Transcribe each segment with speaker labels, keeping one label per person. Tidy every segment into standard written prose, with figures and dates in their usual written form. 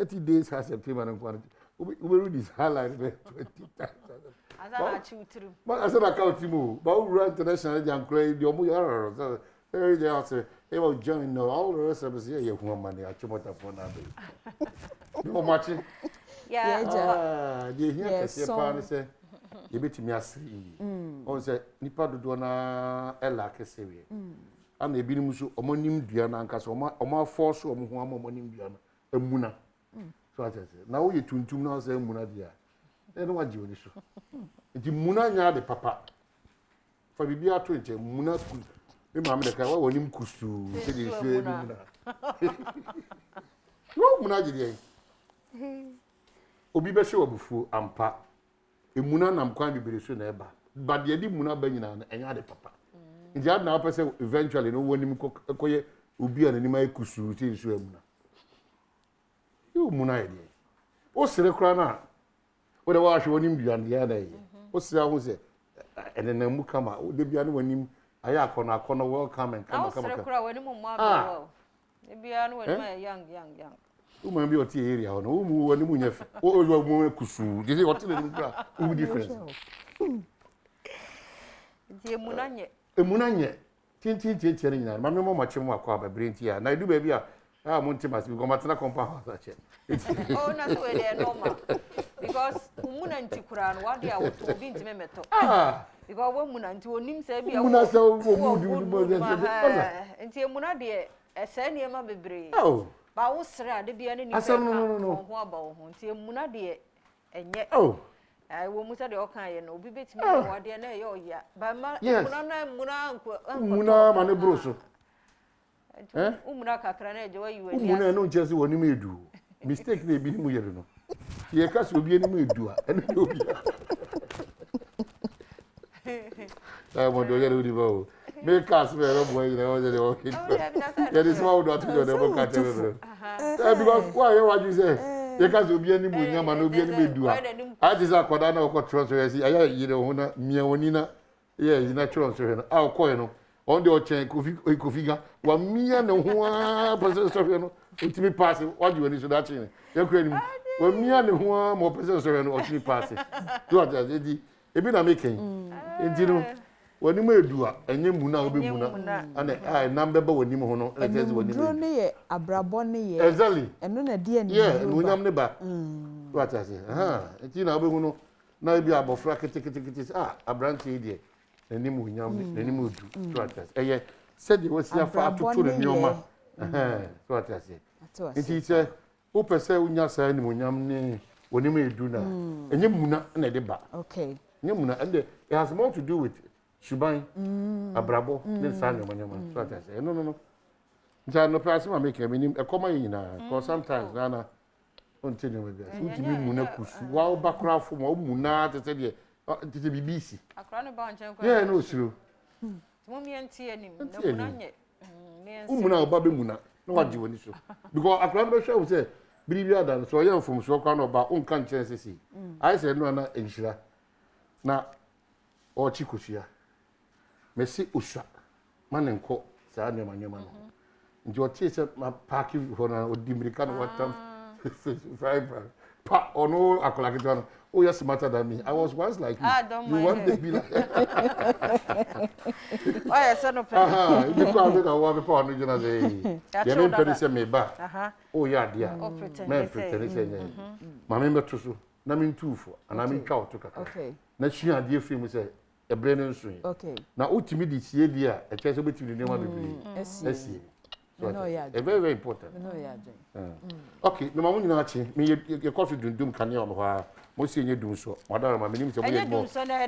Speaker 1: 30 days has a payment and quantity. We read this highlight 20 times.
Speaker 2: As I chew through.
Speaker 1: But I said, I can't move. But we run international and create your movie. Very day after, they will join all the rest of us here. You want money, I chew what phone now. No much.
Speaker 2: Yeah,
Speaker 1: you hear the party say, you bet me a see. On say, Nipa do na Ella Cassavia. And they be musu omonim Diana and Casoma, or more force or more monim Diana, a Muna. So I said, now you tune now say Muna dia. Then what you wish? It's Muna ya the papa. For Bibia 20, Muna. Remember the car when him kusu say the Muna. No Muna dia. Obi be show obufu ampa. Emuna nam kwan bibire so na eba. But the di Muna be nyina enya de papa. Nti ad na pese eventually no wonim koye obi ananima kusu say so Emuna. You Muna ye. O sere kra na. O de wa hwe wonim duan de ya dai. O sere ho se enena mu kama o de bia no wonim aya akona welcome and come.
Speaker 2: O sere kra wonim mu aba. De bia no wonim young.
Speaker 1: Woman be oti area no wo wani mu nyafe o mu kusu dey what le nkura wo difference
Speaker 2: die
Speaker 1: emunanye tintin nyina ma me mo mache mu akwa babre nti ya na edu ba bi a mo nti mas bi ko matena compound house ache
Speaker 2: oh na so dey normal because umuna nti kura no wade a woto bi nti memeto because wo muna nti onim se bia
Speaker 1: muna se wo mu du
Speaker 2: nti emuna de ese niema bebre ba wo sere ade bia ne ni
Speaker 1: no
Speaker 2: ho aba wo ho nti emuna de enye ai wo musa de okan ye no obi betimi wo de na ye oya ba ma
Speaker 1: muna ma ne broso
Speaker 2: umuna kakra na je wa yiwe
Speaker 1: umuna no nche se woni me edu mistake na ebi ni mu yere no ye ka se obi ni mu edu a ene obi mo do yere udi ba me cast me ro boy you know the okay there is one do to the book at because why you say you cast obi ani mu nyama na obi ani mu edu a I just akoda na okọ transfer yes aya yire ho na mia woni na yeah you na transfer na a okọ no on the ochen kofiga wa mia na ho a person transfer no ultimate pass what you need so that thing you kura ni wa mia na ho a mo person transfer no ultimate pass do at that ebi na making enti woni mu edu a enye mu na obi mu na ana number ba woni mu ho no let us woni
Speaker 3: mu ne ye abrabo ne ye
Speaker 1: exactly
Speaker 3: eno na die ni
Speaker 1: yeah no nyam ne ba what I say enti na obi hu no na bi abofra kete abranti die eni mu nyam eni mu du what I say eye said you was here for atutu ne nyoma what I say enti say o pese unya sa ni mu nyam ne woni mu edu na enye mu na de ba
Speaker 3: okay
Speaker 1: enye mu na and it has more to do with Shubai, Abrabo, then San Yamanyama. So I say, no. No person will make a common in because sometimes Nana continue with this. Who to be Munakus, while background from Muna to say, to be busy.
Speaker 2: A crown about
Speaker 1: yeah, no, true.
Speaker 2: Mommy and tea and
Speaker 1: Muna, Baby Muna, no what you want to show. Because a crown show say, believe you are so young from so crown about unconscious. I said, no, not insure. Now, or Chikushia. Messi Usha, man and co, San Yamanyama. And your teacher, my parky for an Dimrican, what time? 5 or no, I collect it. Oh, you're smarter than me. I was once like you. You want to be like
Speaker 2: why a son of
Speaker 1: you can't want to put on you. They don't pretty say me back. Oh, yeah, dear. Man, pretend. My member to Namin 2 for, and I'm in cow to okay. Next year, dear film say. A brain swing. Okay. Now, ultimately, this year, a chance between the name of the baby. A very, very important. Okay, the moment you me your coffee doom can you on most senior do so. Madame, my name is a more. So, I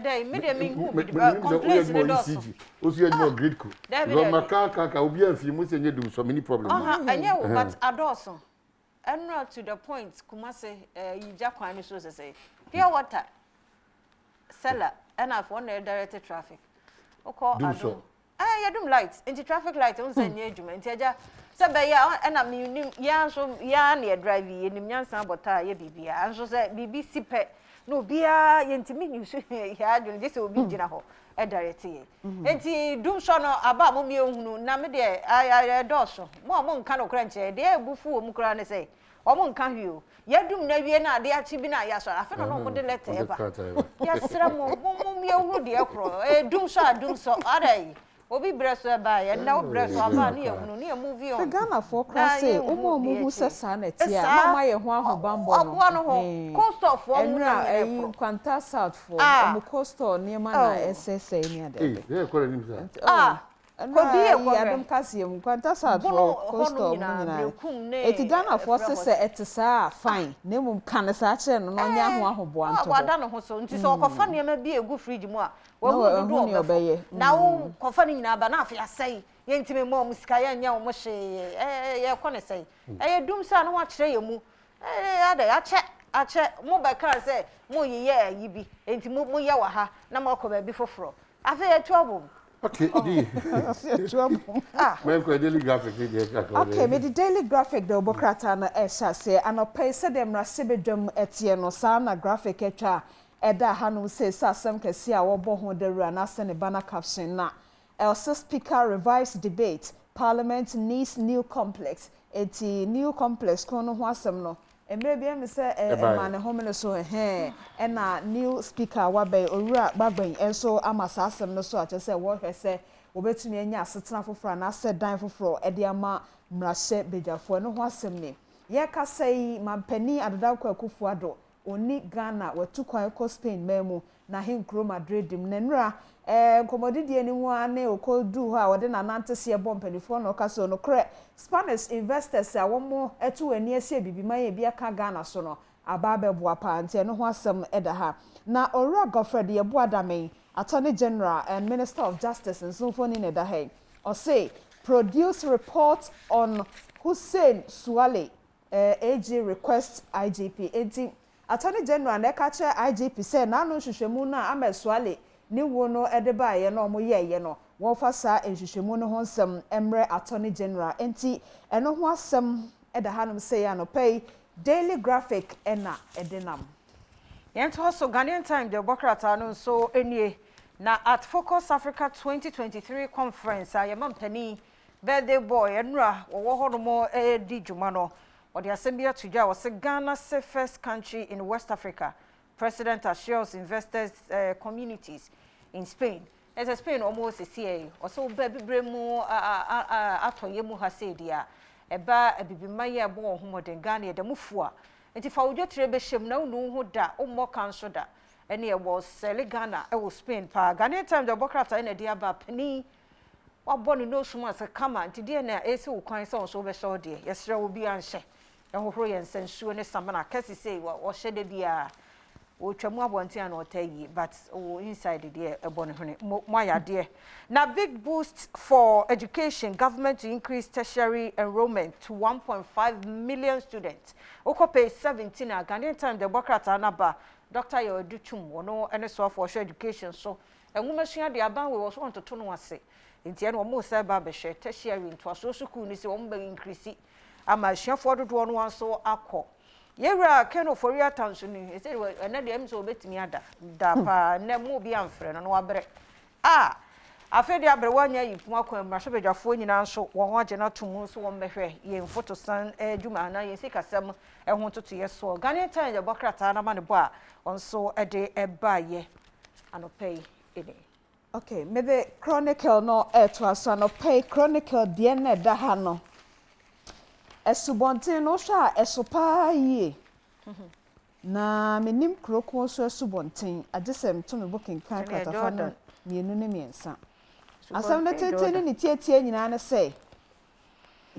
Speaker 1: more great cook. Macaca will be a few most senior do so many problems.
Speaker 2: I know, but Adorson. And not to the point, Kumase, you jack one is to say, pure water. Seller. And I've won the directed traffic. Do so. You do lights. Into traffic light, on the near Jum, and Taja. Sabaya, and I mean, yan near driving, and yan sabota, ye be, and so say, BBC pet, no beer, intimate, you should have this will be Jinaho. directly enti dum so no aba mo me ehunu na me de I doso mo nka no kra nche de ebufu o mu kra ne say omo nka hwi o yadum na wie na de achi bi na ya so afa no mo de letter eba ya sra mo me ehunu de ekro dum so adai obi breso eba ya na breso aba na ehunu na movie on
Speaker 3: Ghana for cross say omo hu sesa na tia mama ye ho ahobambo no
Speaker 2: obo no ho cost of one
Speaker 3: na kwanta south for omo cost ne ma na sssa ni ade
Speaker 1: eh ko ni msa
Speaker 2: kodi e ko
Speaker 3: Adom kasiem kwanta south for cost of na eti Ghana for sesa etisa fine na mum kan sa kire no no nya ho ahobo anto
Speaker 2: wada no ho so nti so okofa ne ma bi egu fridge mu a wo do obeye na wo kofa ne nyina ba na afia sei ye ntime mo musika ya nya wo mo hye ye ko ne sei dum sa no wa kire ye mu ada ache mo ba kan say mo yiye yi bi enti mo ye wa ha na mo ko ba bi foforo afa ye trouble.
Speaker 1: Okay, daily graphic.
Speaker 3: Okay, me the daily graphic the Obokrata na esha say anope se dem rasebedwam etie no sa na graphic etwa eda hanu say sasem kese a wo bo ho dawura na se ne bana caption na Elsa speaker revives debate parliament needs new complex eti new complex kono ho asem no emre bia me se ma ne home no so na new speaker wabe owura gbagban enso amasa asem no so ache se wo hwese obetumi anya asetena foforo na se dan foforo ede ama mrahye bejafo no ho asem ne ye ka sei mampani adodakwa kufuado oni Ghana watu kwan ko Spain memu na hinkro Madrid dim nenra komodidi ani ho ane okodu ha wode na nantese ye bompanifo no ka so no kre Spanish investors a womo etu ani ase bibimaye bia ka Ghana so no ababe boapa nte no ho asem eda ha na Ora Godfred ye boadamen Attorney General and Minister of Justice and Symphony Neda Hey or say produce report on Hussein Suale AG request IGP 18 Attorney General na ka che IGP say na no hwehwemu na amesuale ni wo no edeba ye no mo ye no wo fa sa hwehwemu no ho nsem emre Attorney General enti eno ho asem eda hanum say ya no pay daily graphic ena edenam
Speaker 2: yento so Ghanaian time the Bokrata no so enie na at Focus Africa 2023 conference ayema mpani birthday boy enra wo ho no mo di djuma no or the assembly to Jawa was Ghana safest country in West Africa. President assures investors communities in Spain. As a Spain almost a CA or so baby bremo after yemu hasedia eba ebibimaya bo homo den Ghana de mufua. And if I would just rebeshem no who da o more council da and it was Ghana was Spain pa Ghanaian time the Bokrata in a dear penny. What born no so much a come and today na ese wo kwan so so be so de yesre wo bi anhye ehoro ye nsensuo ne samana kesi say wo hye bia wo twamu abonte an otayi but inside the ebon hone moya de na big boost for education government to increase tertiary enrollment to 1.5 million students okope 17 Ghanaian time the Bokrata na ba Dr. Yoduchum wono ene so for education so enwumasua de aban we wo so ontoto no ase nti ene omo se ba be hwe tertiary into aso school ni se omo be increase ama hwefo dodo no anso akọ yewura keno foria tanso ni e se ene de em so betimi ada da pa ne mo bi amfre no wabre afedi abre wanya yifu akọ mrahwe bedwafo nyina nso wo ho agena tomu so wo mbehwe ye photo san adwuma na ye sikasem ho toto ye so Ghanaian time the Bokrata na ma ne bo a onso ede eba ye anopei ene.
Speaker 3: Okay, maybe chronicle no to us no pay chronicle de na da ha no. Esubonten no sha esopa yi. Na menim kroko so esubonten agesem to me booking kan kratafa no mienu ne miensa. Asam na tete ni tietie nyina na say.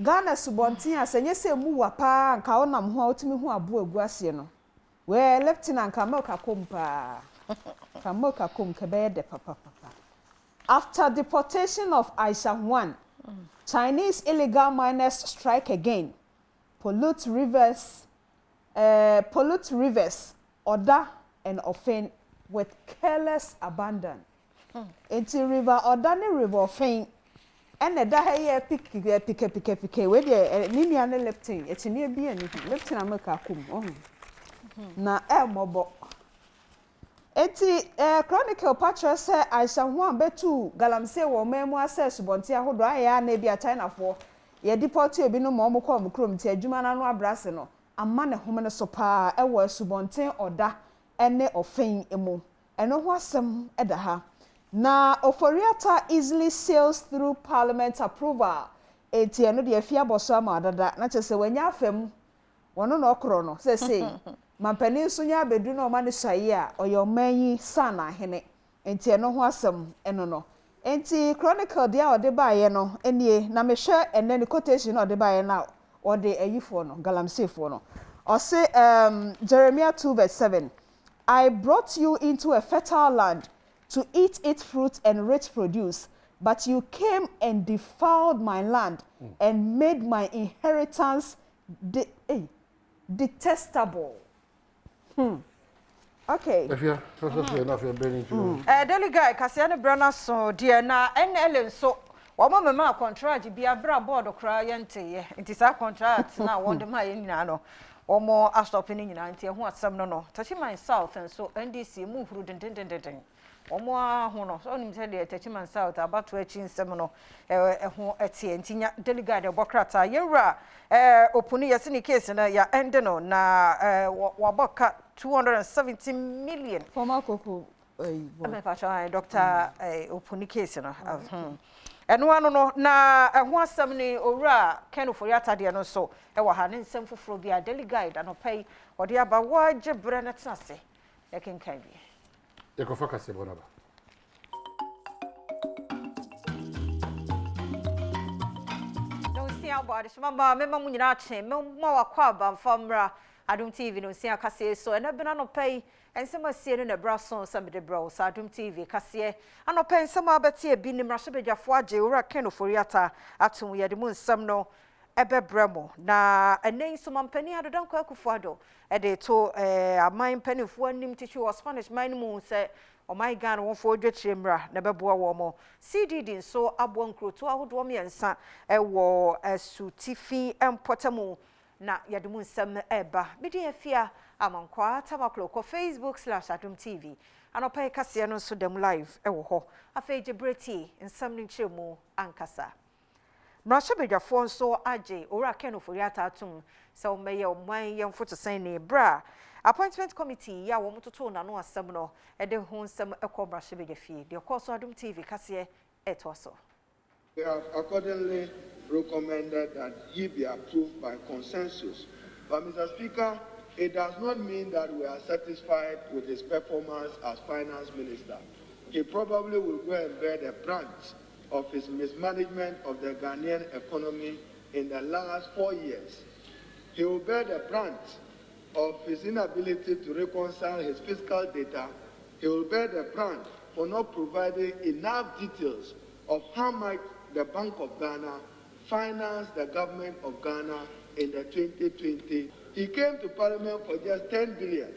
Speaker 3: Ghana subonten asenye se mu wapa nka wonam ho otimi ho abo aguase no. We lieutenant Kamoka kompa. Kamoka kom kebe de papa. After deportation of Aisha 1, Chinese illegal miners strike again. Pollute rivers, Oda and Ofen with careless abandon. Into river Oda ni river Ofen. And the dahe pick we de nini ane leptin. It's near be anything. Leptin America kum. Na mobo. Eti Chronicle Patra say I shall one betu galamse wo memu access bonti ahodo aya na bia China for ye deport obi no mo ko krom ti adwuma na no abrase no amma ne home ne so pa e wo asubonten oda ene ofen emu eno ho asem eda ha na Oforiata easily sails through parliament approval eti eno de afia boso ama dada na chese wanya afem wono no okro no say mampani nso nya bedu na oma ne hyae a oyomanyi sana hene enti eno ho asem eno no enti Chronicle dia ode baaye no enie na mehwe ene ne quotation ode baaye na ode ayifo no galamsefo no o say Jeremiah 2:7 I brought you into a fertile land to eat its fruit and rich produce, but you came and defiled my land and made my inheritance detestable. Okay.
Speaker 1: If you enough you're burning to.
Speaker 2: Daily guy Kasiane Brana so dear na NL so wama mema contract bi abra board okra yente ye nti sa contract na wonde ma ye nyina no omo astop ni nyina nti ho asem no no touch my south and so NDC mu huru den omo ho no so nim say de touch my south abato achi nsem no ho etie nti nya daily guy de bokrata yewra opuni yesi ni case na ya end no na waboka 270 million
Speaker 3: Former Koko
Speaker 2: Dr. Opuni case no eno ano no na ho asem ni owura Ken Oforiata de no so e wa ha ne nsem foforo bia daily guide anopai ode aba waje bre na tenase e kenkan bi
Speaker 1: e ko focus e bonaba
Speaker 2: no si abo de mama mema mu nyina ache mema wakwa aba famra Adom TV no si akase so e na bena no pai ensem asie no na brason samede bro so Adom TV kase anopa ensem abete bi ni mrahye bedwafo age owura Ken Oforiata atum ye de mu nsem no ebebremo na enen so mampani adodan kwa akufuado e de to aman panifo anim tichi wo Spanish man mu se o my God won for dwetrimra na beboa wo mo CDD so abo nkroto ahodo me yansa e wo asutifi empotamu na yadumu nsem eba bidi afia amankwa tamaklo ko Facebook/Adom TV anopa kase no so dem live e wo ho afa jebreti nsem ni nchemu ankasa mrahye bedwafo nso age owura Ken Oforiata atum se o meye o man yemfoto sen ne bra appointment committee ya wo mtoto na no asem no e de ho nsem ekọ mrahye bedwafie de course Adom TV kase etoso.
Speaker 4: We have accordingly recommended that he be approved by consensus. But Mr. Speaker, it does not mean that we are satisfied with his performance as finance minister. He probably will go and bear the brunt of his mismanagement of the Ghanaian economy in the last 4 years. He will bear the brunt of his inability to reconcile his fiscal data. He will bear the brunt for not providing enough details of how much the Bank of Ghana financed the government of Ghana in the 2020. He came to Parliament for just 10 billion,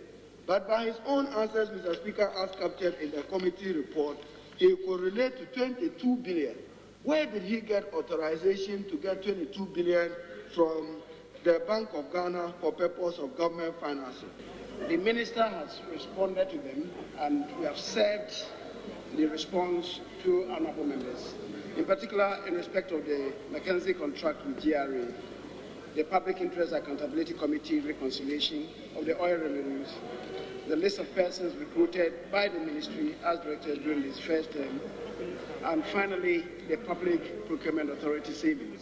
Speaker 4: but by his own answers, Mr. Speaker, as captured in the committee report, he could relate to 22 billion. Where did he get authorization to get 22 billion from the Bank of Ghana for purpose of government financing?
Speaker 5: The minister has responded to them, and we have served the response to honorable members. In particular, in respect of the Mackenzie contract with GRA, the Public Interest Accountability Committee reconciliation of the oil revenues, the list of persons recruited by the ministry as directors during this first term, and finally, the Public Procurement Authority savings.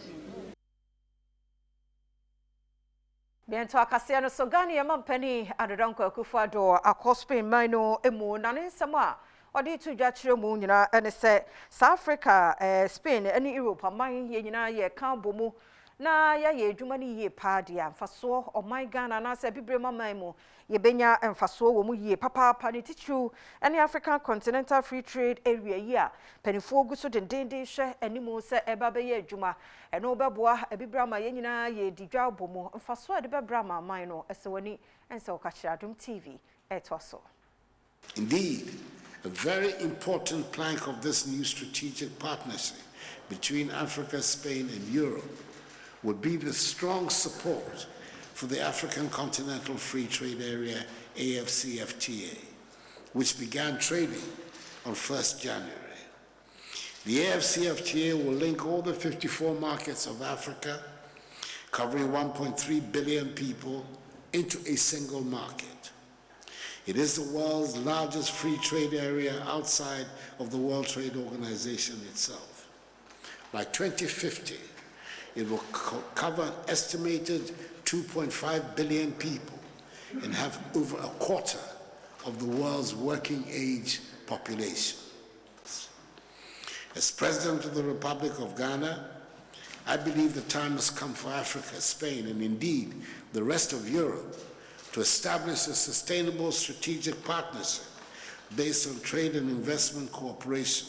Speaker 2: Biento akase no so Ghana ya mampani adodanko akufuado akospe mino emu na nsema odi tu dwachire mu nyina ene se South Africa Spain ene Europe aman ye nyina ye kan bomu na ya ye adwuma ni ye paade amfaso o my Ghana na se bibre maman mu ye benya amfaso wo mu ye papa ne tichu ene African Continental Free Trade Area yi a panifo guso dendende hwe animu se eba be ye adwuma ene obeboa bibre ma ye nyina ye didwa bomu amfaso de bebra maman no esewani ense okachira Adom TV etoso.
Speaker 6: Indeed, a very important plank of this new strategic partnership between Africa, Spain, and Europe would be the strong support for the African Continental Free Trade Area, AFCFTA, which began trading on 1st January. The AfCFTA will link all the 54 markets of Africa, covering 1.3 billion people, into a single market. It is the world's largest free trade area outside of the World Trade Organization itself. By 2050, it will cover an estimated 2.5 billion people and have over a quarter of the world's working age population. As President of the Republic of Ghana, I believe the time has come for Africa, Spain, and indeed the rest of Europe to establish a sustainable strategic partnership based on trade and investment cooperation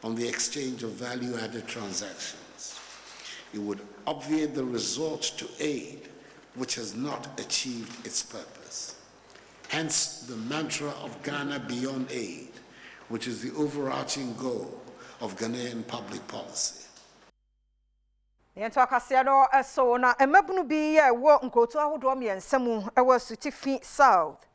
Speaker 6: on the exchange of value-added transactions. It would obviate the resort to aid which has not achieved its purpose. Hence the mantra of Ghana Beyond Aid, which is the overarching goal of Ghanaian public policy.
Speaker 2: Yento akasiado eso na emabunu bi ye wo nkoto ahodo miensemu ewo Sutifi South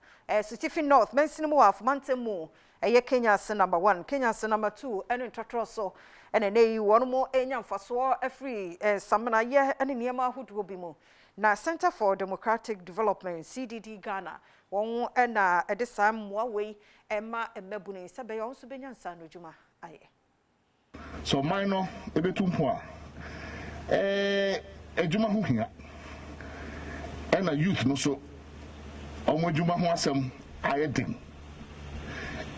Speaker 2: Sutifi North mensinimu afmantemu eye Kenya se number 1 Kenya se number 2 ene ntotro so ene nei wono enya mfaso afri samana ye ene niema ahodo bi mu na Center for Democratic Development CDD Ghana won ena edesa mwa wei ema emabunu sebe yo nso benya nsa no djuma aye
Speaker 7: so minor ebetumpo a ejuma ho hia na youth no so omojuma ho asem ayedin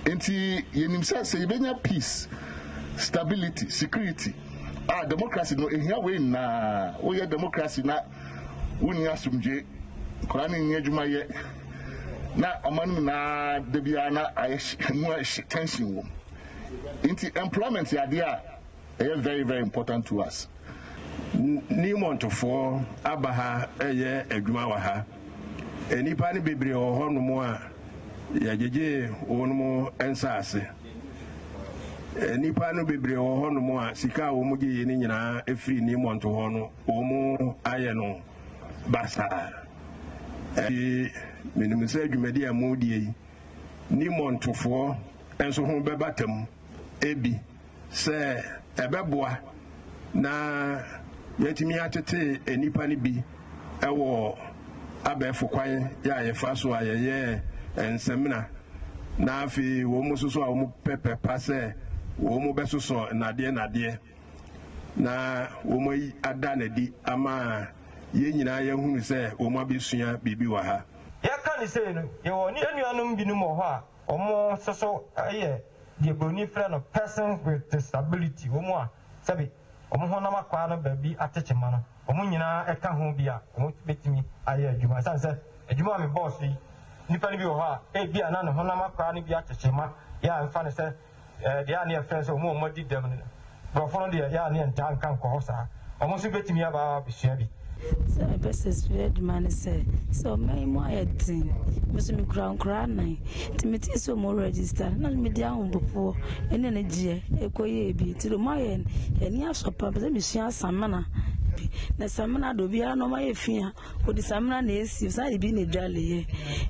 Speaker 7: enti yenim say yebenya peace stability security democracy no ehia we na we democracy na woni asumje korani nyejuma ye na amanu na debia na ayemu tension wo enti employment ya dia very very important to us. Ni montofo abaha eye adwuma wa ha enipa ne bebre ho hono a yajeje wono ensase enipa no bebre ho hono a sika wo mu gye ni nyina efiri ni monto ho no wo mu aye no basa minimum se adwumadi amodie yi ni montofo enso ho bebatam ebi se ebeboa na yetimi atete enipa ni bi ewo abefo kwan ya yefa so ayeye ensemina na afi wo mu soso a wo mu pepe pase wo mu besoso nade na wo mu ada na di ama ye nyina ye hunu se wo mu abesua bibi wa ha
Speaker 8: ya kan se no ye wo ni anuanom bi no mo ho a omo soso aye the boni friend of persons with disability wo mu a sabi omo honam akwa no baabi atechema no omo nyina eka ho bia omo betimi aye adwuma sanse adwuma me boss yi nipa ni bi ho ha e bia na no honam akwa no bi atechema ya mfa ne se de ya ne friends omo di dem no brofo no de ya ne nta nka nko ho sa omo so betimi aba bisua bi
Speaker 9: so best spread man say so my tin musu mi kra nine timiti so mo register na me dia ho bopo ene na gie ekoye bi ti do my eni asopa be mi sua samana na samana do bia no my fia odi samana na esi sa bi na dwale ye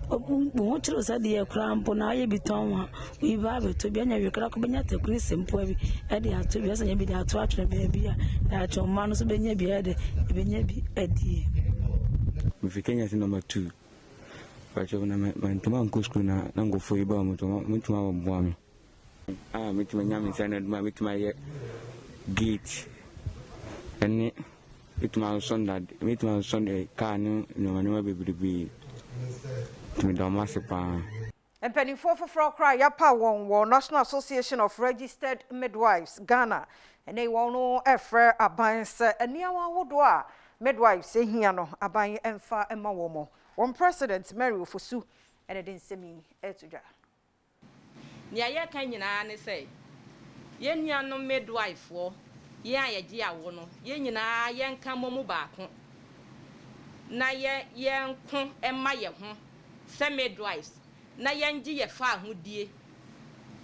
Speaker 9: mo chiro sa de kra mpo na aye bi ton wa wi ba be to bia nya wi kra ko benya takuri sempo bi e de ato bia sa nya bi de ato atwe be bia da ato ma no so benya bi e de benya bi edi
Speaker 10: Kenya si number 2 bacho na mantuma nkusku na ngofo iba mutuma Badwam mituma nyame sana duma mituma ye gate ene mituma sonda kanu no bebribi tumi do masepa
Speaker 2: Penny for cry yapa won National Association of Registered Midwives Ghana and they won no efre aban se enia wa wodo a midwives ehia no aban emfa ema womo one president Mary Ofosu and it didn't semi etudwa
Speaker 11: nia ye kan nyina ne say ye nia no midwife wo ye ayeje awo no ye nyina ye nka momu baako na ye nko ema ye ho se midwives na ye ngi ye fa ahodie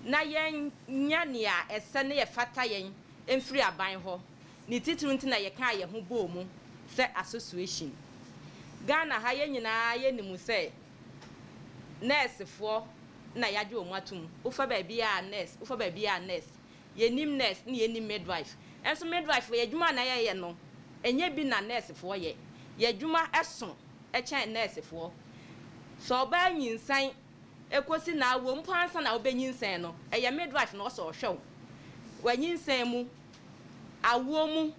Speaker 11: na ye nya nia ese ne ye fata ye emfiri aban ho ni titru nti na ye kan ye ho bo mu se association Ghana ha ye nyina ye nimu se nurse fo na yaje o matum ufa baby a nurse ufa baby a nurse ye nim nurse ni ye nim midwife enso midwife ye adwuma na ye no enye bi na nurse fo ye adwuma eson e chen nurse fo so ba nyinsan ekosi na wo mpansa na obenyinsan no ye midwife no so hwew wanyinsan mu awo mu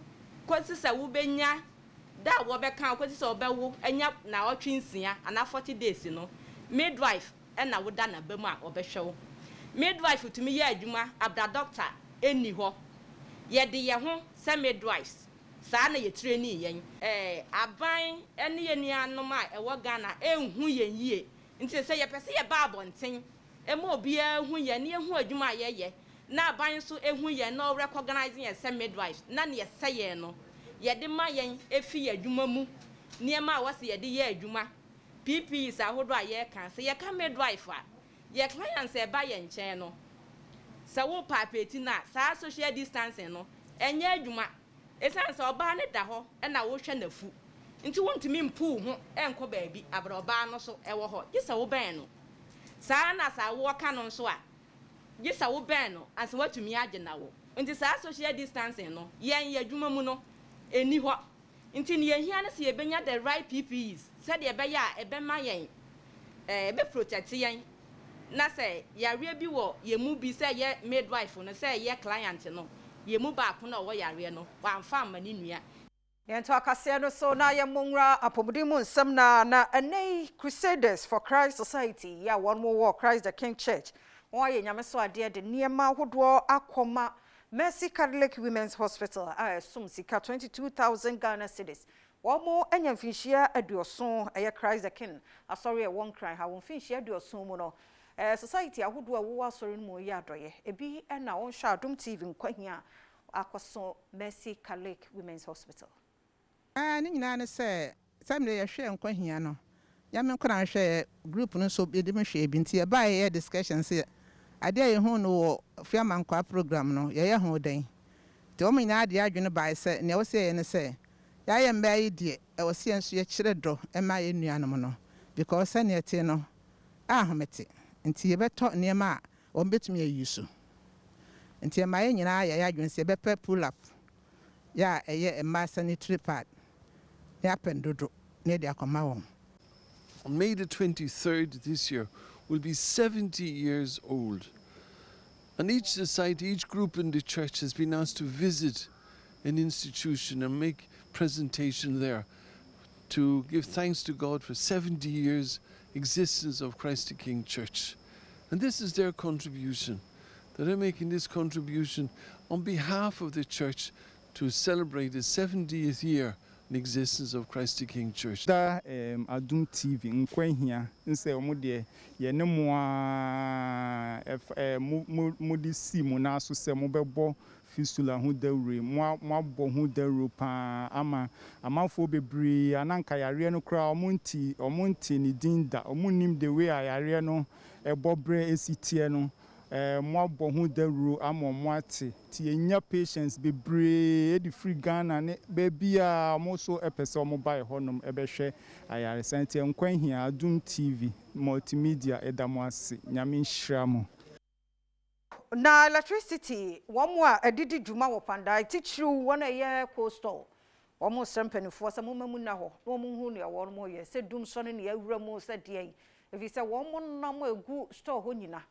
Speaker 11: kosi sa wo benya da wo be kan kosi sa obewo enya na otwinsia ana 40 days no midwife na wo da na bamu a obehwew midwife tumi ye adwuma abda doctor eni ho ye de ye ho se midwives saa na ye training yen aban ene ye nuanom a ewo Ghana enhu yen yie nti se ye pese ye ba abonten ema obi ehhu ye ne ehhu adwuma ye na aban so ehhu ye no recognizing ye se midwives na ne ye se ye no ye de ma yen efi ye adwuma mu niema a wose ye de ye adwuma PPs ahodo a ye kan se ye ka midwife a ye clients e ba ye nchen no se wo papeti na sa social distancing no enye adwuma esan se oba ne da ho na wo hwe nafu nti wontumi mpu ho enko baabi abra oba no so ewo ho gisa wo ben no sa na sa wo ka no so a gisa wo ben no ase watumi age na wo nti sa social distancing no yen ye adwuma mu no eni ho nti ne yehia ne se ye benya the right PPEs said ye be ya ebe ma yen be protect yen na say yare bi wo ye mu bi say ye midwife no say ye client no ye mu ba ko na wo yare no wa amfa mani nua
Speaker 2: yento akase no so na ye monra apomudi mu nsam na anei Crusaders for Christ Society ya one more war Christ the King Church won ye nyame so ade de niema hodo akoma Mercy Catholic Women's Hospital sum sika 22,000 Ghana cedis Wamo enya mfinhia aduoson eye Christ the King asori e won cry ha won mfinhia aduoson mu no society ahodo a wo asori mu yi adoye ebi na won hwa Adom TV nkwahia akoso Mercy Catholic Women's Hospital
Speaker 12: ni nyina ne se samre ye hwe nkwahia no ya me nkora hwe group no so edi me hwe ebi nti e ba ye discussion se ade ye hu no fiama nkwa program no ye hu den te o me nyina ade adwene ba se ne wo se ye ne se ya ye mba yi die e wo se enso ye kire do e ma ye nuanom no because se ne te no ahomete nti ye beto niema a o betumi ayusu nti e ma ye nyina ya adwene se be pull up ya eye ma sanitary pad ya pendodo ne dia koma won.
Speaker 13: On May the 23rd this year will be 70 years old. And each society, each group in the church has been asked to visit an institution and make presentation there to give thanks to God for 70 years existence of Christ the King Church. And this is their contribution, that they're making this contribution on behalf of the church to celebrate the 70th year in existence of Christ the King Church.
Speaker 14: Adom TV nkwahia nse omode ye ne moa modisi mo na so se mo bebo fistula hu dawre mo abo hu dawro pa ama amafo bebre ananka yare no kra omunti ni dinda omunim the way yare no ebobre esitie no mo abo hu dawro ama mo ate ti enya patients bebre edi free Ghana ne baby a mo so epese mo buy honum ebehwe ayare sente nkwahia Adom TV multimedia edamo ase nyame nhyiramo
Speaker 2: na electricity womo a edidi djuma wo panda tichiru wona ye coastal womo sempanifo se momamu na ho womo hu ne wo mo ye se dum so ne ya wura mu se de efi se womo na mo egu store ho nyina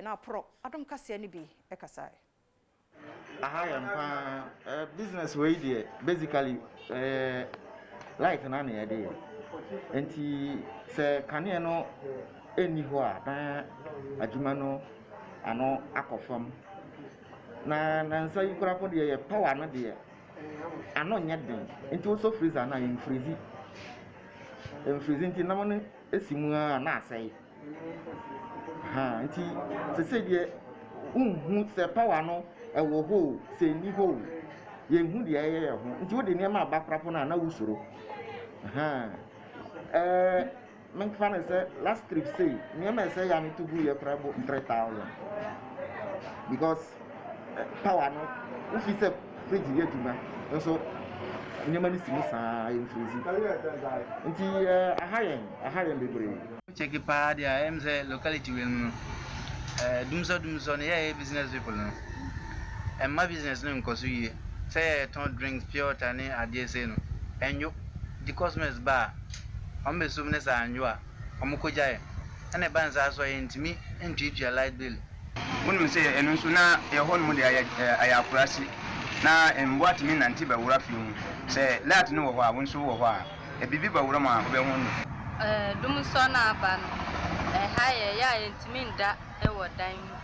Speaker 2: na pro Adom kase ne bi e kasai
Speaker 15: aha yampa business way there basically like na na ye dey enti se kane no eni ho a na adwuma no ano akofam na nsa yikura ko de power no de ano nya den enti wo so freezer na yin freezer enti na mo ne esimu na asai ha enti se de unhu se power no ewo ho se ni ho ye hu de ye ho enti wo de ne ma abakrafo na wusoro ha men fan say last trip say me ma say ya me to bu ye prabo 3,000 because power no if you say fridge ye duma so me ma ni simu sa in fridge nti ahayen bebre
Speaker 16: check pa dia mz locality we dumso yeah business people no. And my business no nko so yie. Say ton drinks pure water ne ade say no. Enyo the customers bar. On be sum ne sa anyo a. Omukojae. Ene banza so yentimi ntwitwa light bill.
Speaker 17: Wonu say eno nso na ye ho no de ayakurasi na mbwat mi nanti ba wura fi hu. Say lat no wo ho a wonso wo ho a. E bibi ba wura ma ho be ho no.
Speaker 18: Dumso na aba no. Ha ye ya yentimi nda e wo dan mu.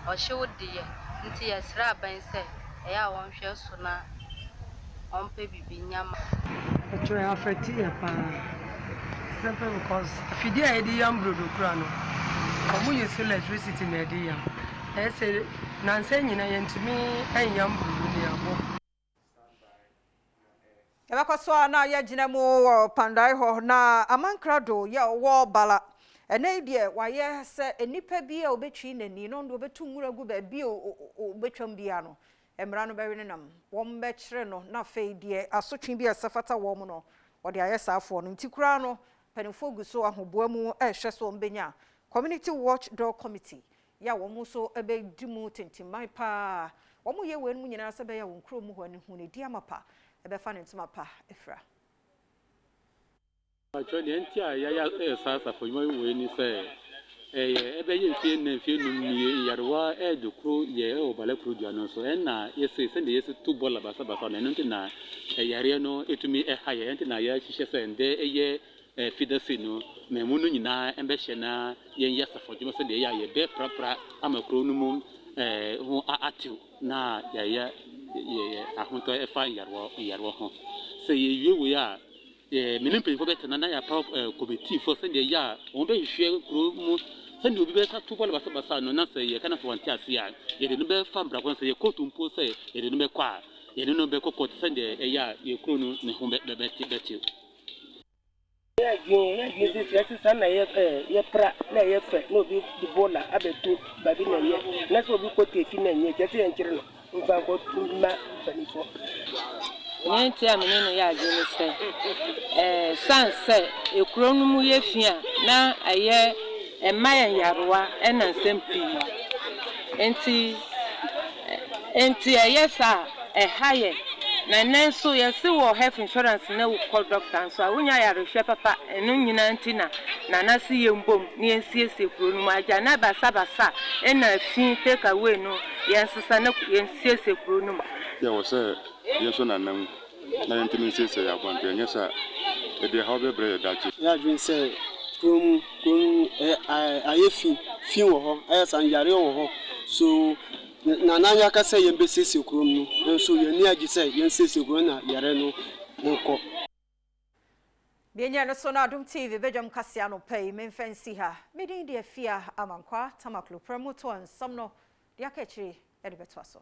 Speaker 18: O hye de ye. Nti ye sra ban say e ya won hwe so na on pe bibi nyama.
Speaker 19: It will affect you, simply because if you did a young brother, come you see electricity in the day. I say, Nancy, you know, to me, and young brother.
Speaker 2: Ebakoswa na ya jinemu pandai ho na amankrado ya wo bala ene die waye se enipa bi a obetwi nani no ndo obetu nwura gu ba bi obetwam bia no emra no bewe nam wom be kire no na fe die asotwe bi asafata wo mu no ode aye saafo no ntikura no panifo gu so ahoboa mu ehwe so mbenya community watchdog committee ya wo mu so ebe dimu tentimai pa wo mu ye wen mu nyina se be ya wo nkro mu ho ne hu ne di amapa ebe fa ne ntuma pa efra
Speaker 20: actually entia ya sasa for we ni say ebe ye fie na fie num ni yarwa edukro ye obale kro duano so na yesi se de yesi tu bola basa na nti na yare no etumi haye nti na ya hihye se nde eye fidasi no memunu nyina embe hye na yen yasa for dwuma se de ya ye be prapra amakro no mu ho atiu na ya ahunto efa yarwa ho se ye yewe ya menim pe ko beta na ya pa committee for se de ya on be hwe kro mu se de obi be sa tu bola basa no na se ye kana so wanti ase ya ye de no be fa mbra kon se ye kotu mpo se ye de no be kwa ye de no be kokot se de ya ye kro no ne ho be beti
Speaker 19: ye this sana ye pra na ye fe no bi di bola abetu babi na ye na so bi ko tefi na ye jete en kire no ba ko ma banifo
Speaker 21: Nti amene no ya agye ne se sanse ekuro no mu ye fia na aye emayen yarwa ena sempi enti aye sa haye na nenso ye se wo health insurance na wo call doctor so awunya yarehwe papa enu nyina ntina na nasi ye mbom ne ensiese ekuro no mu agya na basa ena fi take away no yensesa na yensiese ekuro no mu
Speaker 22: ya wose yeso na nam na yentimi sese ya kwanto nyesa e de how be bread dachi
Speaker 23: ya dwen se krom ayefi fi wo ho san yare wo ho so na nanya ka se yembe sese krom no so ye ni agi se yen sese krom na yare no nko
Speaker 2: bienya no so na Adom TV bedwam kasia no pay memfansi ha medin de afia amankwa tamaklo promoto ansam no de akachiri e de beto aso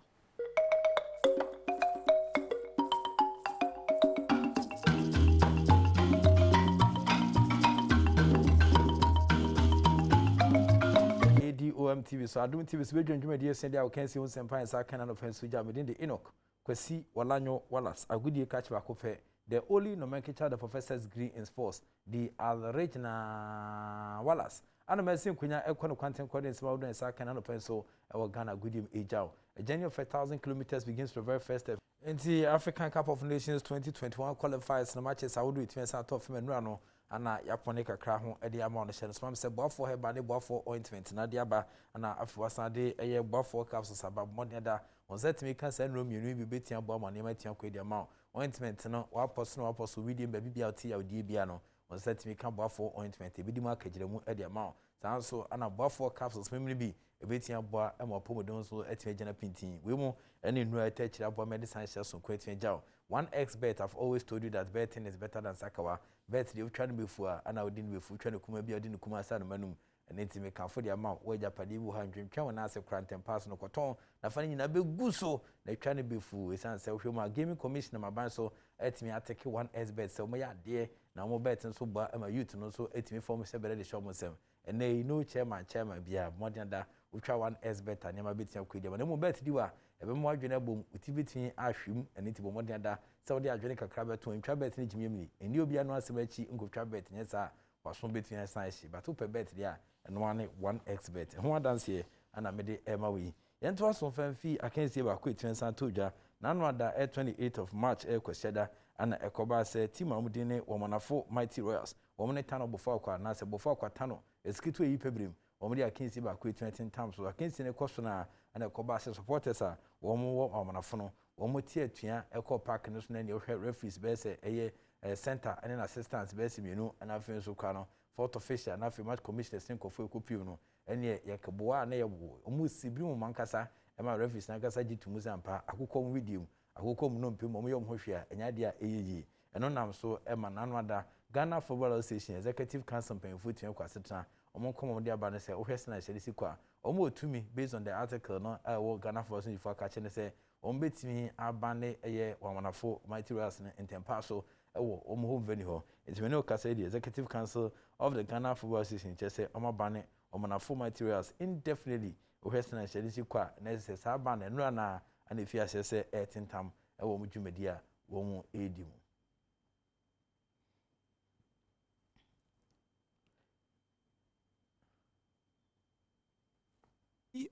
Speaker 24: Adom TV so Adom TV so bedwandwuma de ese dia can see on sempan sa kana no fansu ja medin de Enoch Kwasi Walanyo Wallace agudie catch ba ko fe the only nomenclature the professor's degree in sports the original Wallace ana mesin kunya ekono kwanten kwade sima wodon sa kana no fanso e wo Ghana agudie ejao a journey of 1,000 kilometers begins for the very first step into African Cup of Nations 2021 qualifiers na matches awudu itime sa top fem nura no ana yapone kakra ho e de ama no hye no smam se boafo he ba ne boafo ointment na de aba ana afiwasa de eye boafo capsules sabab modern da on setimi kan sa nro mienu bi betia bo ama ne matia kwa de ama ointment no waposo video ba bibia oti ya odi bia no on setimi kan boafo ointment bi di ma kagire mu e de ama sanso ana boafo capsules memni bi ebetia bo ama pomodon so etia gena pintin we mu ene nu atachira bo medicine share so kwatia jaw 1xbet I've always told you that betting is better than sakawa bet the try no before ana odin before try no kuma bia odin kuma sa no manum ene ntime kan for the amount we japade bu ha ntwentwa wona ase krantem pass no koton na fa nyina be guso na try no before esan se hwema gaming commission ma ban so etimi atake 1xbet so mo ya de na mo bet so ba ama youth no so etimi form se bere de show mo sem ene no chairman bia modern da utwa 1xbet anema betia kwede na mo bet diwa ebe mo adwene bom utibetini ahwem ene tibo modern da se wode adwene kakra beto ntwa bet ni jimyemni eni obia no asemachi nkotwa bet nyesa waso betini sanshi but upe bet dia eno ane 1xbet ho adanse ana mede ema we yento aso fan fi akansie ba ko etwensan todwa nanu ada 28th of March kwesiada ana ekoba se team amudi ne womanafo Mighty Royals womne tano bofo akwa na se bofo akwa tano eskitu eyi pebrim womde akansie ba ko 20 times so akansie ne koso na ana ekoba se supporters a womo womanafo no womo tie atua eko park no so na ne ohwe referees be se eye center and assistants be se mienu ana afen so kwa no fourth official na afen match commissioner senkofo ekopiu no ene yekeboa na yebo omu sibi mu mankasa ema referees na kasa gitumu zampa akukọ video akukọ mu no mpem omu yom hwehwe enya dia eyeyi eno nam so ema nanu ada Ghana Football Association Executive Council mpemfo tuen kwasetena omu komo de aba ne se ohwese na hyede sikwa omu otumi based on the article no wo Ghana Football Association for ka chene se omu betimi abane eye wamanafo Mighty Royals ne ntempa so ewo omu home venue ho etimene okasa the Executive Council of the Ghana Football Association chese omu abane wamanafo Mighty Royals indefinitely ohwese na hyede sikwa na se sa abane no na anefi asese etintam ewo mu dwumadi a wo mu edi mu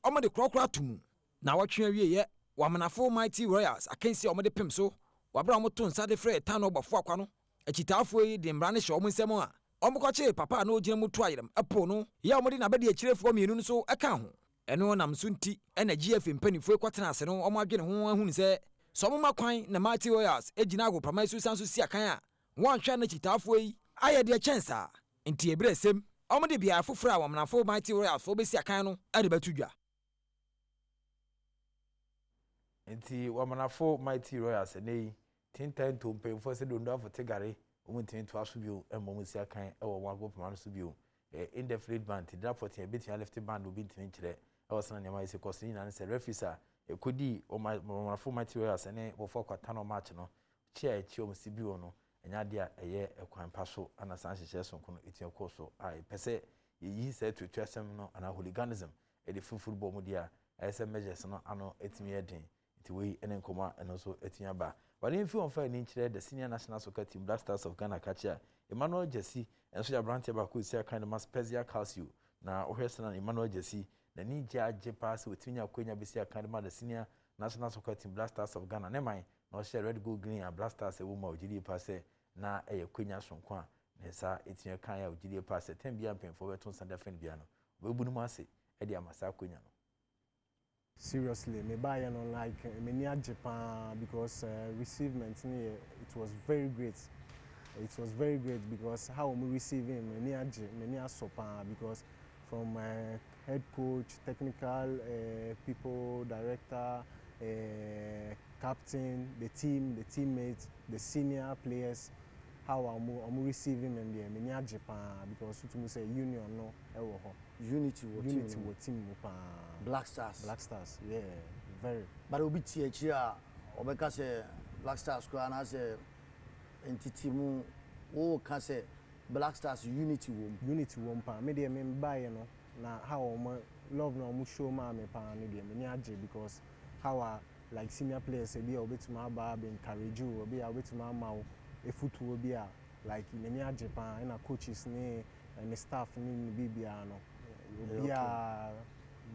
Speaker 1: omo de krokra tum na watwe awie ye wamanafo Mighty Royals akansi omo de pem so wabra omo to nsa de frɛ tano gbafo akwa no akitaafo yi de mra ne hye omo nsɛm a omo kwache papa na ogina mu to ayerem epo no ya omo de na bade akirefo mienu no so aka ho eno nam so nti na GF mpanifo kwatena ase no omo adwene ho ahunu sɛ so omo makwan na Mighty Royals egina agopama su sanso si akan a wɔnhwɛ na akitaafo yi ayɛ de chensa nti ebresem omo de bia afofra wamanafo Mighty Royals fo besi akan no ade batudwa
Speaker 24: nti wamanafo Mighty Royals nei tintan to mpemfo se dondo afotegare omu tinto aso bio emom si akan ewo wago pama so bio indefinite ban ti report e betia left band obi ntini kire ewo sana nyama ise kosi nyina ne se refisa ekodi wamanafo Mighty Royals ne bofo kwata no match no chia chi omu si bio no enya dia eye ekwan paso ana san hyehyɛ sonko no etia koso ai pese yi se to twasem no ana hooliganism e de football mu dia ese measures no ano etimi eden ti we ene nkoma eno so etia ba but in film fa ni kire the senior national soccer team Black Stars of Ghana kacha Emmanuel Jesse enso ya branch ba ko sia kind of Spezia Calcio na ohwesana Emmanuel Jesse na ni jaje pass wetinya akwenya besia kind of the senior national soccer team Black Stars of Ghana ne man na share red gold green and Black Stars e wo ma ogidi pass na kwenya sonko a ne sa etia kan ya ogidi pass tem bia mpemfo beton sanda fen bia no we bunu mu ase e dia masa akwenya no.
Speaker 3: Seriously, me buy like me near Japan because receivement it was very great. It was very great because how we receive him me near Sopan because from head coach, technical people, director, captain, the team, the teammates, the senior players, how I'm receiving him there me near Japan because to say union no ewo ho.
Speaker 4: Unity
Speaker 3: team
Speaker 4: Black Stars,
Speaker 3: yeah, very.
Speaker 4: But obi tie chi a obeka say Black Stars ko na say entity mu o ka say Black Stars unity wom
Speaker 3: pa me dey me buy no na how love no show ma me pa no dey me age because how like senior players be obetuma ba be encourage you obi obetuma ma o efutu obi a like me age pa na coaches ni and staff ni bibia no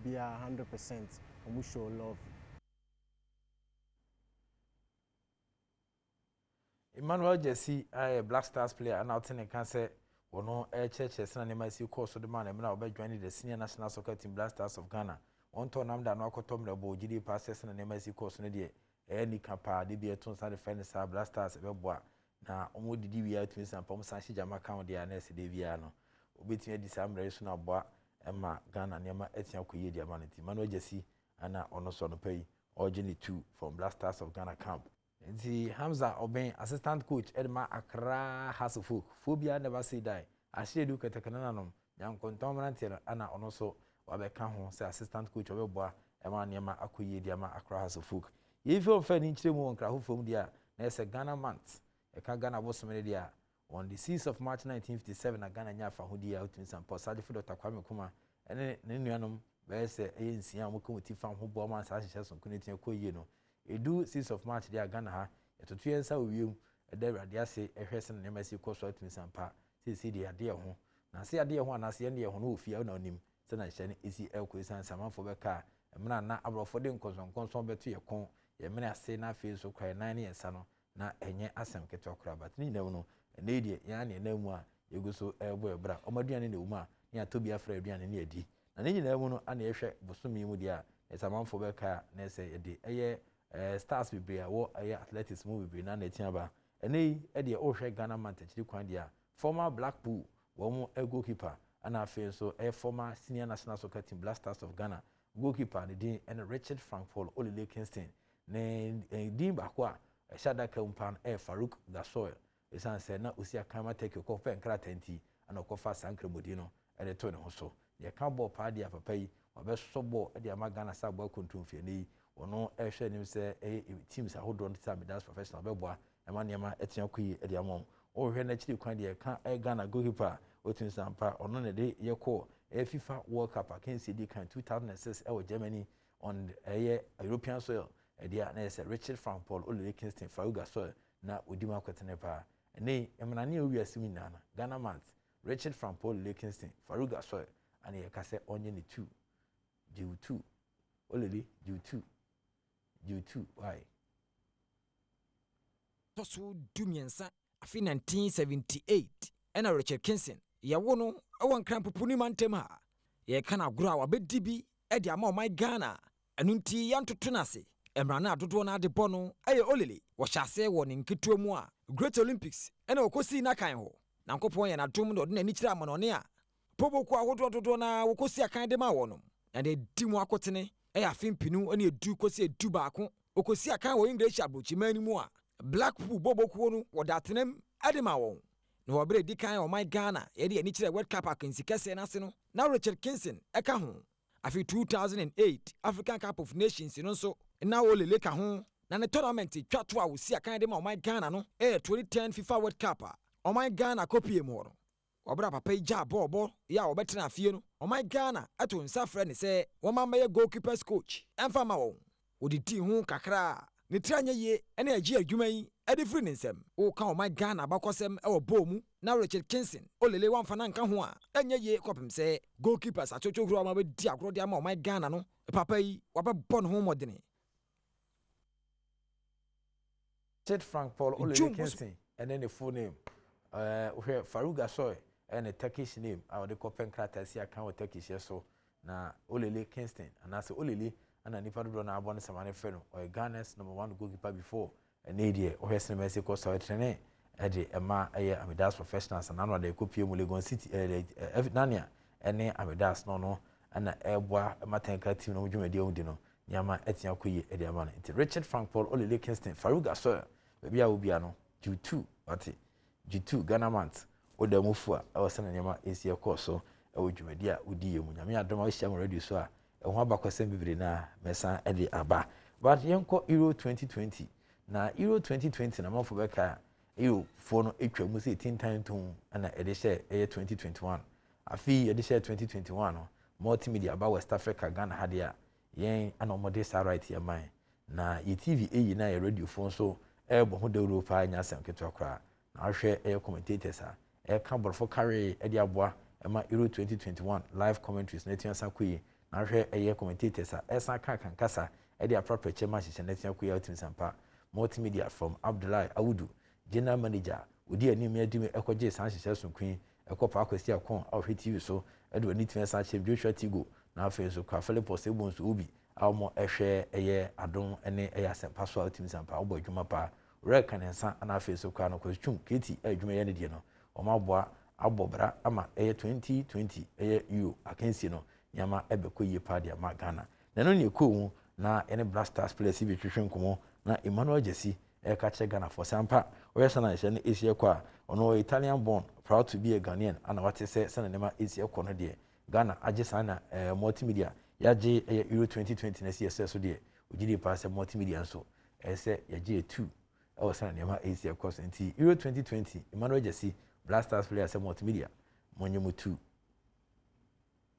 Speaker 3: be 100% we show love.
Speaker 24: Emmanuel Jesse a Black Stars player and out in can say wono church na ne ma si course the man na obe join the senior national soccer team Black Stars of Ghana on to nam da no akotom le bo gidi passes na ne ma si course no de any kapa de bi eton sa the friends Black Stars be boa na omo didi wi atumi sampa mo san hijama kan de anese de bia no obetumi di samre so na boa Emma Ghana nema etia koye di amanti Emmanuel Jesse ana ono so no pay originally 2 from Black Stars of Ghana camp. The Hamza Oben assistant coach Edma Accra Hasufuk phobia never say die ashedu ketekana nom yankontom rantier ana ono so wabeka ho say assistant coach obeboa ema nema akoye di ama Accra Hasufuk if you fan nchire mu nkra ho fom dia na ese Ghana month e ka Ghana bosomene dia on the 6th of March 1957 na Ghana nya fa ho dia utimi sampo sade for Dr. Kwame Kuma ene ne nuanom be se eyensia mo komuti fa ho bo ma sa hyehyɛ so konetia koye no edu 6th of March dia Ghana ha etotu ensa owiem eda awurade ase ehwese ne mesi koso atumi sampa sisi dia de ho na se ade ho anase ne ho no ofia na onim sɛ na hyɛ no esi ɛkɔ esan samanfo bɛka emna na abrɔfo de nkɔnsɔnkɔnsɔn bɛto yɛ kon yɛ mena ase na afei so kwae nan ne yɛnsa no na ɛnyɛ asɛm ketewa kora but ne nyinaa no ɛnɛ deɛ yɛn ne na mu a yɛgu so ɛbɔ ɛbra ɔmaduane ne wo mu a ne atɔ bi afra aduane ne adi na ne nyinaa mu no ana yɛhwɛ bosomi mu deɛ a samanfo bɛka na ɛsɛ yɛde ɛyɛ stars bebree a wɔ ɛyɛ athletics mu bebree na ɛtia ba ɛnɛ yi ɛdeɛ ɔhwɛ Ghana man takyiri kwan deɛ a former Blackpool wɔn goalkeeper ana afei so former senior national soccer team Black Stars of Ghana goalkeeper ne din ɛne Richard Frank Paul Olele Kingston ne din baako a ɛhyɛ adaka mpan Farouk Gasol esan sɛ na osi akama take kɔ pɛ nkrata nti ana ɔkɔfa sankremodi no ɛde to ne ho so yɛ ka bɔ paade a papa yi ɔbɛsɔ bɔ ɛde ama Ghana sa bɔ kontomfie ne yi ɔno ɛhwɛ nim sɛ teams ahodoɔ no sɛ Amidas professional bɛboa ɛma nneɛma ɛtea kɔ yi ɛde ama ɔhwɛ n'akyiri kwan deɛ ka Ghana goalkeeper otun sampa ɔno ne de yɛkɔ FIFA World Cup akansi di kan 2006 ɛwɔ Germany on European soil ɛde na yɛ Richard Frank Paul Olele Kingston Farouk Gasol na odi mu akɔtene pa ne emnane owi asim nyina na Ghana man Richard Frank Paul Olele Kingston Farouk Gasol ana yɛ kase onye ne 2 G2 Olele G2 why
Speaker 1: toso dumiensa afi 1978 ɛna Richard Kingston yɛwo no ɛwɔ nkran popuni mantem ha yɛka na agoro a wabɛdi bi ɛde ama ɔman Ghana ɛno nti yɛntoto no ase emrana adodo na ade bɔ no ɛyɛ Olele wɔhyɛ ase wɔ ne nketewa mu a Great Olympics ɛna wɔkɔsi na kan ho na nkɔpɔn yɛ na dom na ɔde n'ani kyerɛ amanɔne a poboko ahodoɔ dodo na wɔkɔsi akan de ma wɔ no na de di mu akɔtene ɛyɛ afin pinu ɛne edu kɔsi edu baako wɔkɔsi akan wɔ English abrochimani mu a Blackpool boboko no wɔde atenem ɛde ma wɔn na wɔbere di kan ɔman Ghana yɛde ani kyerɛ World Cup akansi kɛse n'ase no na Richard Kingston ɛka ho afi 2008 African Cup of Nations no nso na Olele ka ho na ne tournament twa to a wosi akan de ma ɔman Ghana no 2010 FIFA World Cup a ɔman Ghana kopie mu no ɔbra papa yi gya bɔɔbɔ ya ɔbɛtena afie no ɔman Ghana ato nsa frɛ ne sɛ wɔma mɛyɛ goalkeepers coach ɛmfa ma wɔn odidi ho kakra ne tranya ye ɛna agye adwuma yi ɛde firi ne nsɛm woka ɔman Ghana bakɔsɛm ɛwɔ bɔɔ mu na Richard Kingston Olele wamfa na nka ho a ɛnyɛ ye kɔpem sɛ goalkeepers atwotwo huro ma bɛdi agorɔ de ama ɔman Ghana no papa yi wabɛbɔ ne ho mmɔdene
Speaker 24: Richard Frank Paul Olele Kingston and then the full name Farouk Gasol and a Turkish name I would call Penkrata see account with Turkish so na Olele Kingston and I say Olele and a nipa do na abon samane feno or Ghana's #1 goalkeeper before and idea or his name is called Sawetene Eddie Emma Amidas professionals and another copy of Legon City Nania and Amidas no and a airboy Matenka team no Jumedio Dino Yama Etia Kuyi Ediaman Richard Frank Paul Olele Kingston Farouk Gasol Baby I will be ano G2 but G2 Ghana month o da mufua I was sending Yama AC course so I would Jumedia Udi Yamia Doma Sham radio so a one back was semi na Mesa Eddie Aba but Yanko Euro 2020 na Euro 2020 na month for Beka you for no equal musi 10 time to and edition 2021 a fee edition 2021 multimedia about West Africa Ghana hadia yen anomode sa right here man na ye TV e na ye radio phone so e bo ho de Europa nya asem keto akra na ahwe e commentators e ka borfo carry e di aboa e ma Euro 2021 live commentaries na tian sakoyi na ahwe e commentators e san kan kasa e di appropriate chairman hye na tian koyi ultimate sampa multimedia from Abdullahi Awudu general manager odi anim adi me ekoje san hye sonkun ekopa akwesi akon ahwe TV so e do ani tian san chem Joshua Tigo na afei so kwa Philip Osebon so obi awmo ehwe eye adom ene eye asempa so ultimate sampa obo adwuma pa reka ne nsa na afei so kwa no kwestwum keti adwuma ye ne die no omaboa abobra ama eye 2020 eye Euro akansi no nyama ebeko yie pa dia ma Ghana na no ne ko na ene Black Stars players bi twehwe nkomo na Emmanuel Jesse ka che Ghana for sampa oyesa na hye ne Asia kwa ono Italian born proud to be a Ghanaian ana wate se sana ne ma Asia ko no de Ghana agye sana multimedia yaje Euro 2020 na CSS so de ugidi pa se multimedia nso ese yaje 2 e sana ne ma Asia course nti Euro 2020 Emmanuel Jesse Black Stars player se multimedia monyemu 2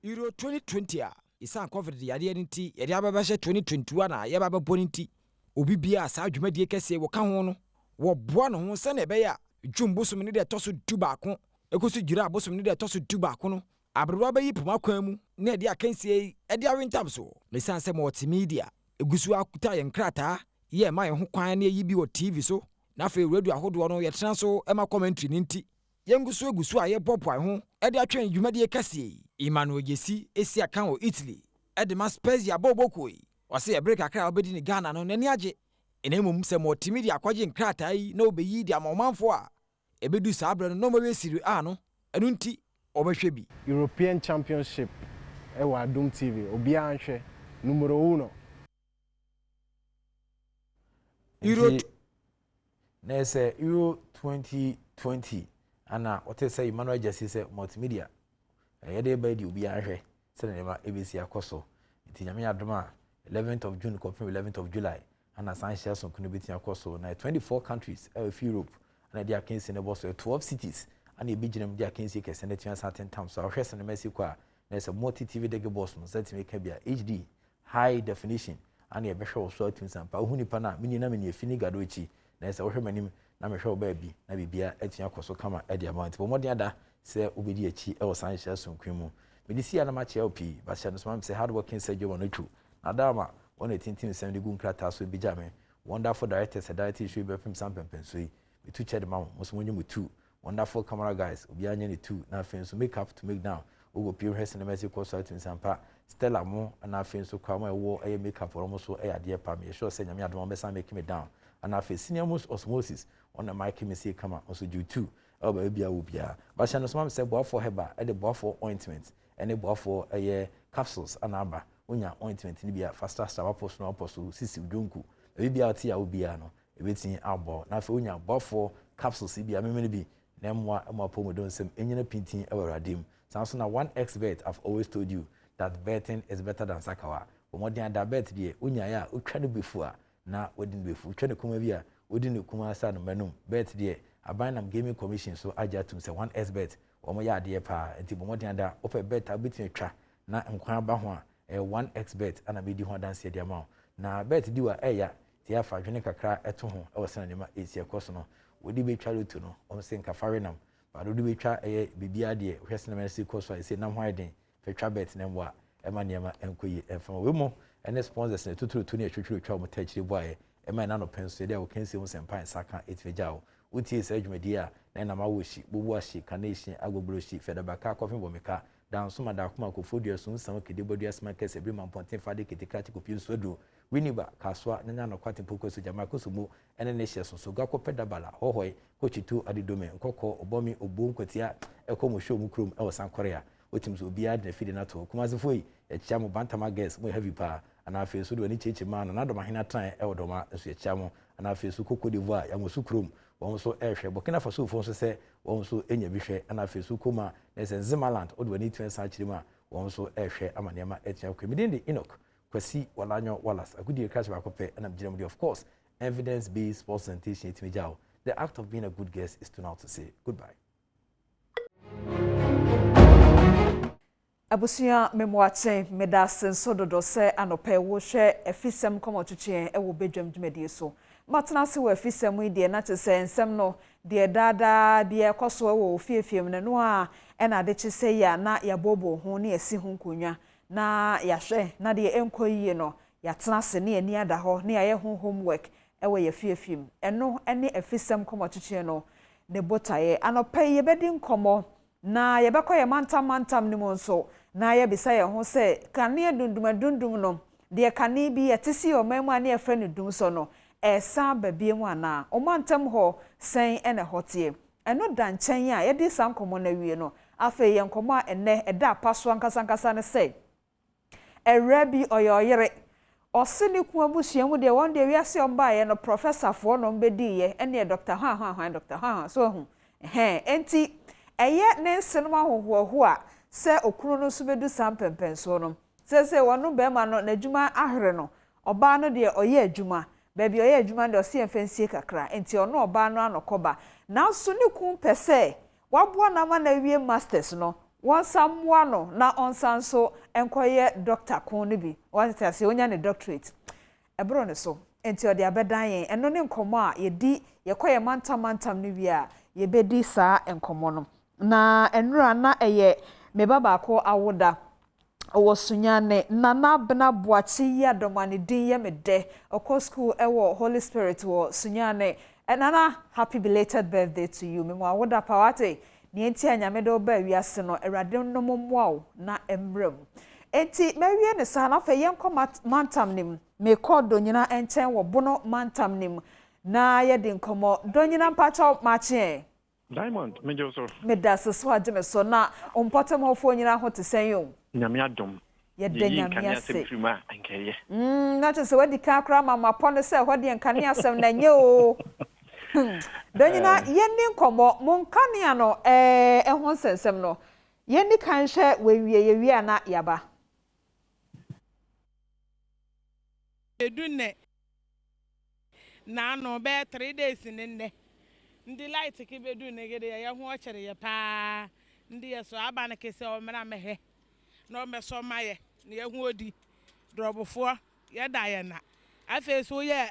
Speaker 1: Euro 2020 a isa covid yade nti yade ababahye 2021 a yaba babɔ nti obi bia sa adwumadie kese wo ka ho no wo boa no ho se na ebe ya dwumbosom ne de toso du baako ekoso dwira abosom ne de toso du baako no abrewa bɛyi poma kwan mu na ɛde akansie ɛde awentam so mesan sɛ multimedia egusu akuta yɛn krataa yɛ ma yɛn ho kwan na yi bi wɔ TV so na afei radio ahodoɔ no yɛtena so ɛma commentary ne nti yɛn gusu a yɛbɔ poa ho ɛde atwɛn dwumadie kɛseɛ Emmanuel Jesi esi aka wɔ Italy ɛde ma Spezia bɔbɔkoi ɔsɛ yɛbrɛ kakra obedi ne Ghana no n'ani agye enemmom sɛ multimedia akɔgye nkrataa yi na obeyi de amamanfo a ebedu saa abrɛ no na ɔmɛwɛ Serie A no ɛno nti ɔbɛhwɛ bi
Speaker 3: European Championship ɛwɔ Adom TV obiara nhwɛ numero 1
Speaker 24: Euro nese Euro 2020 ana what say Emmanuel Jesi say multimedia yede ba di obiara hwɛ sɛ ne ma ebesi akoso nti nyame adoma 11th of June confirm 11th of July ana Sanchez on kuno beti akoso na 24 countries of Europe ana dia kensi ne boss 12 cities ana ebi ginam dia kensi kese na tia certain times so hwɛ sɛ ne mesi kwa na sɛ multi TV de boss no sɛ timi ka bia HD high definition ana ebe hwɛ so atum sampa ohuni pa na mini na mini efini gado echi na sɛ wohwɛ manim na mehwɛ oba bi na bibia atua akoso kama e dia mount bomodi ada sɛ obedi echi e wo Sanchez sonkwan mu medisi ana ma chia opi ba sɛ no so mam sɛ hard working sɛ job no twu na dama on 18 sɛ de gun krata so bi jame wonderful director sɛ director show be film sampempen so yi metu che de ma mo so monye mu 2 wonderful camera guys obi anya ne 2 na afin so make up to make down ogo pure hair cinema se ko so atum sampa Stella mo na afin so kwa mo ewo eye make up ro mo so e ade pa me sure sɛ nyame adom be sa make me down and afin senior most osmosis on the mic me say kama also do 2 oba bia wo bia ba sha no so mam sɛ boa for heba e de boa for ointment ene boa for eye capsules anaba onya ointment ni bia faster wapost no apost sisi dwonku e bia ati a wo bia no e betin abo na afin onya boa for capsules bia memene bi na mwa pomodon sem enyina pintin e waradem sanso na 1xbet I've always told you that betting is better than sakawa omodin da bet die onya ya otwa no before na wodin befu twa ne kuma bia wodin ne kuma asa no manum bet die abanam gaming commission so aja tum se 1xbet omo ya ade pa enti bomodin da ope bet abetin twa na nkwan ba ho a 1xbet ana medi ho dance dia ma na bet di wa eya ti afa dwene kakra eto ho e wosana ne ma esi ekoso no wodi betwa lotu no omo se nka farenam ba wodi betwa bibia de hwese na mercy koso ese na ho aden fetwa bet na mwa ema niema enkoyi enfama we mo ene sponsors na tutu ne atwetwe twa mo tachire boaye ema na no penso de o kensi mo sempan saka etvejawo uti ese adwumadi a na ma woshi bubu ashi kanation agbobroshi fedabaka kofin bomeka dan so mada kuma ko fodia so nsan kede bodua sma kese bi mamponten fade ketekati ko pin sodo winiba kaswa nyanya no kwate poko so jama ko so mu ene ne hye so gwa ko pedabala hohoi ko chitu adidome nkoko obomi obo nkwatia ekomo show mu krom e wosan korea otimso obi ad na fide na to kuma zefo yi e chia mo bantama guys mo heavy pa ana afi so do ani cheche ma na do mahina tran e wodoma so e chia mo ana afi so koko divoire ya mo su krom won so ehwe Burkina Faso fo so se won so enya bi hwe ana afi so koma na se Zimaland odo ani twen sa chirima won so ehwe amanema etia kwa midinde Enoch kwasi walanyo walas agudi catch back up and I'm of course evidence based presentation it me the act of being a good guest is to now to say goodbye.
Speaker 5: Abusia memwache medasen sododo se anope wo hwe afisem komotuche e wo bedwam dwumadi so matna se wo afisem ide na chese nsem no de dada bia koso wo fiefiem ne no a e na de chese ya na ya bobo ho ne esi ho nkonwa na ya hwe na de enkoyie no ya tena se ne ani ada ho ne ya ho homework e wo ya fiefiem eno ene afisem komotuche no ne botaye anope ye bedi nkomo na ye bekoye mantam ni mo nso na ye bisa ye ho se kane dundum no de kane bi yetisi o mamu ane ye frɛ ne dum so no esa babie mu ana o mantam ho sen ene hotie eno da nkyɛn a ye di sankomo na wie no afa ye nkomo a ene eda paso ankasa ne se erabi oyoyere osini ku abusuamu de won de wiase omba ye no professor fo no mbedi ye ene Dr. Dr. so hu enti eye ne nsenum ahohoaho a se okunu no so bedu sampempen so no se wonu be ma no n'adwuma ahre no oba no de oye adwuma ba bi oye adwuma de ose enfensie kakra enti ono oba no anokoba na so ne kun pese waboa na ma na wie masters no won samwa no na onsan so enkoye doctor kun no bi won tase onya ne doctorate ebro ne so enti ode abedan yen eno ne nkomo a yedi yekoye mantam ne wie a yebedi saa enkomo no na enura na eye me baba ko awoda owo sunyane nana bena boachi ya domani din ye me de oko school ewo Holy Spirit wo sunyane nana happy belated birthday to you me mo awoda pawate ni enti anyame do ba wiase no erade no momoa na emrem enti mewie ne sa na fa yenko mantam nim me ko donyina enchen wo bono mantam nim na ye din komo donyina mpacho mache
Speaker 6: Diamond me jo so
Speaker 5: me das so ageme so na ompotem hofo nyina ho te sen yo
Speaker 6: nyame adom
Speaker 5: ye de nyame ase
Speaker 6: na
Speaker 5: te se wadi ka kra mama pon se hodi nkane asem na nye o donyina ye ni komo mon kane no ho sensem no ye ni kan hwe wewie ye wi ana yaba
Speaker 7: edunne na no be 3 days nne ndi light ki bedu negede ya ho ochere ya pa ndi ya so aba na kese o mera mehe no me so maye na ya hu odi drobofo ya da ya na afa so ye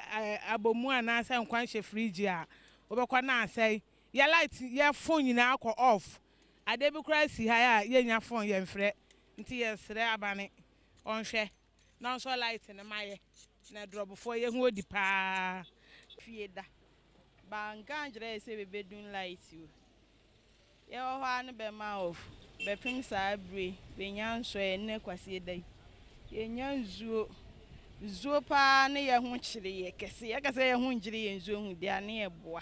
Speaker 7: abomu ana asa nkwan hye fridge a obekwa na asai ya light ya phone nyina akọ off ade bi kra si ha ya ye nya phone ye mfre nti ye sere abane onhwe na so light na maye na drobofo ye hu odi pa fieda
Speaker 8: Banganjre se bebe dun light you. Ye ho anu be ma off. Be pim sa abre. Be nyan so ene kwase dai. Ye nyan zuo pa ne ye ho kire ye kese. Ye kese ye ho njire ye nzuo hu dia ne ye boa.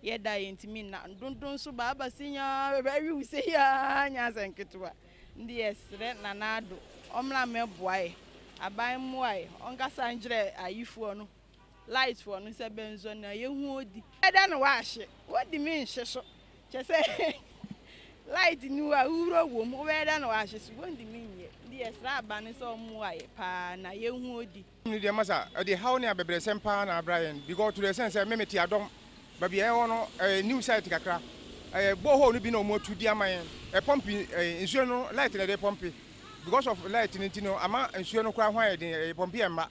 Speaker 8: Ye da ye ntimi na dundun so ba sinya be wi se ya nya senketwa. Ndi ye sre na nado. Omra me boa ye. Aban mu ai. Onka sanjre ayifuo no. Light for no se benzo na ye hu odi eda no waahye wodi mi nhye so che se light ni wa uro wo mo eda no waahye so wodi mi nye ndi esra abane so mu aye pa na ye hu odi
Speaker 9: ni de masa de how ne abebre sempa na Brian because to the sense memeti adom ba bia e wono new site kakra boho no bi na mo tudi aman pompi nsuo no light na de pompi because of light ni tino ama nsuo no kwa hwan de pompi emma.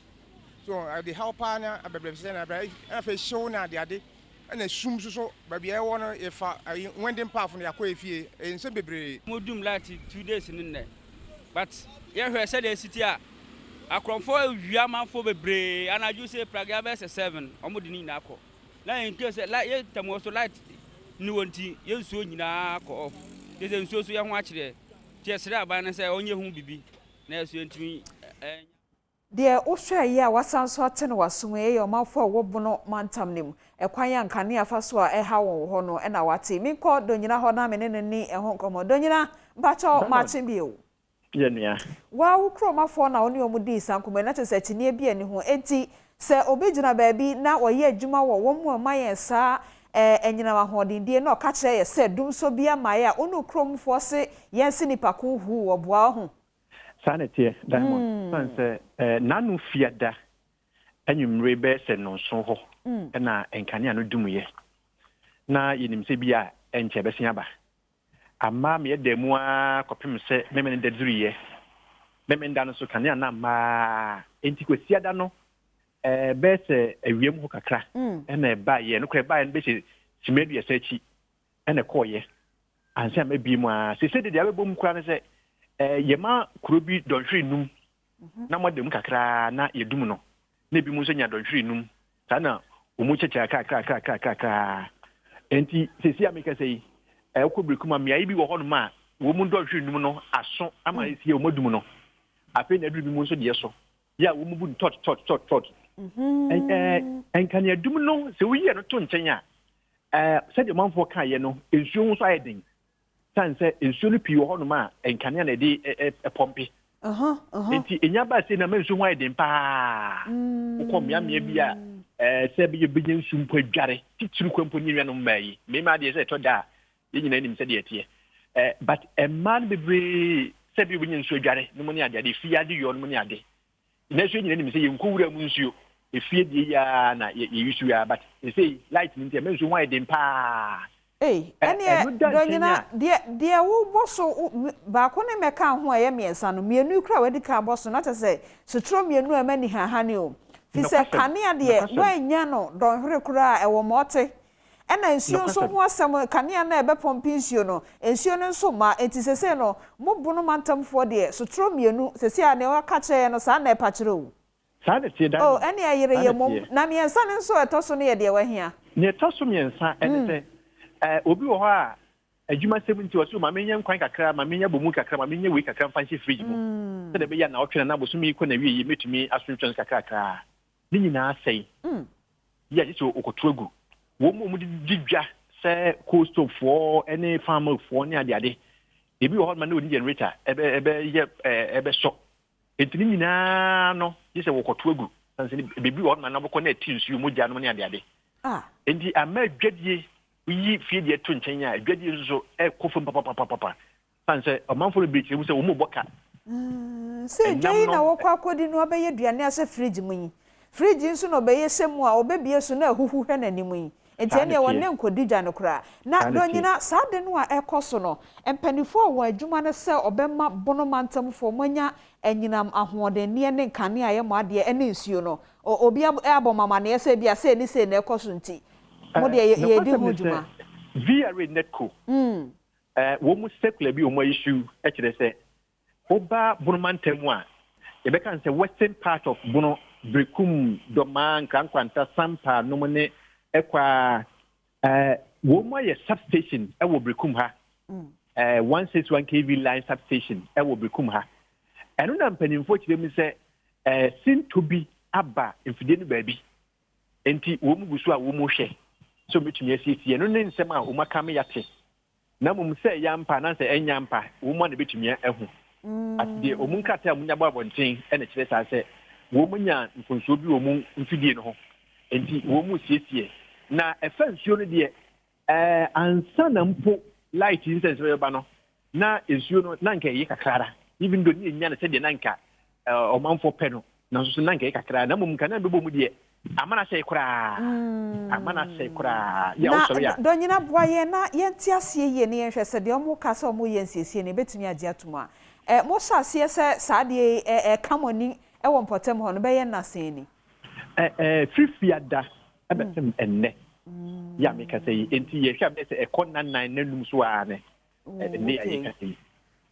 Speaker 9: So the help partner I feel show na the ade and assume so baby I want if I went in path from the aqua in some bebre
Speaker 25: modum lati 2 days in there but yeah who said the city a akromfo wiama fo bebre and I just say praga be 7 omodini na akọ na in case like ye tamo so light ni wonti ye nsuo nyina akọ off ye nsuo so ye ho akire tie sere aban na say onye hu bibi na nsuo ntimi
Speaker 5: de ohwe ye a wasanso ate no wasum ye omafo a wobono mantam nim ekwan ya nkane afa so a eha won ho no na wate mi ko donyina ho na mene ni ehon komo donyina bacho machi bi o
Speaker 6: ye nua
Speaker 5: wa wo kromafo na oni omudi sankomo na te se tinie bi ani ho enti se obegyina baabi na woye adwuma wo mu amaye sa enyina wa hodindie na ka kire ye se dum so bia maye a onu kromfo se yensi nipa ko hu wo boa ho
Speaker 6: sanete Diamond sanse nanu fiada anyumre be se no so ho na enkane anu dumuye na yenim se bia enche besia aba ama me demu a kopem se memene daduriye memenda no so kane na ma enti kwasiada no be se awiem ho kakra na eba ye no kra ba ye no be se simedu ye sechi na koye anse ma bi mu a se de dia bebom kra ne se yema kurobi donhwe num na modem kakra na yedum no na bi mu so nya donhwe num sana omu cheche ka enti sesi ameka sei ekobrekuma mia bi wo ho no ma wo mu donhwe num no aso ama esi omodum no ape na duru bi mu so de so ya wo mu bu tot enkanya dum no se wo ye no to nchen a se de manfo ka ye no ensuo so ayedin sanse ensuo no pi wo ho no ma enkanya na de pompi enti enya ba se na mensuo ho ayedin pa ko mia bi a se bi ye nsu mpo adware titiri kwampo nyinwa no mai me ma de se to da ye nyina nim se de etie but a man be se bi nsu adware no mo ni ade de fia de yo no mo ni ade na so nyina nim se ye nkowura mu nsuo efie de ya na ye yusu ya but say light ni mensuo ho ayedin pa
Speaker 5: ene donyina de wo boso ba ko ne meka ho a ye miensa no mienu kra wadi ka boso na tese sutro mienu amani ha ha ne o fi se kanea de wanya no donhwere kra e wo mote ɛna nsuo nso ho asɛm kanea na ebe pompi nsuo no nsuo no nso ma etisese no mo bono mantamfo de sotro mienu sese a ne waka kyerɛ no saa na ɛpa kyerɛ o
Speaker 6: saa de tie dan
Speaker 5: oh ɛne ayere yɛ mom na miensa ne nso ɛtɔ ne yɛ de wahia
Speaker 6: ne ɛtɔ so miensa ɛne sɛ obi wɔ hɔ a adwuma 70 wɔ so ma menya nkwan kakra ma menya bomu kakra ma menya wei kakra mfa nhyɛ fridge mu sɛ de bɛyɛ na ɔtwena na boso mi kɔ na wie yi metumi asotwɛn kakra ne nyinaa sɛi yɛ gye so okoto agu wo mu de didwa sɛ coastfoɔ ɛne farmerfoɔ ne ade ebi wɔ hɔ ma na odi generator ebe so entini nyinaa no yɛ sɛ wɔkɔto agu sanse bebi wɔ hɔ ma na bɔkɔ na ati nsuo mu gya no ne ade enti ama adwadie yi fie de to nkyɛn a adwadie nso ɛkɔ fam papa sanse ɔmanfo no bi kyerɛ mu sɛ wɔn mu bɔka
Speaker 5: sɛ dwai na wɔkɔ akɔdi no ɔbɛyɛ aduane asɛ fridge mu yi fridge nso no ɔbɛyɛ sɛ mu a ɔbɛbie so na ahuhu hwɛ n'anim yi enti ene wonne nkodi dwa no kra na donyina saa de no a ekoso no empanifo a wɔ adwuma no sɛ obɛma bono mantamfo monya anyinam ahoɔden ne ne nkane a yɛ mo ade ene nsuo no obi abɔ mama ne sɛ bia sɛ ni sɛ na ekoso nti mo de ye di ho dwuma
Speaker 6: VRA netco wo mu secular bi o mo issue e kire sɛ oba bono mantamu a e be kan sɛ western part of bono brekum doman kankwanta sampa no mo ne ekwa wo mo ye substation e wo brekum ha 161 kV line substation e wo brekum ha eno na mpanimfo kire mi se sin to be aba mfide no baabi enti wo mu gusu a wo mo hwe so metumi asiesie eno ne nsem a wo maka me yate na mum se yampa na se enyampa wo mo na betumi ehu atde o mu nkata a munya babonten e na kire sa se wo mo nya mfonso bi wo mu mfidie no ho enti wo mu siesie na efa nsuo no de ansa na mpo light instance we ba no na nsuo no na nka yi kakra even though ni nya na se de na nka omanfo pe no na so na nka yi kakra na mum kana bebo mu de amana sei kura ya o so ya
Speaker 5: donyina boaye na yenti asie ye ne yenhwe se de omo ka se omo yensiesie ne betumi age atuma mo sha asie se sa de kamoni e wo mpotem ho no be ye na sen ni
Speaker 6: fifiada abetem enne ya me ka sei enti ye hwa be se ekonna nan nanum so a ne ne ya ka sei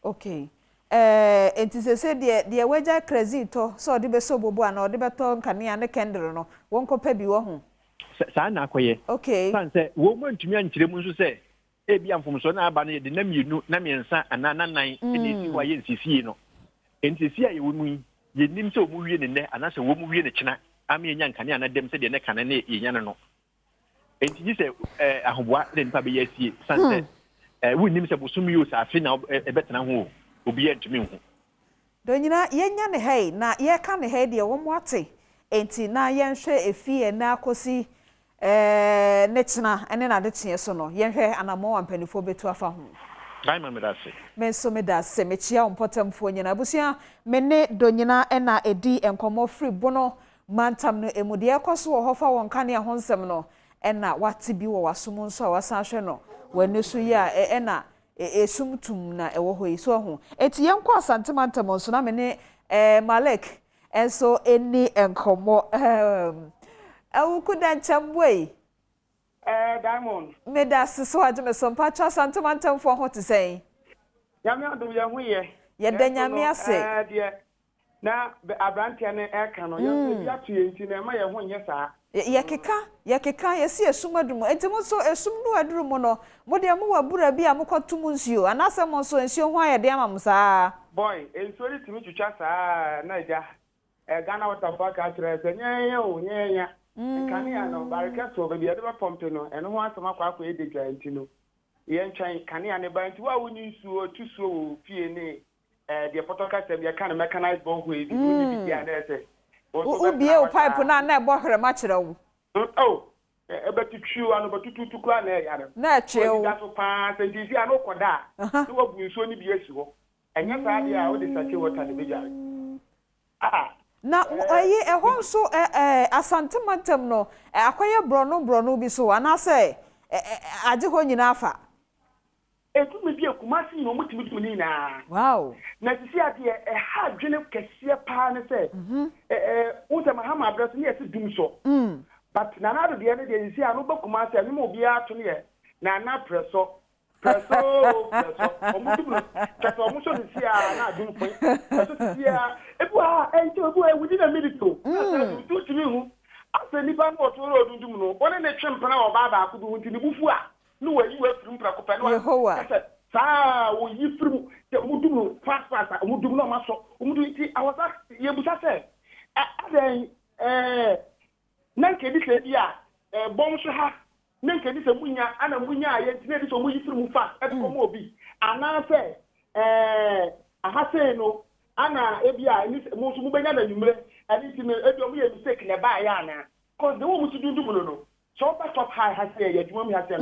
Speaker 5: okay enti se de weja credit to so de be so bobo ana de beto nkane ne candle no won ko pa bi wo ho
Speaker 6: sa na akoye
Speaker 5: okay
Speaker 6: san se wo mo ntumi ankyire mu nso se e bia mfomso na aba no de na mienu na miensa ana nan ene si wa ye nsisi no enti si a ye wo mu ye nim se wo mu wie ne ne ana se wo mu wie ne kyena ama enya nkane ana dem se de ne kane ne yenya no enti ji se ahoboa de npa be yasie san se wo nim se bosumi yo sa afi na e betena ho obi entumi ho
Speaker 5: donyina yenya ne hei na ye ka ne hei de wo mo ate enti na yenhwe efie na akosi ne kyena ene na de kye so no yenhwe anamo ampanifo betu afa ho
Speaker 6: Diamond medase
Speaker 5: menso medase mechia ompotamfo nyina busia mene donyina ena edi enkomo free bono mantam no emude ekoso wo hofa won kane ho nsem no ena wate bi wo wasom nso a wasan hwe no wanesu ya ena esumtum na ewo ho iso ho eti yenko asante mantam nso na mene Malik enso eni enkomo awuku dan chambwe
Speaker 10: Diamond
Speaker 5: medase so ajme so mpacha asante mantam fo ho te sei
Speaker 10: yame adum ye hu ye
Speaker 5: da nyame ase
Speaker 10: na abrantia ne eka no ye atu ye nti na ma ye hu nye saa
Speaker 5: ye keka ye si esum adum enti mo so esum no aduru mo no mo de mo wabura bi a mo kwatum nsuo anase mo so nsuo ho aye de amam saa
Speaker 10: boy ensuo ri timi twitwa saa na ja Ghana water park atre se nyenya nkane ya no barika so be de ba pompe no eno ho asema kwa ede dwa enti no ye ntwan kane ya ne ba enti wa woni nsuo tusuo wo fie ne de potoka se be kan mechanized bomb ho ebi ni bi ya na ese
Speaker 5: ubie o pipe na ebo hwere ma kire wo
Speaker 10: ebetutwu anu betututu kra na ya
Speaker 5: na che wo
Speaker 10: da so pa se ndi anu koda so wo bu nsuo ni bi esi ho enya sa dia o de sache water ne be jare
Speaker 5: na ayi ehon so asante mantem no akoye brono bi so anase age ho nyina afa
Speaker 10: etumi bi ekumasi no mutimi ni na
Speaker 5: wow
Speaker 10: na sisi ade ha dwene kese pa ne se unse mahama abraso ne yesi dum so but Nana do the end you see anu ba kuma se ani mo bia to ne Nana preso omudu keso omuso ni see na adum point so see ebu within a minute to do to me hu after ni ba no to ro dundum no one na twempena oba ba akudu hu ntini bufu a no wa yi wa firim prakopa no saa wo yi firim te omudum no fast omudum no ma so omudu nti awasa ye busa se aden nan ke di se dia bom so ha nan ke di se munya ana munya ye ntine di so mu yi firim fast e ko mo obi ana se aha se no ana ebia ni mo so mu benya na numre ani ti me ebi omu ye mistake na ba ya na cause the one mu dundum no so top high has say ye dwom has say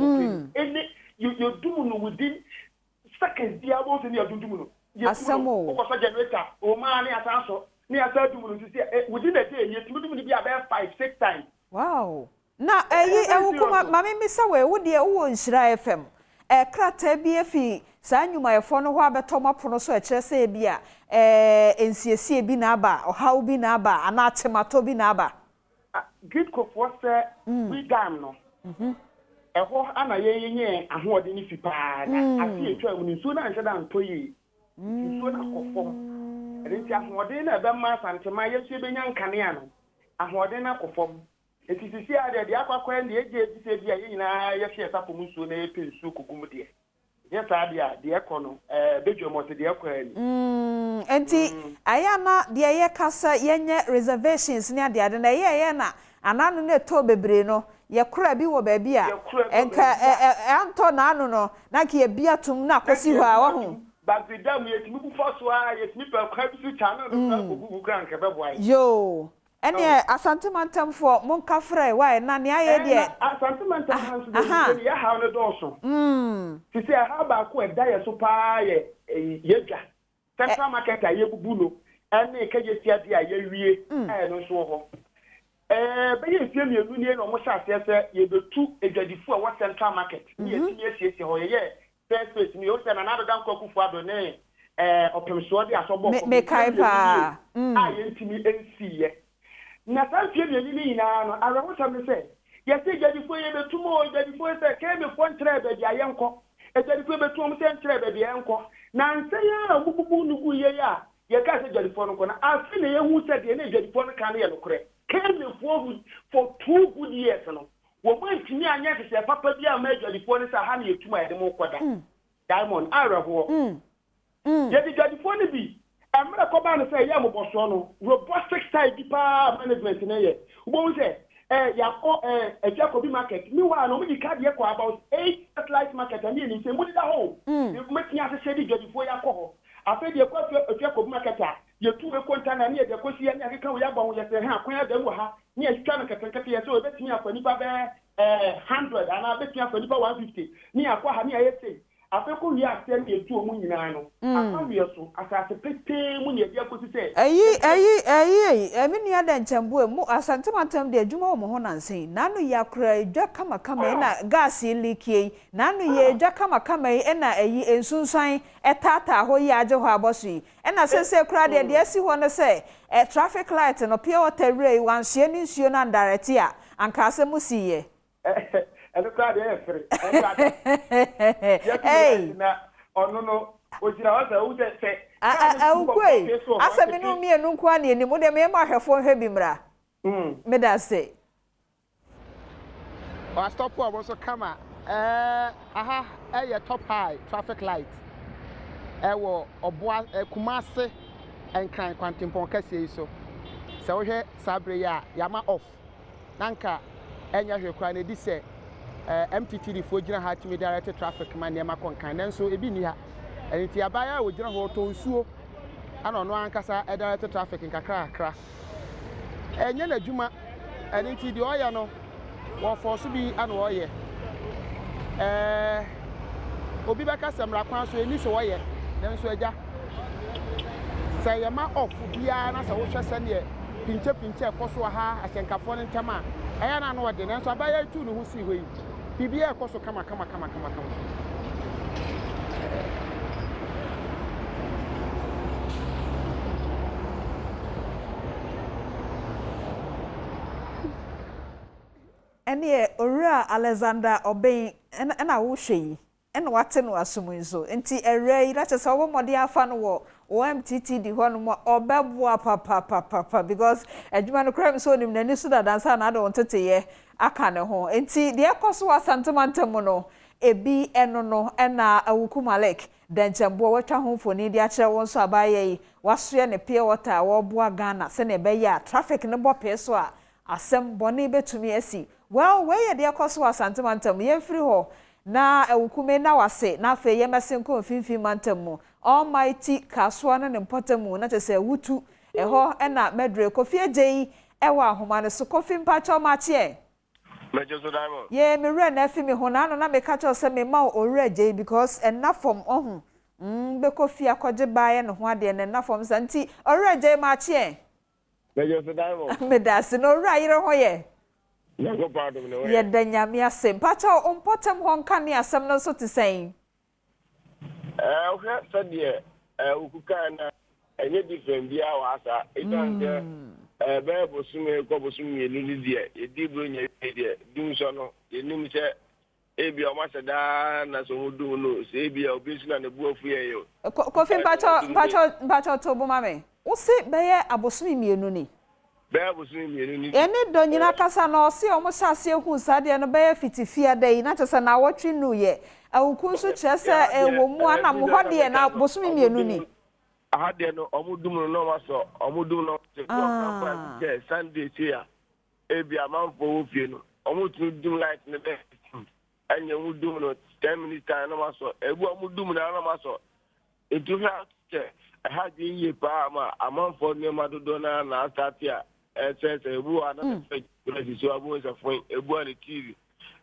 Speaker 10: any you do no within seconds dia bo se ni dundum no asamo ko so generator o ma ni asanso ni asadu no si within a day ye dundum ni bia be 5-6 times
Speaker 5: wow na ewu kuma mama mi sa we wo de wo nshira fm krata bi efi saa nyumayefo no ho abeto mapono so e kire se bia ensiesie bi na aba ohaw bi na aba ana atemato bi na aba
Speaker 10: good cook was we dam no eho ana yenye ahode ni fipa na afi etwa woni so na nheda ntoyi so na kofo enti ahode na be ma santema yesu ebenya nkane ano ahode na kofo etitisi ade de akwakwa na eje etise bia yina yefi esapo musuo na epe nsuo kogum de yes adia de ekono bedwom de ekwani
Speaker 5: enti ayana de ye kasa yenye reservations ni ade na ye na ananu na to bebre no ye kura bi wo ba bi a enka anto na anu no na ke bia tum na kosi ho a wo ho
Speaker 10: bagdam ye timi bu foso a ye timi pa kwa bi su channel no gugu gran ke bebo ai
Speaker 5: yo ene asante mantamfo mon kafre why na ne aye de
Speaker 10: asante mantam hansu de ya ha no doso ti se ha ba ko eda ye so pa ye yedwa central market aye bubu no ene keje tia dia ye wie no so ho be ye fie mienu ni no mo sha se ye betu edwadifo a wa central market ni ye timi esiesie ho ye first place ni o se na na dan kwakufu ado ne opemso de asobo ko
Speaker 5: me kai pa
Speaker 10: aye ntimi ensiye na sanfie mienu ni ina no arawo sam se ye se edwadifo ye betumo edwadifo se ke me fo ntre be dia ye nko edwadifo betu mo se ntre be dia nko na nse ya bububu nugu ye ya ye ka se edwadifo no ko na afi ne ye hu se de na edwadifo no kan ye no kore came for 2 good years no wo man tini anya se papa bia ma edwadifo no sa ha na yetuma yede mo koda diamond arawo ye di edwadifo no bi amra ko ba no se ye mo boso no robotic style di pa management na ye wo se ya ko Jacobi market mi wa no mi card ye ko about 8 satellite market and ni se mu di da ho you make me say di edwadifo ya ko ho afi de ko Jacobi market a ye tu e konta na ye de ko si ya ka wo ya ba wo ye se ha kon ya da wo ha ni e twa na kete ye so e betimi afani ba be 100 ana betimi afani ba 150 ni akwa ha ni ye se afi ko wi asem ye tu omu nyina no afa wi so asase pete mu ni e dia ko si se
Speaker 5: emi ni ada nchembu mu asante matam de adwuma wo ho nansen nanu ya kura edwa kama na gas leakie nanu ye edwa kama na ensunsan etata ho ye age ho abosu na sese kura de esi ho no se traffic light no pure water ray wan hye ni nsuo na direct a anka asemu siye
Speaker 10: eno kura de efre na ono no ojira wasa u se
Speaker 5: ukwe asaminu mienu nkwa na enimu de me ma hwefo hwe bimra me da say
Speaker 11: o stop o also kama aha ye top high traffic light wo oboa kumase enkran kwantempon kase so se wo hwe sabre ya yama off nanka enya hwe kwa na di se MTT fo gina ha timi direct traffic man ne makonkan nanso ebi ni ha enti abaya wo gina ho to nsuo ana no ankasa direct traffic nkakra enye na dwuma enti di oya no wo force bi ana wo ye obi beka semra kwan so eni so wo ye nanso agya say yama off bia na sa wo hwese ne pinche ekoso ha asenkafo ne ntama eya na no wo de nanso abaya tu no hu si hoyi bibia ekoso kama
Speaker 5: ene owura Alexander Obey na wo hwe ene wate no asomu so enti ewra ira chese wo mode afa no wo OMTT di ho no mo obeboa papa because adwuma no kram so nim nani so da dansa na da wonteteye aka ne ho enti de ekoso asantemantam no ebi eno no na awukumalek denchembo watwa ho foni de akere won so abaye wasoe ne pie water wo boa Ghana se ne be ya traffic ne bope so a asem boni betumi asi well we de ekoso asantemantam ye free ho na awukume na wase na afa ye mesenko finfin mantam mu almighty kaswa na ne mpotamu na chese wutu eho na medre kofi agei ewa ahoma ne so kofi mpacho mache
Speaker 12: Major Diamond.
Speaker 5: Ye me re na afi me ho na no na me catch say me ma ore agei because ena form ohun be kofi akwaje baaye ne ho ade ne na form santi ore agei mache
Speaker 12: Major Diamond.
Speaker 5: me das no ore ayire ho ye
Speaker 12: Na go pardon no.
Speaker 5: Ye danyame asem pacho ompotam ho nka ne asem no so te sen
Speaker 12: Okay, so dear, ukuka na enye different bia wa asa. Itanse be bosume ko bosume ni die. Edi bro nya die. Dum so no, enim se ebi o ma se da na so mudu no. Se ebi o bi na ne bu afu ye yo.
Speaker 5: Kofi pacho to bo mame. Wo se be ye abosume mienu ni.
Speaker 12: Be abosume mienu ni.
Speaker 5: Ene do nyina kasa na o se o mo sase hu sade no be ye fitifia dai na tese na wotwe nu ye. Awukunsu chese ewo mu ana mu hode na bosumi mienu ni
Speaker 12: ahade no omudum no maso omudum no se ko kwa Sunday tia ebi amanfo wo fie no omutu dum light ne be anya mudum no 10 minutes time no maso ebu omudum na no maso etu ha che ahade ye pa ma amanfo ne madodo na astatia se ebu ana se ko so abu se fon ebu ana TV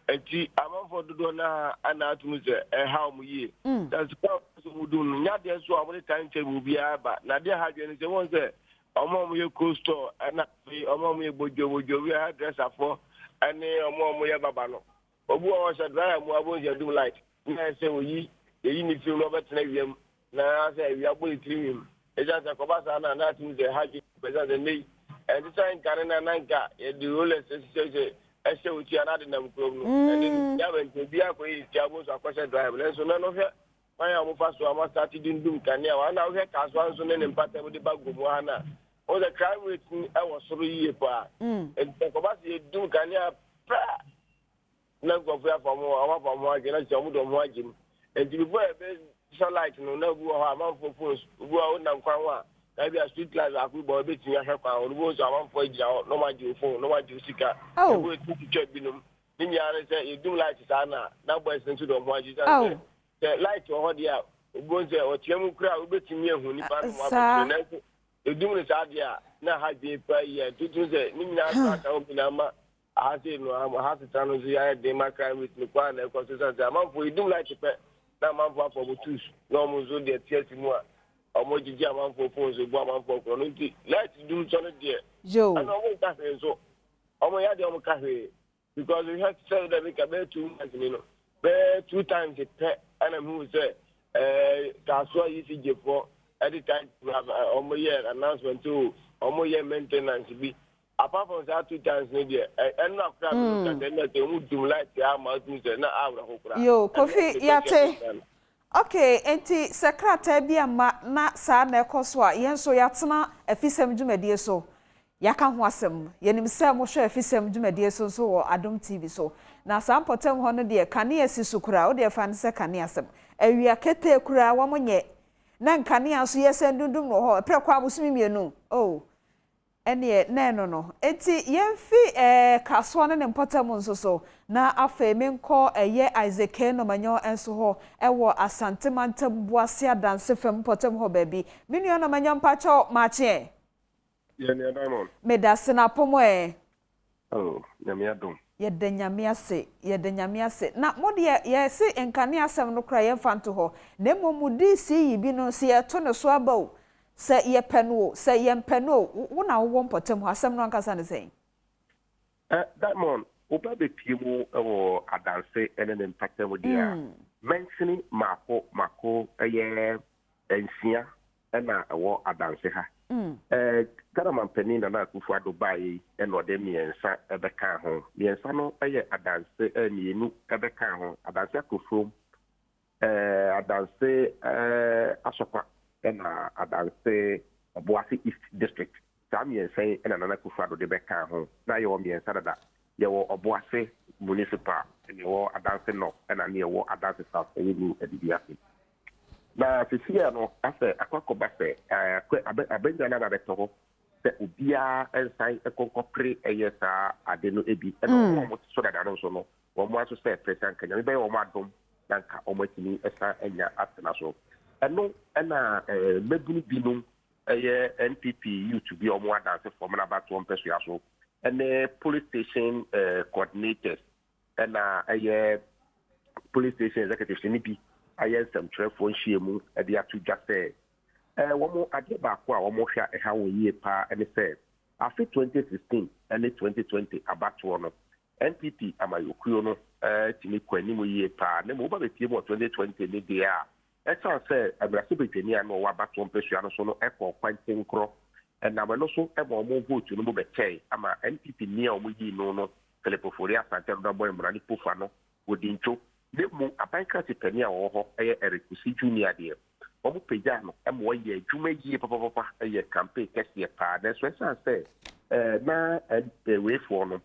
Speaker 12: enti amanfo dodo na ana atumu se how mu ye that's how mu do nya de so amune time table bia ba na de ha dwe ni se won se omo mu ye cold store ana omo mu ye bojo we ha dresser for ani omo mu ye baba no obu o se dry mu abo je do light na se oyi eyi ni film no betena wiem na se wi abo itrim e ja se ko ba sa na atumu se ha ji be za de nei e ti san kan na nanka e di roller se ese uti anade na mkrom no ene ya bente bia ko yi ti abo so akwese drive le so na no hwe wan mo fa so ama start din dum kania wa na hwe ka so anso ne mpata mo de bago mo ana o the crime rate e wo soro yi pa e ko ba se dum kania pra na go fa fa mo ama fa mo age na ti mo do mo age e di bo e be sunlight no na bu ho ama fo phones bu o na nkwan wa na bi a street light akubo be ti ya hwe kwa o bo so ama fo ejira no ma ji phone no ma ji sika e bo ti ti binum ni nyare se e dum light sana na boys into do mo age se light o ho dia o bo se o tiam kura o be ti mi ehun ni pa no ma na e dum ni sa dia na ha je pa ye tutu se ni nyare sa ka o bina ma a se no ha se tano zi ya de ma crime with ni kwa na ko se sa ma fo e dum light pe na ma fo afọ botus na o mo zo de tiesi mu a omo jiji amanfo phones egbu amanfo kro no nti let's do something there yo and omo ka fe so omo ya de omo ka fe because we have to say that we can be 2 months you know be 2 times it and who say ka so yi si je for every time omo year announcement to omo year maintenance bi apart from that 2 times no there and na kra no ka na te mu dum light ya ma tu say na awra ho kra
Speaker 5: yo kofi yate okay enti secretary bia ma na sa na ekoso a yenso yatena afisem dwumadie so yaka ho asem yenim se mo hwe afisem dwumadie so so wo Adom TV so na sa mpotem ho no de kane asisu kura wo de fa ne se kane asem awia kete kura wa monye na nkane aso yesen dundum no ho pre kwa abusumi mienu oh ene no enti yemfi kaso ne mpotem nso so na afa menko eye Isaac no manyo enso ho ewo asante mantem buase adanse fam potem ho baby minio no manyo mpacho mache
Speaker 12: ye ne Diamond
Speaker 5: medase na pomo
Speaker 12: oh nyame adom
Speaker 5: ye de nyame ase na mode ye se enkane asem no kra ye fanto ho na momudi si yibi no se ye to ne so abaw se ye peno se ye peno wo na wo potem ho asem no ankasa ne sei
Speaker 12: Diamond oba be piemu ewo adanse ene ne mpata wo dia mentioning mako ensia
Speaker 13: ɛna ɛwɔ adanse ha Ghana mampanin na Akufo Addo bae ɛna ɔde mmiɛnsa ɛbɛka ho mmiɛnsa no ɛyɛ adanse mmienu ɛbɛka ho adanse Akufo adanse Asokwa ɛna adanse Obuasi East District saa mmiɛnsa yi ɛna Nana Akufo Addo de bɛka ho na yɛwɔ mmiɛnsa dada yɛwɔ Obuasi Municipal ɛna yɛwɔ adanse North ɛna ne yɛwɔ adanse South ɛyɛ ni adidi ase na sisia no afɛ akɔkɔba sɛ abɛnya na bɛtɔ hɔ sɛ obiara nsan ɛkɔnkɔpere ɛyɛ saa ade no ebi ɛna wɔn so dada no nso no wɔn aso sɛ pɛsɛ nkanya bi bɛyɛ wɔn adom na nka wɔn atumi ɛsan anya atena so ɛno ɛna mɛbunu binom ɛyɛ NPP youth bi wɔn adanse fam na abato wɔn pɛsua so ɛne police station coordinators ɛna ɛyɛ police station executives ni bi ayɛ nsɛmtwerɛfoɔ nhyia mu ɛde ato dwa sɛ wɔn adeɛ baako a wɔn hwɛ ɛha wɔn yie paa ɛne sɛ afe 2016 ɛne 2020 abatoɔ no NPP amayokuo no tumi kɔ anim yie paa na mmom bɛtie mu wɔ 2020 ne deɛ a ɛsan sɛ abrasebedwani a no wɔ abatoɔ mpɛsua no so no ɛkɔ kwanten korɔ ɛnam ɛno so ɛma wɔn vote no mu bɛkyɛe ama NPP ni a wɔn yii no Philip Ofori Asante no bɔ mmara pofa no wɔdi ntwo ne mu abankrasi pani a wɔwɔ hɔ ɛyɛ Erikusi Junior deɛ wɔn pagya no ɛma wɔyɛ adwuma yie papapapa ɛyɛ campaign kɛseɛ paa na nso ɛsan sɛ na weefoɔ no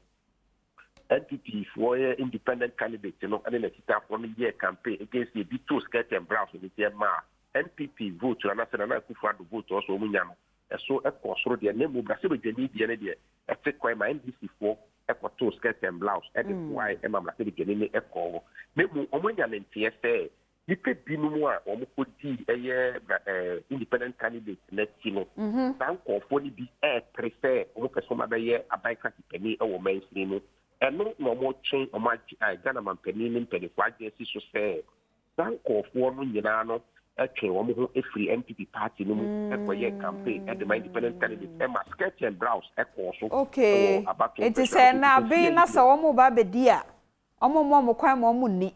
Speaker 13: NPP foɔ yɛ independent candidate no ɛne n'akitafoɔ no yɛ campaign against ebi to skirt and blouse ne deɛ ma NPP vote na sɛ Nana Akufo Addo vote ɔso wɔn nya no ɛso ɛkɔ soro deɛ ne mu Brasebedwani deɛ ne deɛ ɛte kwan ma NDC foɔ ɛkɔto skirt and blouse ɛde why ɛma Brasebedwani ne ɛkɔ hɔ ne mu wɔn nya ne nteɛ sɛ nipa binom a wɔn kɔdi ɛyɛ independent candidate n'akyi no saa nkɔɔfoɔ no bi ɛɛpere sɛ wɔn pɛ sɛ wɔn abɛyɛ abankrasi panin ɛwɔ mansini no ɛno na wɔn twɛn wɔn agye Ghana mampanin ne mpanimfoɔ agye asi so sɛ saa nkɔɔfoɔ no nyinaa no ɛtwe wɔn ho efiri NPP party no mu ɛkɔyɛ campaign ɛde ma independent candidate ɛma skirt and blouse ɛkɔɔ so.
Speaker 5: Okay eti sɛ na abin na sɛ wɔn ba abɛdi a wɔn kwan ma wɔn ni.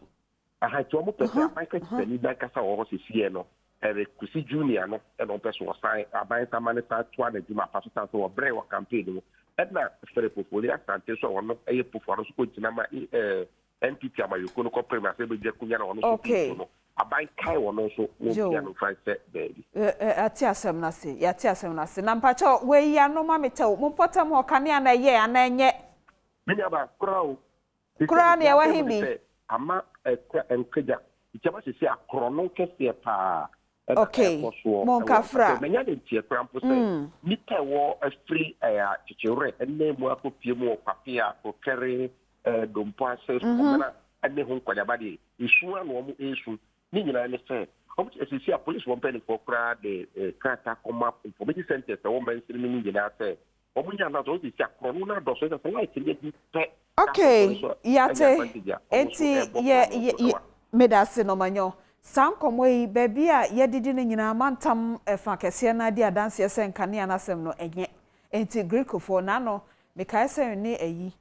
Speaker 13: Ahati wɔn pɛ sɛ abankrasi panin dan kasa wɔ hɔ sisiɛ no Erikusi Junior no ɛna wɔn pɛ so wɔsan abansama ne san to anadwuma apaso san so wɔbrɛ wɔ campaign no mu ɛna Philip Ofori Asante so wɔn ɛyɛ pofo ano so kɔ gyina ma NPP amayoko no kɔpere ma sɛ ɛbɛgya kunya na wɔn so pofo no abankai wɔn nso wɔn bia no fa sɛ baabi.
Speaker 5: Ati asɛm na se yati asɛm na se na mpakyɛ wɔyi anoma metɛw mo pɔtam hɔ kanea na ɛyɛ ana ɛnyɛ.
Speaker 13: Menya ba kora o.
Speaker 5: Kora ne ɛwɔ he bi.
Speaker 13: Ama nkagya ikyɛma sisi akorɔ no kɛseɛ paa.
Speaker 5: Okay monkafra
Speaker 13: menya de tie kora mpo sɛ nipa wɔ afiri kyekyerɛ ɛnna mu akɔpie mu wɔ papia kokere dompo asɛ sɔmena ɛne ho nkɔnyaba de esu ano wɔn esu ne nyinaa ne sɛ wɔn sisi a police wɔn mpanyinfoɔ koraa de krata kɔma information centers ɛwɔ mɛnsiri no nyinaa sɛ wɔn nyinaa na wɔn sisi akorɔ no na dɔsɔ sɛ wɔn ayɛ bi pɛ.
Speaker 5: Okay yate eti ye medase no manyo sankomo yi baby a yedidi ne nyina mantam efa kese na di adanse ese nkane anasem no enye enti greekofo na no mekae se ne ayi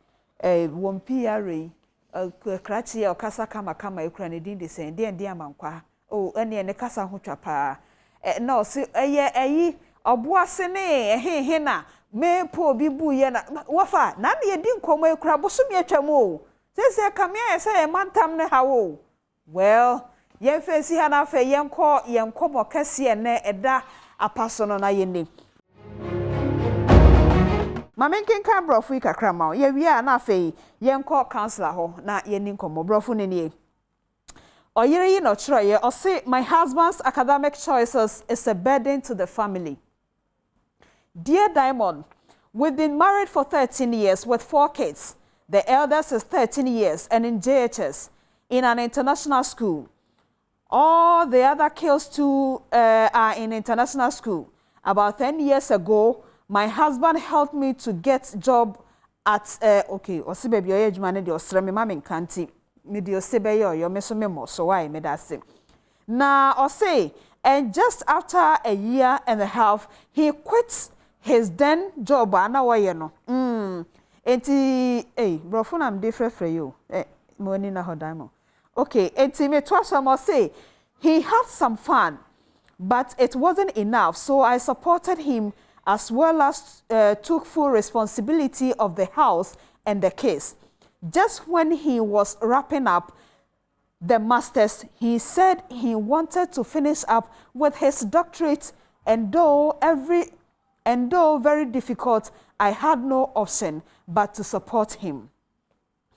Speaker 5: wompi are krachi ya okasa kama ekura ne din de se ndi amankwa o ene ne kasa ho twapa na o se eye ayi oboase ne ehehe na me po bi bu ye na wafa na ne yedi nkomo ekura bosumi atwam o se kamia ye se mantam ne hawo well yen fesi ha na fa yenko mo kase ne eda apaso no na yeni mamenken kan brofu kakra ma ye wi a na fa yenko counselor ho na yeni nkomo brofu ne ne oyire yi no chiro ye o say my husband's academic choices is a burden to the family. Dear Diamond, we've been married for 13 years with 4 kids. The eldest is 13 years and in JHS in an international school. All the other kids too are in international school. About 10 years ago, my husband helped me to get job at okay, osi baby oye jumane di osre me mama nkanti. Me di osebe yo me so me mo so why me da say. Na osi and just after a year and a half, he quit his then job ana waye no. Enti brofo na mde frefre you. Money na ho Diamond. Okay, enti me to some say he had some fun But it wasn't enough, so I supported him as well as took full responsibility of the house and the case. Just when he was wrapping up the masters, he said he wanted to finish up with his doctorate, and though very difficult, I had no option but to support him.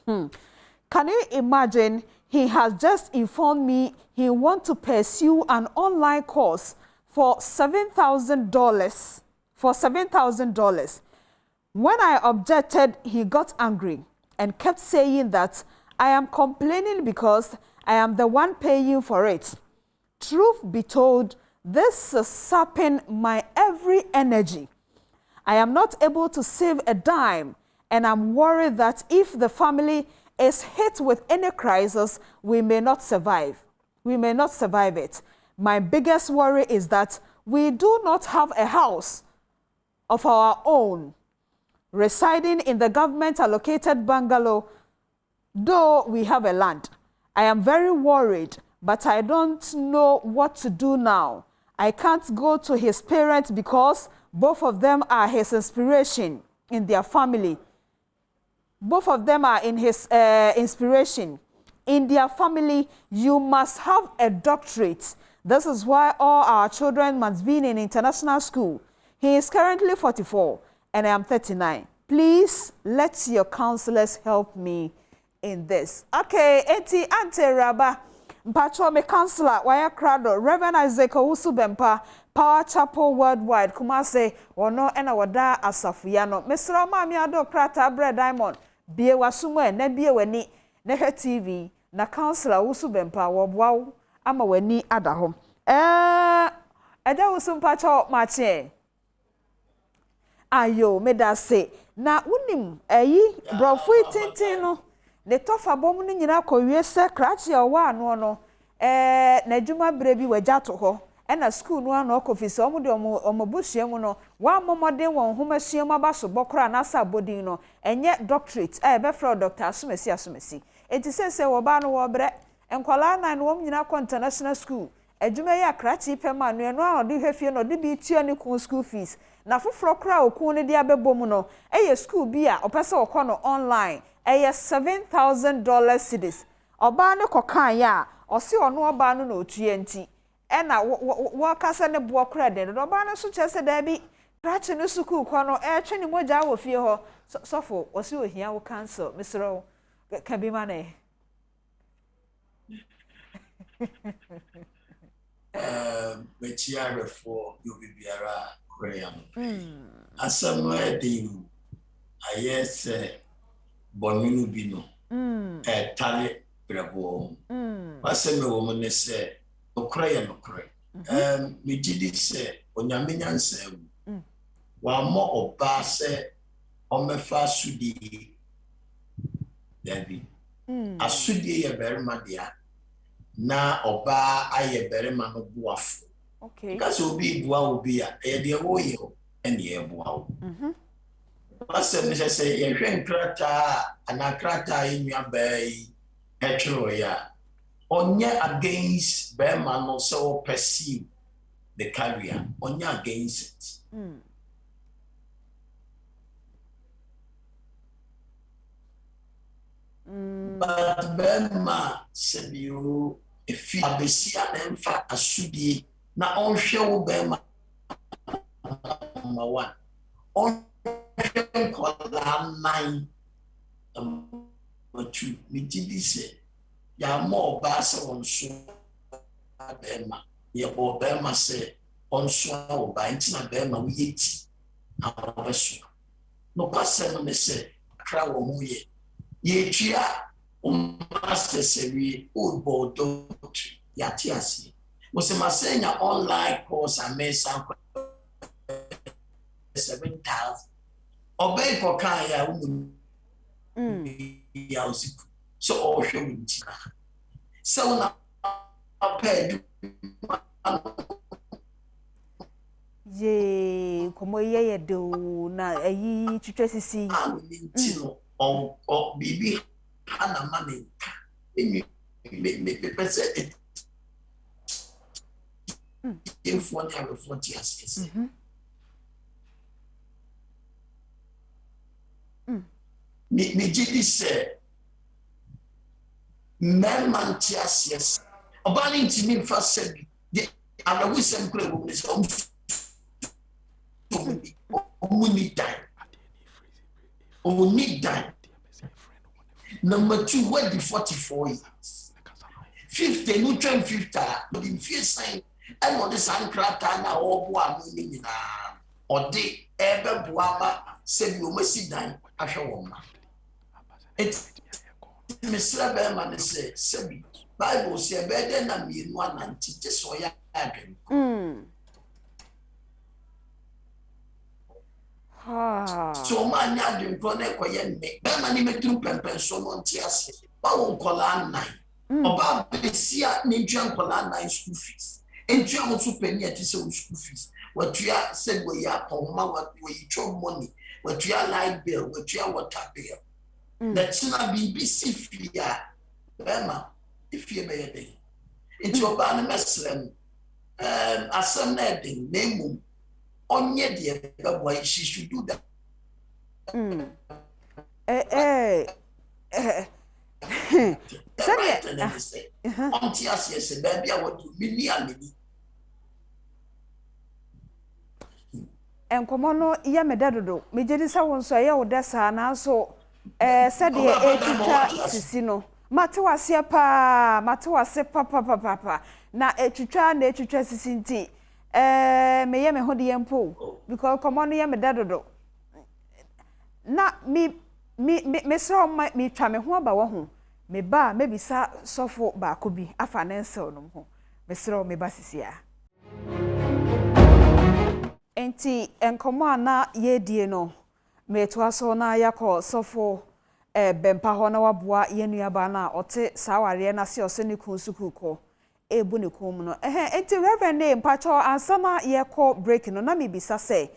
Speaker 5: Can you imagine? He has just informed me he wants to pursue an online course for $7,000. For $7,000. When I objected, he got angry and kept saying that I am complaining because I am the one paying for it. Truth be told, this is sapping my every energy. I am not able to save a dime, and I'm worried that if the family is hit with any crisis, we may not survive. We may not survive it. My biggest worry is that we do not have a house of our own, residing in the government-allocated bungalow, though we have a land. I am very worried, but I don't know what to do now. I can't go to his parents because both of them are his inspiration in their family. Both of them are in his inspiration. In their family, you must have a doctorate. This is why all our children must be in international school. He is currently 44 and I am 39. Please let your counselors help me in this. Okay, eti ante raba. Mpacho me counselor waya krado Reverend Isaac Owusu Bempa Power Chapel Worldwide Kumase wono ena wada asafuyano. Mesra mami ado krata bread diamond. Bie wasumwe na bie wani na TV na counselor Owusu Bempa wobwaw ama wani adaho. Eda Owusu mpacho mache. Ayo medase na unim brofu tintin no ne tofa bom ni nyina kowie se krachi owa anu no na djuma brebi waja to ho na school no anu office omo de omo buhia mu no wa momodin won homasuam abaso bokora na sabodin no enye doctorate be fra Dr. Asumesi enti se wo ba no wo bre enkwala na no wom nyina ko international school adwuma ya krachi pema no eno anu de hwefie no de bi tio ni kun school fees na foforo kra okun ne de abebom no school bi a opese okọ no online $7,000 cedis. Oba ne kokan ya osi ono oba no na otue nti na wo kasa ne bo kra de no oba no so chese da bi krachi no school kọ no twe ni moja wo fie ho sofo osi ohia wo cancel misro ka bi mane
Speaker 14: Mechiare for you be biara prayer. Asam edin ayese boninu bino tale brabo waseme wo mo ne se okra me gidi se onyamenya nsem wa mo oba se omefa sudi david asudi ye berima dia na oba aye berima no buafo okay because obi bua obi a e de wo ye ene ye bua wo Pastor Mr. Say, a grand crata and a crata in your bay, Petroya. Onya against Berman also perceive the carrier, onya against it. But Berman said you, if you have a CNM for a sudi, now on show Berman number one. On nine two me did say ya more bass on so bema ya obema say on so oba ntina bema we yeti abeso no pastor me say kra wo mu ye tua master say we old bodo ya tiasi mo se masenya online course amesa 7,000 obey kokan ya ya usiku so ohwe munti so na aped
Speaker 5: ye komo ye do na ayi twetwe sisi
Speaker 14: ti no o bibi ana mane eni me pese yɛmfoɔ ne awerɛfoɔ te aseɛ sɛ megye di sɛ mmarima nte aseɛ sɛ ɔbaa no ntumi mfa sɛ bi de awerɛhosɛm kora wɔ mu ne sɛ ɔmu ni dan ɔni dan number 2 wadi 44 years 50 no twɛn 50 a ɔde mfie san ɛna ɔde saa nkrataa na ɔboa ano ne nyinaa ɔde ɛbɛboa ma sɛbi ɔmasi dan ahwɛ wɔn ma mesrɛ bɛrima ne sɛ sɛbi bible sɛ ɛbɛyɛ na mmienu anante gye sɛ ɔyɛ adwen so ɔma anya adwenkorɔ na ɛkɔyɛ mme bɛrima ne mɛduru pɛmpɛnso no nte ase wawo nkɔlaa 9 ɔbaa bɛsi a ne ntua nkɔlaa 9 school fees ntua mo so pani ɛte sɛ wo school fees watua sɛ wɔyi apɔnma wɔyi twɛ money watua light bill watua water bill na kyena biribi si fie a bɛrima efie bɛyɛ den nti ɔbaa no mɛsrɛ no asɛm na ɛden na mmom onye deɛ bɛboa she should do that. Ɔnte aseɛ sɛ baabi a wɔde mini ameni.
Speaker 5: Nkɔmɔ no yɛ me da dodo megye di sɛ wo nso ɛyɛ wo da saa nanso sɛdeɛ ɛtwitwa sisi no mate waseɛ paa mate wase papa na ɛtwitwa na ɛtwitwa sisi nti me ye me ho de yempo because come on ye me dadodo na me sro me twa me ho aba wo ho me ba me bisa sofo ba ko bi afa ne nsel no ho me sro me ba sisia enti enkomo ana ye die no me to aso na yakọ sofo bempa ho na waboa ye nuaba na ote saware na se ose ne kun sukuko ebu ne kom no enti reverend name pacho ansama ye ko break no na mebisa se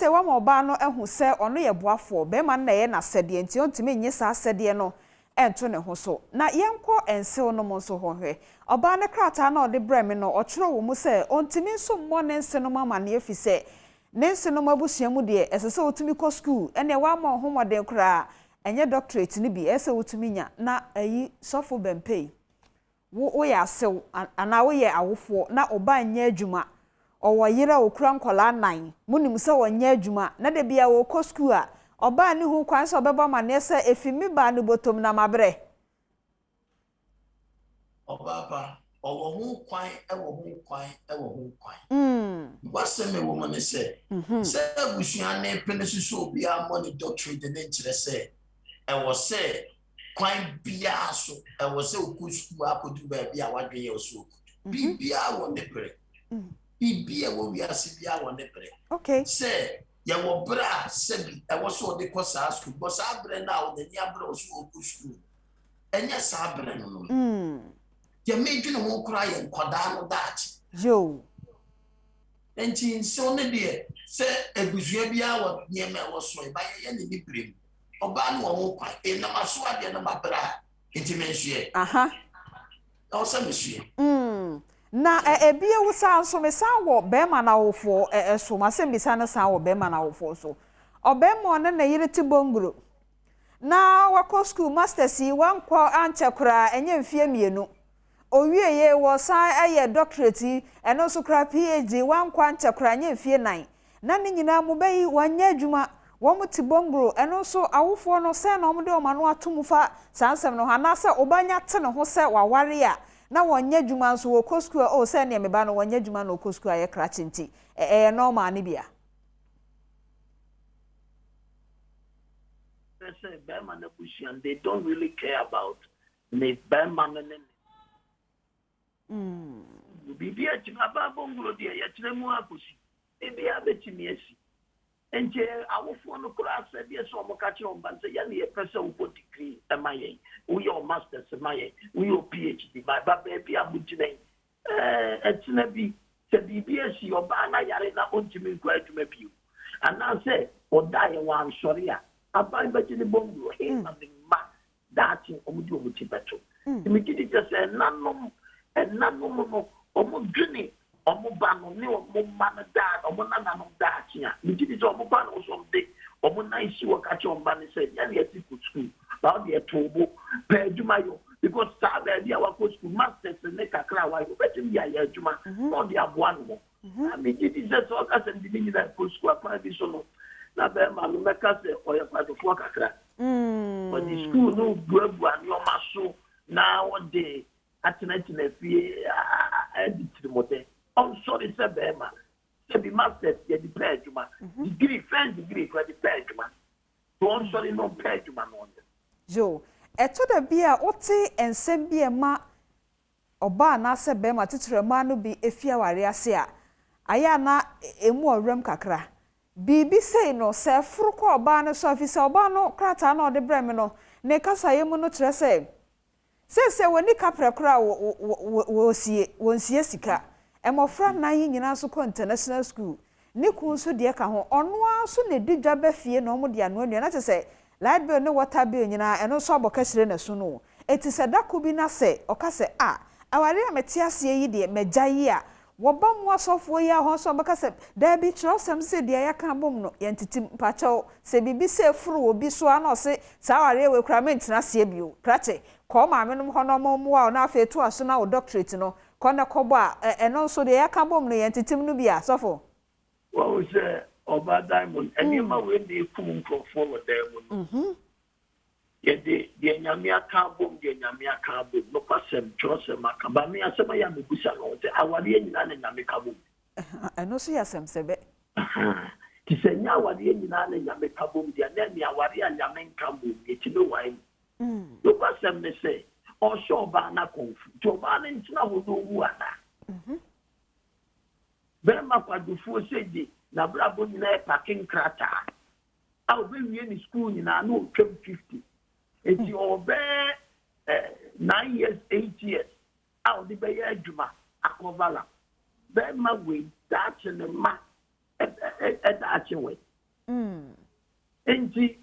Speaker 5: wa ma oba no ehu se ono ye boafo be ma na ye na sede enti ontime nyi sa sede no ento ne ho so na yenko ensew no mo so ho hwe oba ne krata na ode brem no ochiro wo mu se ontime nso mo ne nse no mama na efi se ne nse no mabusua mu de esese otumi ko school ene wa ma ho modern kra enye doctorate ni bi ese otumi nya na ayi sofo bempei wo ya sew ana wo ye awofo na oba nya adwuma owo yira okura nkola 9 munim se wo nya adwuma na de bia wo ko school a oba ne hu kwan se obeba ma ne se efimi ba ne botom na mabre
Speaker 14: obaba owo hu kwan ewo hu kwan waseme wo mo ne se abusua ne pene susu obi a mo ne doctorate ne nkyere se ewo se kwan bia so ewo se oku school akodu ba bia wadwe ye so bibia wo ne pere bibia wo wiase bia wo ne pere
Speaker 5: okay
Speaker 14: se ye wo bra se bi ewo so de ko sa school bo sa bre na wo ne nya bra so oku school enya sa bre no ye medwene ho kura ye nkoda no daachi
Speaker 5: yo
Speaker 14: enti so ne de se ebusua bia wo nyeme wo so ba ye ne ni brem oba no wo kwa na maso ade na mabra enti menhye
Speaker 5: aha
Speaker 14: o se menhye
Speaker 5: na ebie wo san so me san wo be ma na wofo so ma se me san na san wo be ma na wofo so obe mo ne na yire ti bongro na wako school masters yi wankwa anche kura enye mfie mienu owie ye wo san aye doctorate eno so kura PhD wankwa anche kura enye mfie 9 na ne nyina mo bayi wanya adwuma wo mo ti bongro eno so awofo no se na omde o ma no atomufa sansem no hana se obanya te ne ho se waware a na wonye dwuma nso wo kosku o se ne meba no wonye dwuma no kosku aye krachinti normal ne bia
Speaker 14: say Berman and they don't really care about the Berman bibia chima ba bongro dia ya chiremu akosi bibia betimi asi enje awofo no kura se bia so mo ka chi on ban se ya ne pese wo degree emaye wo your masters emaye wo your PhD ba bia bujine etina bi se bibia si oba na yare na ontimi nkwa adwuma bi ana se odaye wan sori a aban bajini bongro he na the ma that omudi omuti beto imigidi just nanom no omudwini
Speaker 15: Omubano, no man dad, or Monana Dacia. You did it on Mubano someday, or Mona she will catch on Banny said, yeah, yes, it could school. Now the Tobo, Pejumayo, because Saturday our coach to masters and make a crowd while you bet him, yeah, Juma, or the Abuano. I mean, it is just all us and the meaning that could square conditional. Now, Bema, make us or your part of work. But the school no good one, your muscle nowadays at 19 and the motel. Oh, sorry, sir, Bema. Say the masters, get the Pejuma. Degree, first degree for the Pejuma. Don't sorry, no Pejuma.
Speaker 5: Joe, the beer, Ote and Sembia ma Oba Nasa Bema Titra Manu be a fear warrior. Ayana emu rem kakra. Bibi say no se fruko oba no so officer oba no krata no de brem no ne kasa yemu no kire say. Se woni kapra kra wo sie sika. Emofra nan nyina so ko international school. Ni ku so de ka ho ono aso ne didwa ba fie no mo de ano na te say light bill no water bill nyina eno so aboka sire na so no. Eti se da ko bi na say oka say aware amete ase yi de magyayi a woba mu asofo ya ho so baka se da bi trosem se de ya kan bom no yentitim pacho se bibi se furu obi so ana se saware we kura mentina se bio prate ko ma menom ho no mo wa na afa etu aso na o doctorate no ko na kobo a eno so de ya kan bom no yentitim no bia sofo
Speaker 15: wo se oba diamond eni ma we dey kum ko follow diamond yede de nyamia ka bom de nyamia ka bom no pasem trosem akaba me asema ya mebusa no te awade nyina na nyame ka bom
Speaker 5: eno so ya semsebe
Speaker 15: ti se nya awade nyina na nyame ka bom de na mi awade a nyame nka bom e ti be wai no pasem ne se o sho ba na konfu to ba na ntina ho do wu ana be ma kwadufu seji na brabo nyina e parking krata a obe wie ni school nyina na o twem 50. It's your 9 years, 8 years. Out the bay Juma, Akovala. Then my way, that's in the ma at that way. And she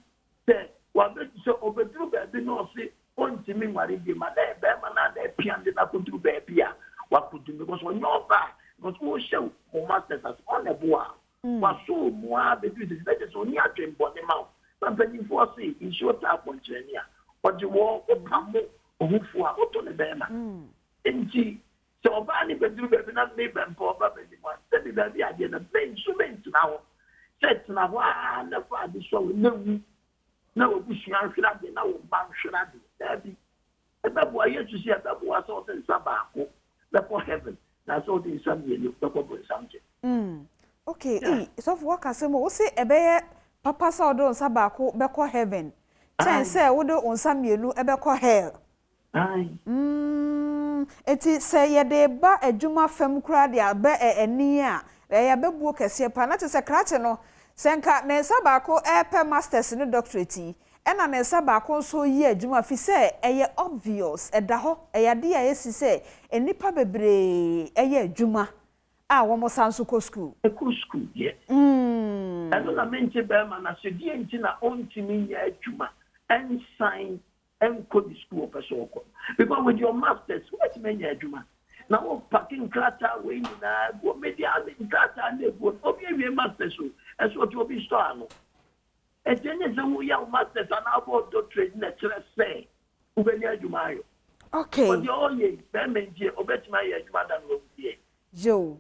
Speaker 15: said, well, so over through the no say, on to me, what is the man, Bemana, the piano, I could do baby. What could do because when you're back, because we show who masters us on the bois. Was so more between the letters only a dream body mouth. Something for say, in short up on Chenia. But you walk or come who for out on the banner. And she so Barney can do better than me and poor baby. Said that the idea of playing so many now. Said to now, the father so no, we should have been now, Bam should have been. And that boy, yet to see that was all in Sabaco, before heaven. That's all the Sunday, you talk about something.
Speaker 5: Okay, so what I say, say a bear, Papa saw don Sabaco, before heaven. Ten say wodo onsa mienu ebekọ hell. Eti say ye de ba adwuma fam kura de aba eni a ye bebuo kese pa na te se krache no senka na nsa ba ko EP masters ni doctorate e na nsa ba ko so yi adwuma fi say eye obvious eda ho eye de a yesi say enipa bebre eye adwuma a wo mo sanso ko school
Speaker 15: school ye eno na menche be ma na se die nti na ontimi ye adwuma and sign and code the school person because with your masters what mean you do now parking clatter way na go media clatter and go obi we masters so as what you be store no e tenye so we your masters and about doctorate na chere say ubeni adwuma yo
Speaker 5: okay
Speaker 15: but your ye be menje obetima ye adwuma dan wo die
Speaker 5: yo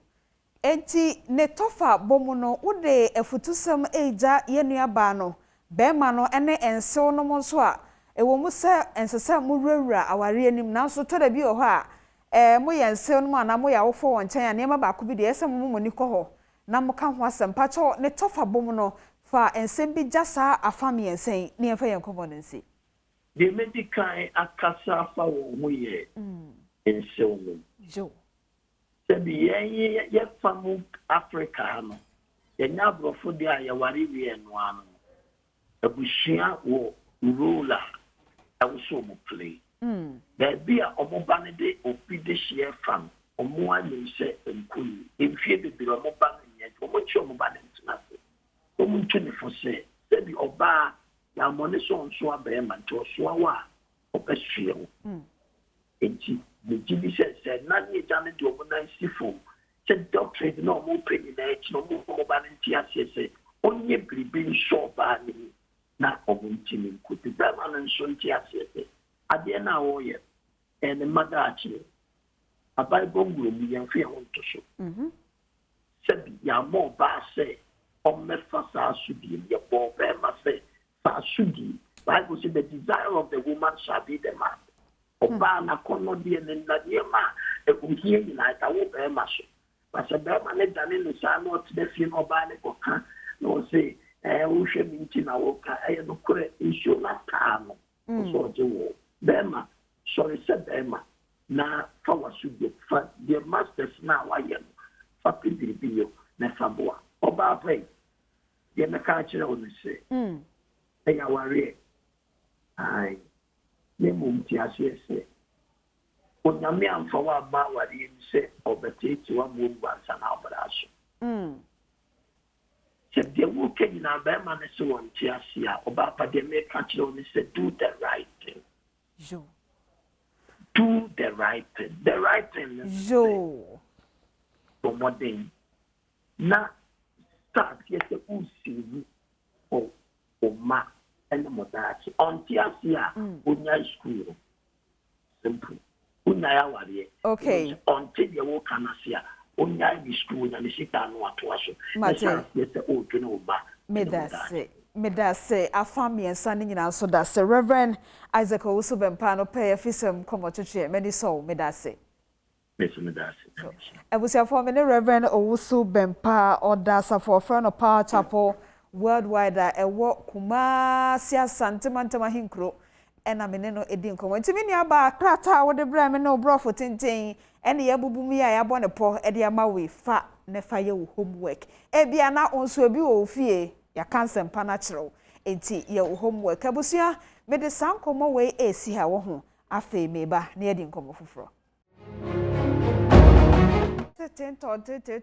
Speaker 5: enti ne tofa bomu no wo de efutusem eja ye nua ba no Bema no ene ensew no mo so a ewo mu se ensesa mu wurawura aware anim nanso to da bi o ho a mo ye ensew no ma na mo ya wofo won chen ya ne ma ba ko bi de esem mo ni ko ho na mo ka ho asem pa cho ne tofa bom no fa ensem bi jasa afami ensen ne enfa yen ko bonensi
Speaker 15: the medical akasa fa wo mo ye ensew no
Speaker 5: jo
Speaker 15: se bi ye famu Africa no ye nya brofo de a ye ware wi eno ano abushia wo ruler also mo play there be a omoba ne de opi de share fam omo anyi se enkuni efie bebere omoba ne ye omo chi omoba ne ntina se omo ntuni fo se bi oba ya money so nso abema nto so awa opehwie wo enti the GBC said na ni jane de omo na sifo sɛ doctorate na ɔmo pɛ nyinaa akyi na ɔmo ba no nti aseɛ sɛ ɔnyɛ biribi nhyɛ ɔbaa no mu na ɔmo ntimi nkote bɛrima no nso nti aseɛ sɛ adeɛ no a wɔyɛ ɛne mmada akyerɛ abaebɔ nwura mu yɛmfa yɛn ho nto so sɛbi yɛama ɔbaa sɛ ɔmmɛfa saa asodie mu yɛbɔ bɛrima sɛ saa asodie Bible says the desire of the woman shall be the man ɔbaa n'akɔnnɔdeɛ ne nnadeɛma a ɛkohia nyinaa ɛda wo bɛrima so basɛ bɛrima ne dane no saa na ɔtena fie na ɔbaa ne kɔka na ɔsɛ wohwɛ me nti na wɔka ɛyɛ nokorɛ nsuo no ataa no ɔsɛ ɔgye wɔ bɛrima sɔre sɛ bɛrima na fa w'asodie fa deɛ masters no a wayɛ no fa pɛ biribi yɛ na fa boa ɔbaa pɛ deɛ mɛka akyerɛ wo no sɛ ɛyɛ awareɛ ai ne mmom ti aseɛ sɛ onyame amfa wo ama awareɛ mu sɛ ɔbɛteete w'amoa mu ansa na ɔbra so sɛ deɛ woka nyinaa bɛrima no sɛ wɔnte ase a ɔbaa pa deɛ mɛka kyerɛ wo no sɛ do the right thing do the right thing the right thing is bɔmmɔden na start yɛ sɛ wosiwu ɔma ɛne mɔdaakye ɔnte ase a wonya school simple wonya awareɛ ɔnte deɛ woka no ase a wonya ne school wonya ne sika no atoa so na sɛ yɛ sɛ ɔdwene wo ba
Speaker 5: medase afa mmiɛnsa no nyinaa so da sɛ Reverend Isaac Owusu Bempa no pɛ yɛfisɛm kɔmmɔtwetwe mani sɛ medase abusuafoɔ me ne Reverend Owusu Bempa ɔda asafoɔfrɛ no Power Chapel worldwide a ɛwɔ Kumasi Asantema Hinkro ɛna me ne no edi nkɔmmɔ nti me nua ba krata wo de bra me ne obrofo tenten ɛne yɛbubu mi a yɛabɔ ne pɔ ɛde ama we fa ne fa yɛ wo homework ebia na onso ebi wo fie ya cancer mpa na kyerɛw enti yɛ wo homework abusua me de san nkɔmmɔ we esi ha wo ho afei me ba ne yɛdi nkɔmmɔ foforɔ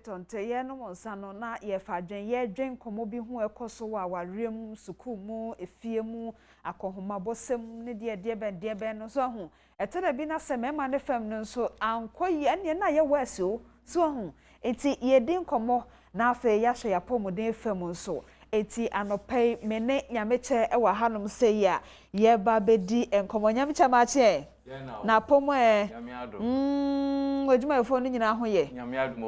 Speaker 5: tonte ye no monsa no na ye fa dwen ye dwen komo bi ho ekoso wa warem suku mu efie mu akohoma bosem ne de ben no so ho etere bi na se mema ne fam no so ankoyi ene na ye wase so ho enti ye din komo na afa ya hye ya pomuden fam so eti anopai mene nyameche e wa hanom se ya ye ba bedi enkomo nyameche ma che na pomo ojuma efo no nyina ho ye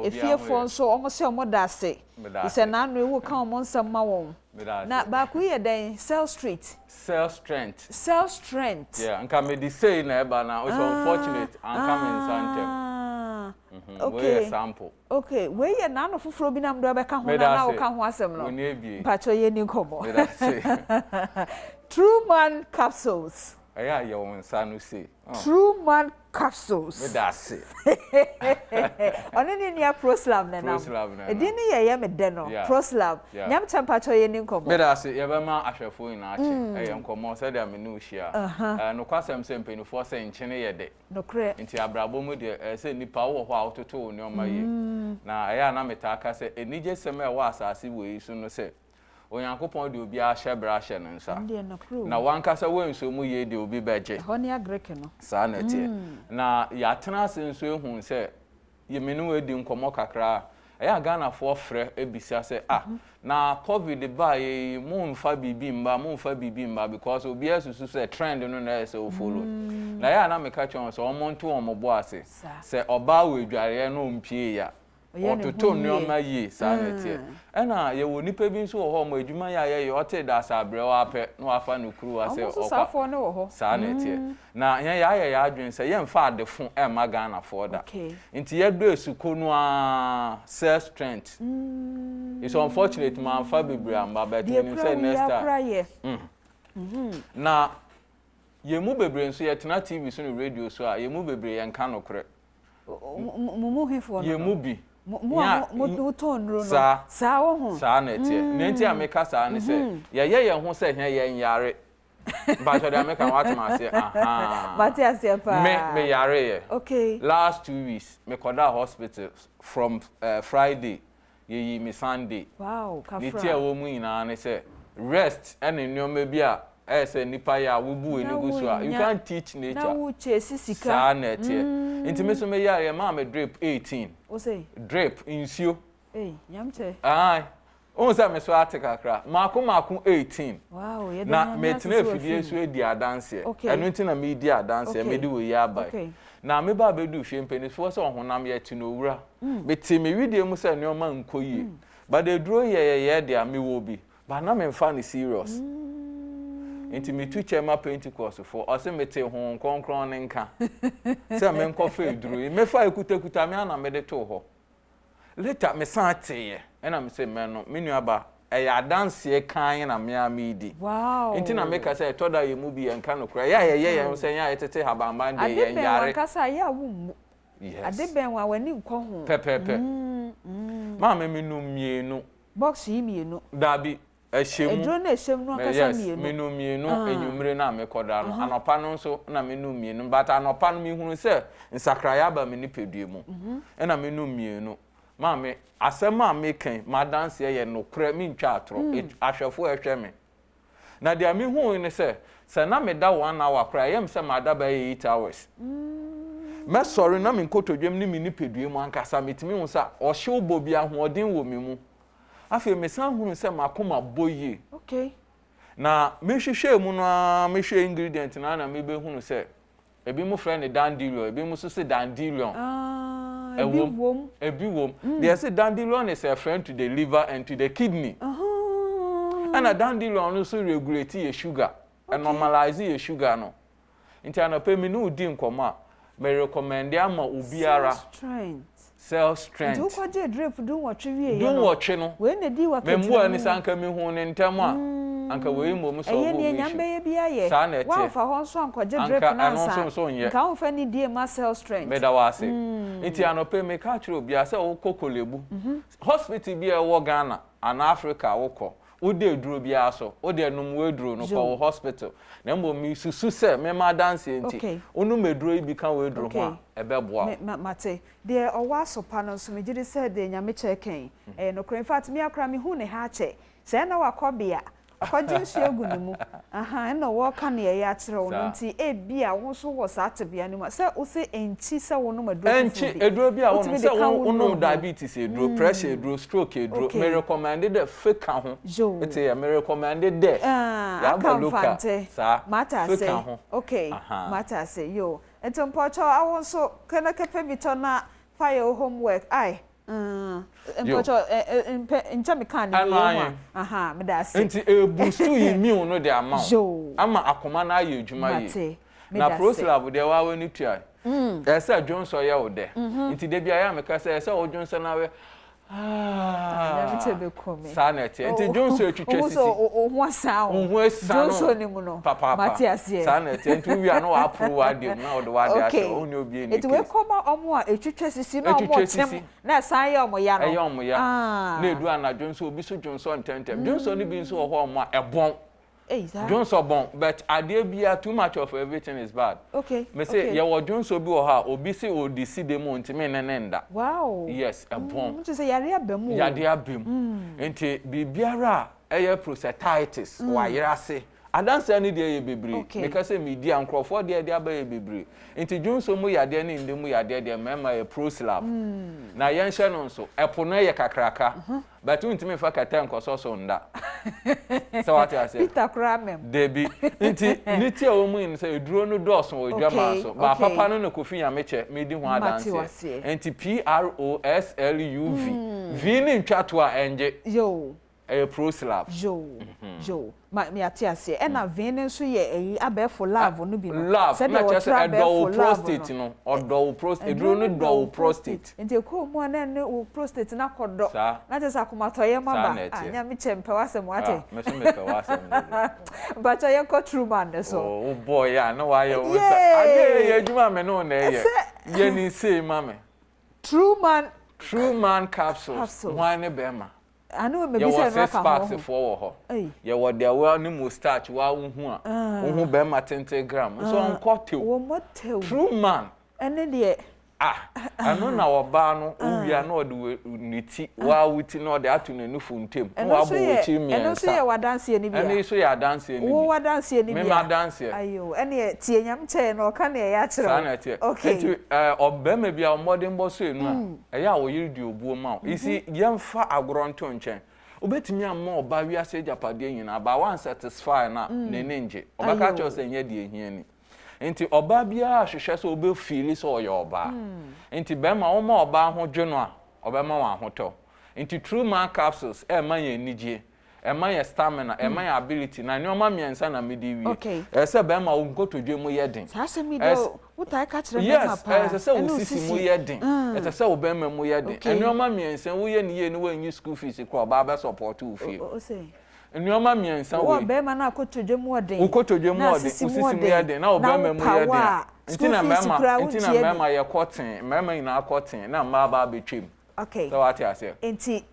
Speaker 5: efiefo nso omo se omo da ase ise na anu ewu kan omo nsam ma won na ba ku ye den cell strength
Speaker 16: yeah nka me di say na e ba na it's unfortunate and come in santem
Speaker 5: okay
Speaker 16: sample
Speaker 5: okay we ye na anu foforo bi na mdo be ka ho na wo ka ho asem no pacho ye ni komo True Man capsules
Speaker 16: aya ye won sa no say
Speaker 5: True Man capsules
Speaker 16: me da se
Speaker 5: onene nia proslav na na edi ni ye me de no proslav nyam temperature ye ni nkomo
Speaker 16: me da se ye be ma ahwefo ina ache ye nkomo se da me no hia no kwasem se mpenifo se nchene ye de
Speaker 5: nokre
Speaker 16: nti abrabo mu de se nipa wo ho a ototo oni oma ye na aya na meta aka se enije sem e wa asase wo yi so no se Onyankopon de obi a hyebra hye no nsa na wankasa wenso mu ye de obi beje
Speaker 5: honi agreke no
Speaker 16: sa na tie na ya tena senso ehun se ye menu edi nkomo kakra aya Ghana fo frɛ ebisa se na covid ba ye mu mfa bibi mba because obi asusu se trend no na se o follow na ya na meka chon so omonto omobo ase se oba we dware no mpie ya ototo nneoma yi saa netie ena ye wo nipa bi nso wo ho mo adwuma ya ye ote da sabre wa pɛ no afa no kuru wa se
Speaker 5: okwa no wo ho
Speaker 16: saa netie na ya adwen se ye mfa adefo e ma Ghana for da nti ye do esuko no a self strength it's unfortunate man fa bebre amba but you say next time na ye mu bebre nso ye tena TV so no radio so a ye mu bebre ye nka no kore
Speaker 5: mu hefo no
Speaker 16: ye mu bi
Speaker 5: mo tonro no sa wo ho
Speaker 16: sa na tie na nti ameka sa ne se ye ho se hia ye nyare ba so de ameka wat ma se
Speaker 5: Matias pa
Speaker 16: me yare ye
Speaker 5: okay
Speaker 16: last 2 weeks me koda hospital from Friday ye me Sunday
Speaker 5: wow
Speaker 16: kafra ni tie wo mu ina ne se rest and nyoma bi a say nipa ya wubu enugu so you can't teach nature
Speaker 5: na wo chesi sika
Speaker 16: sa na tie Nti me so me yare ma me drip 18.
Speaker 5: O say
Speaker 16: drip insio.
Speaker 5: Nyamche.
Speaker 16: Ai. On say me so atekakra. Mako 18.
Speaker 5: Wow, ye
Speaker 16: na me tena afidie so edi adanse. Eno nti na me di adanse, me di we ya bai. Na me ba bedu hwe mpanifo so honam ye ti no wura. Me ti me video mu say neoma nkoyi. But the draw ye dia me wo bi. But na me fa ni serious. Nti me tu chema Pentecost for o se me te hon konkron ne nka. Se me nko fa eduru. Me fa ekuta me ana me de to ho. Later me san teye. Ena me say me no me nuaba ya dance kan na me amidi.
Speaker 5: Wow.
Speaker 16: Nti na make say to da ye mu bi enka no kra. Ya ye say ya tete habamba de ye yare.
Speaker 5: Ade ben kasa ya wu.
Speaker 16: Yes.
Speaker 5: Ade ben wa wani nko ho.
Speaker 16: Pepepe. Ma me nu mienu.
Speaker 5: Box yi mienu.
Speaker 16: Dabi ehemu.
Speaker 5: Edro na ehemu no kasa mienu.
Speaker 16: Yes, me nu mienu enyumre na me koda no. Anopa no so na me nu mienu. But anopa no me hunu say nsakraya ba me ni pedue mu. Na me nu mienu. Mama, asema making my dance here no kra mi ntwa atro ahwefo ehwe me na dia mi hu ni se na me da 1 hour kra yem se ma da ba 8 hours me sorry na me nkotodwem ni mi ni pedue mu ankasa metimi hu sa o hye obobi ahoden wo me mu afi me san hu se makoma boye
Speaker 5: okay
Speaker 16: na me hwehwe mu no me hwe ingredient na me be hu se ebi mu frɛ ne dandelion ebi mu so se dandelion Ebi wom. They say dandelion is a friend to the liver and to the kidney. And a dandelion also regulates your sugar and normalizes your sugar no. Inti anope me no di nkoma. Me recommend ya ma obiara cell strength.
Speaker 5: Do ko je drip do watch wie.
Speaker 16: Do watch no.
Speaker 5: We na di wakati.
Speaker 16: Me mbo ani sanka me hu ne ntam a. Anka we mo so go.
Speaker 5: Eye ne nyambe ye bia ye. Wa fa ho so anko je drip na nsa. Nka ho fa ni die ma cell strength.
Speaker 16: Me da wa se. Inti anope me ka chiro bia se wo kokolebu. Hospital bia wo Ghana and Africa wo ko. Wo de duro bia so. Wo de num we duro no ko hospital. Na mbo mi susu se me ma dance enti. Onu meduro bi kan we duro ho a ebe boa.
Speaker 5: Mate. De owa so pa no so me gidi se de nyame cheken. No in fact me akra me hu ne ha che. Se na wakobia akwadinsu egunumu na wo ka na ye akire wo nti e bia wo so wo sa tebia ni ma se o se enchi se wo no maduro
Speaker 16: enchi eduro bia wo no se wo no diabetes eduro pressure eduro stroke eduro me recommended the fake ho it is me recommended there
Speaker 5: ya baluka
Speaker 16: sa
Speaker 5: mata say okay mata say yo entompocho awon so kana kepe bito na fire homework ai Mpocho nchami kani aha me da se
Speaker 16: enti boostu immune no de amount ama akoma na aye adwuma yi na proslab de wa wani tua esa Johnson ya wo de enti de bia ya me ka se esa o Johnson na we
Speaker 5: ya bitebe kome
Speaker 16: sanet enti Johnson etwetwe sisi
Speaker 5: o asa Johnson ni mu no mate ase
Speaker 16: sanet enti wi ano wa approve wa de na o de wa de ase o ni obi ni
Speaker 5: enti we koma omo a etwetwe sisi na omo tem na san ya omo ya no
Speaker 16: e ya omo ya na edu ana Johnson obi so Johnson tentem Johnson ni bi nso ho omo a ebon Johnson bon but ade bia too much of everything is bad.
Speaker 5: Okay.
Speaker 16: Me say ya wo Johnson bi o ha obi say odisi de mo ntime nenda.
Speaker 5: Wow.
Speaker 16: Yes, a bon.
Speaker 5: Mo say yare abam.
Speaker 16: Yare abam. Enti bibiara eye prostatitis wa yerase. Adanse ani de ye bebre. Because say media nkrofo de aba ye bebre. Enti Johnson mu yade ni ndemu yade de mema ye proslab. Na yen hye no nso epo no ye kakraka. But untime fa kata nkoso so nda. So what I say?
Speaker 5: Peter Kramem.
Speaker 16: Debi. Nti niti a omu in say eduro no doso o dwama so. Ba papa no kofi ya meche medi ho adanse. Nti PROSLUV. V ni ntwato a enje.
Speaker 5: Yo.
Speaker 16: Proslab.
Speaker 5: Jo. Me ati ase e na vein nso ye eyi abefo love no bi no.
Speaker 16: Love. Na che say do prostate no. Odo prostate. Eduro no do prostate.
Speaker 5: Nti ko mu na ne o prostate na kodo. Na che say akomatoye maba. Anya me chempe wasem wate.
Speaker 16: Me so me pe wasem.
Speaker 5: But I ko true man so.
Speaker 16: Oh boy, ya no why you say. Ade ye adwuma me no na ye. Ye ni say mama.
Speaker 5: True man
Speaker 16: capsules. Why ne be ma?
Speaker 5: I know maybe say
Speaker 16: no ka for ho. Ye wo de wa ni mo starch wa hu a. Hu be ma 10 gram. So on cocktail.
Speaker 5: Wo motel.
Speaker 16: True man.
Speaker 5: Ene de
Speaker 16: ano na oba no uwia na ode niti wa wuti na ode atu na nufu ntem na wa bo wuti mi
Speaker 5: eno so ye wadanse ni bia
Speaker 16: eno so ye adanse ni
Speaker 5: wo wadanse ni bia
Speaker 16: me ma danse
Speaker 5: ayo ene tie nyam che na oka na ya kire
Speaker 16: sana tie enti obema bia omode mbo so enu a eya wo yiri di obuo ma isi yemfa agoronto nchen obetimi amma oba wiase japade nyina ba wan satisfy na nenenje obaka cho se nya die hiani enti oba bia hwehwe so obe feel so oyo oba enti bema oma oba ho dweno a obema wa hoto enti true man capsules ma ye nije ma ye stamina ma ye ability na nyoma miensa na mediwi se bema wo nkotodwe mu ye den
Speaker 5: sa se mi do utai ka kire me papa
Speaker 16: yes se wo sisi mu ye den se wo bema mu ye den nyoma miensa wo ye ni ye ni wo nyi school fees ko oba be support wo fie
Speaker 5: o se
Speaker 16: nyoma miensa
Speaker 5: wo be ma na akotodwe mu odin
Speaker 16: ukotodwe mu odin usisi mu ye den na wo bema mu ye den ntina mema ye cotton mema ina cotton na ma ba betwem
Speaker 5: okay
Speaker 16: so what you say
Speaker 5: enti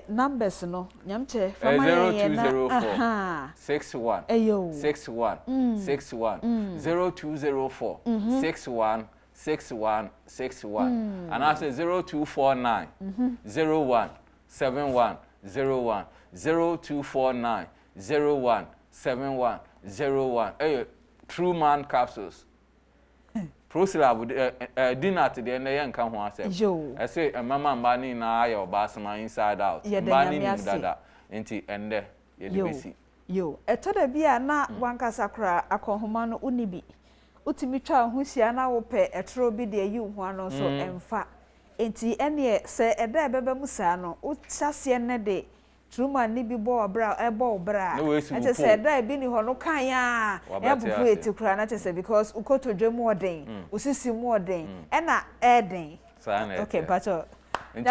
Speaker 5: numbers no nyamche fama ye na
Speaker 16: 61 61 61 0204 61 61 61 and I say 0249 01 71 01 0249 01 71 01 True Man capsules Proslab dinner today na yen kan ho asem I say mama mbani na ayo basma inside out mbani ni dada enti ende ye debesi
Speaker 5: yo etoda bia na wankasa kra akonhoma no unibi utimi twa ho hia na wo pe etro bi de yi ho ano so emfa enti ene se eda beba musa no utase ne de True Man ni bi bo bra ebo bra ate say da bi ni ho no kan ya e bubu etikura na ate because ukotodwe mu odin usisi mu odin e na eden okay pacho
Speaker 16: nti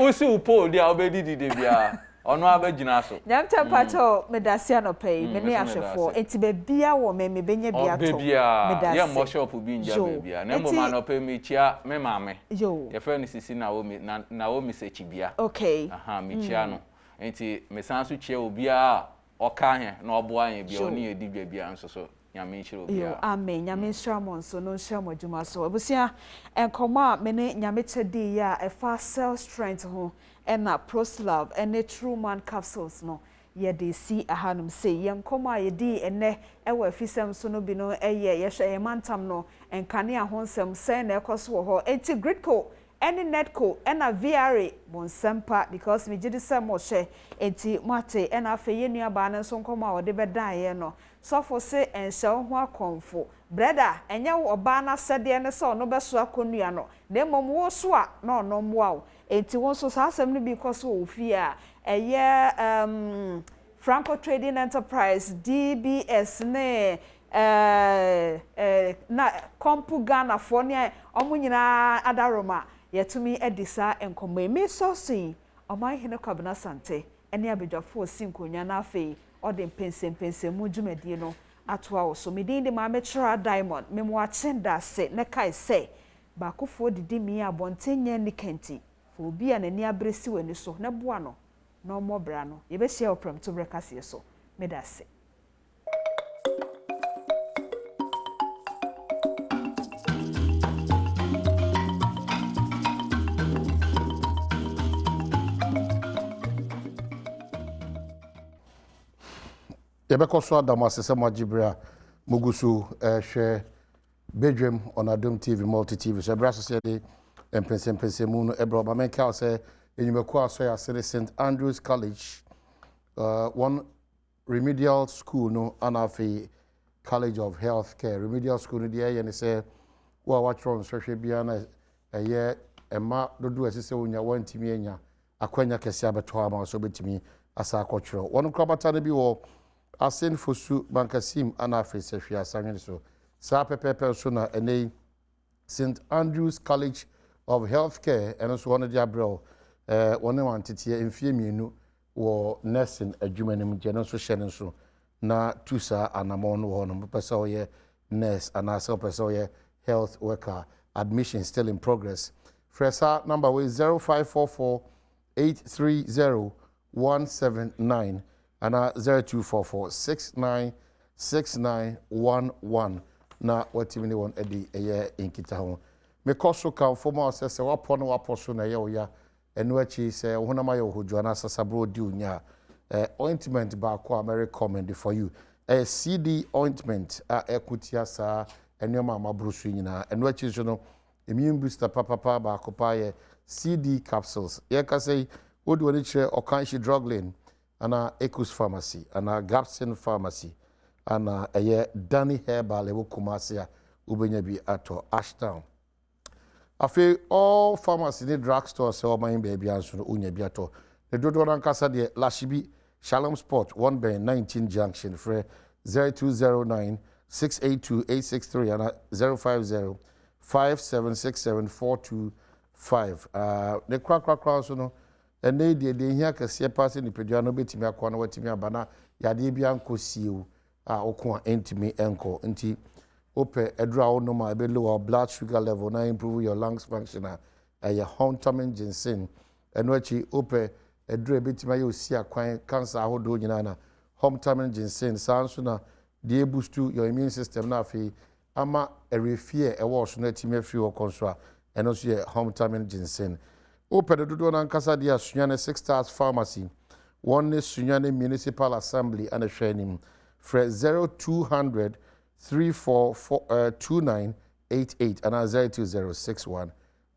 Speaker 16: usi upo dia obedidi de bia ono abagina so
Speaker 5: nyamta pacho medasia no pay me ne ahwefo enti be bia wo me benya bia to
Speaker 16: medasia ya mo shop bi nja be bia na mo ma no pay me chia me mame ye friend sisi na wo mi sechi bia
Speaker 5: okay
Speaker 16: aha me chia no enti mesanso chie obia oka he na oboa he bia oni edi bia nso so nyame chire obia
Speaker 5: amen nyame shramon so no shramon djuma so ebusia enkoma me ne nyame chedi ya e fa cell strength ho ena Proslav ene True Man capsules no ye de si ahanum say yenkoma ye di ene ewa afisem so no bi no eye ye hwe ye mantam no enkane ahonsem say na ekoso ho enti gridco any netco ena VRA bonsempa because me gidi sem mo hwe enti mate ena afeye nuaba ne so nkoma wo de bedan ye no so for say enhye ho akonfo brother enye oba na sede ne so no beso akonua no na mom wo so a na ono mwa enti won so sasem no bi koso ofi a eye Franco Trading Enterprise DBS ne na kompu Ghana for ne omunyina adaroma yetumi edisa enkomwe me so sei oman hene kwabena sante ene abedwafo sinkonya na afei ode pensem mu dwumadi no atoa wo so medin de ma mechra diamond memo achenda se ne kai se ba kofo didi mi abontenye ni kenti fo obi anani abresi wani so ne boa no na omobra no ye be share opram to brekase so medase
Speaker 17: Yebeko so Adam asese Majibra Mugusu hwe Badwam on Adom TV multi TV so bra so say de empensem mu no ebro ba menka say enyumeko aso ya St Andrews College one remedial school no anafi College of Health Care remedial school no dey ye ne say wa watron so hwe bia na eye ema dodo asese wonya wantimi anya akwanya kese abeto ama so betimi asa akotwero won krabata ne bi wo Asen Fosu Bankasim Anafe Sefia Sangen so Sa Pepe so na ene St Andrews College of Healthcare and so one of the abro one one titie emfie mienu wo nursing adwumanim gene so hye so na tusa anamon wo no pese oye nurse anasa pese oye health worker admission still in progress fresa number way 0544 830 179 and 0244696911 na what you want edi eye inkita ho me koso kan formal se wapo no wapo so na ye oya eno achi se honam aye ohodwa na sasabro di unya ointment ba ko very recommend for you CD ointment a ekutia sa enema mabrusu nyina eno achi so no immune booster papa ba ko pa ye CD capsules ye ka say wodi woni kire Okanshi drug lane ana Ecus pharmacy ana Gapson pharmacy ana eye Danny herbal e Kumasi a ubenya bi ato Ashtown afi all pharmacy ni drugstore se o man baby anso no unya bi ato ne dodo ran kasa de Lashibi Shalom Sport 1 bay 19 junction free 0209 682 863 and 050 5767425 ne kra so no ene de hia kase pass ni pedua no betimi akwa no watimi abana yade bia nkosiu a okon entimi enko nti ope edra ono ma be lower blood sugar level na improve your lungs function a Hontamin ginseng eno achi ope edra betimi ayo si akwan cancer ahodo nyina na Hontamin ginseng sanso na de boost your immune system na afi ama erefie ewo so na timi afi okonso eno so ye Hontamin ginseng open the dodo na nkasa dia Sunyane 6 Stars Pharmacy one Sunyane Municipal Assembly and a training for 0200 3442988 and 02061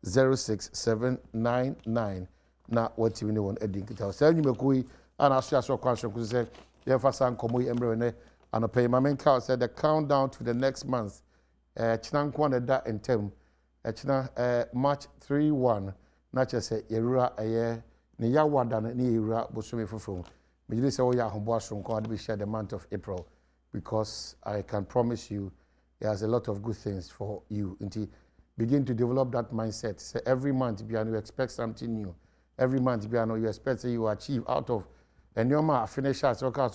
Speaker 17: 06799 na wati wini won edin kita say nyumekui ana aso kwanso ku say ye fa san komo emre ne anope mamen ka said the countdown to the next month china nkwa na da entem china March 31 na chese yerura eye ne yawada ne yerura bosome foforo me say wo ya hobo aso nkwa de be share the month of April because I can promise you there's a lot of good things for you until begin to develop that mindset. Say every month you expect something new. Every month you expect say you achieve out of and your ma finish as okay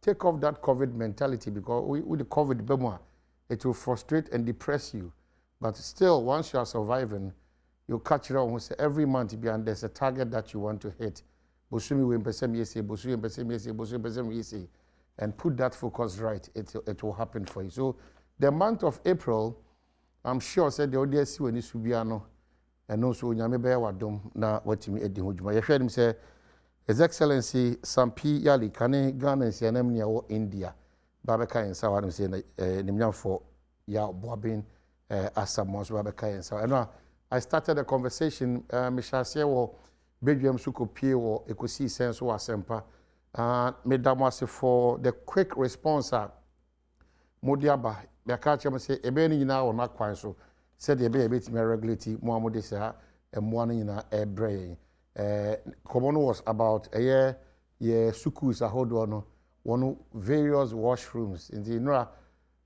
Speaker 17: take off that COVID mentality because with the COVID it will frustrate and depress you. But still once you are surviving, you catch it on say every month there's a target that you want to hit. And put that focus right, it will happen for you. So the month of April, I'm sure said the audience when this will be and also nyame be wadom na watimi edi hojuma. Ye hwɛ nim say His Excellency Sampi Yali kane Ghana nsianam ne wo India. Babeka yensa wadom say nimnyamfo ya boabin asamos babeka yensa. And I started a conversation mishase wo Badwam suko pie wo ekosi sense wo asempa. Madam for the quick response Modiaba, the catcher say a benny now or not quite so said the baby to me regularity Mohammed and one in a brain. Common was about a year sukus a hold one various washrooms in the Nora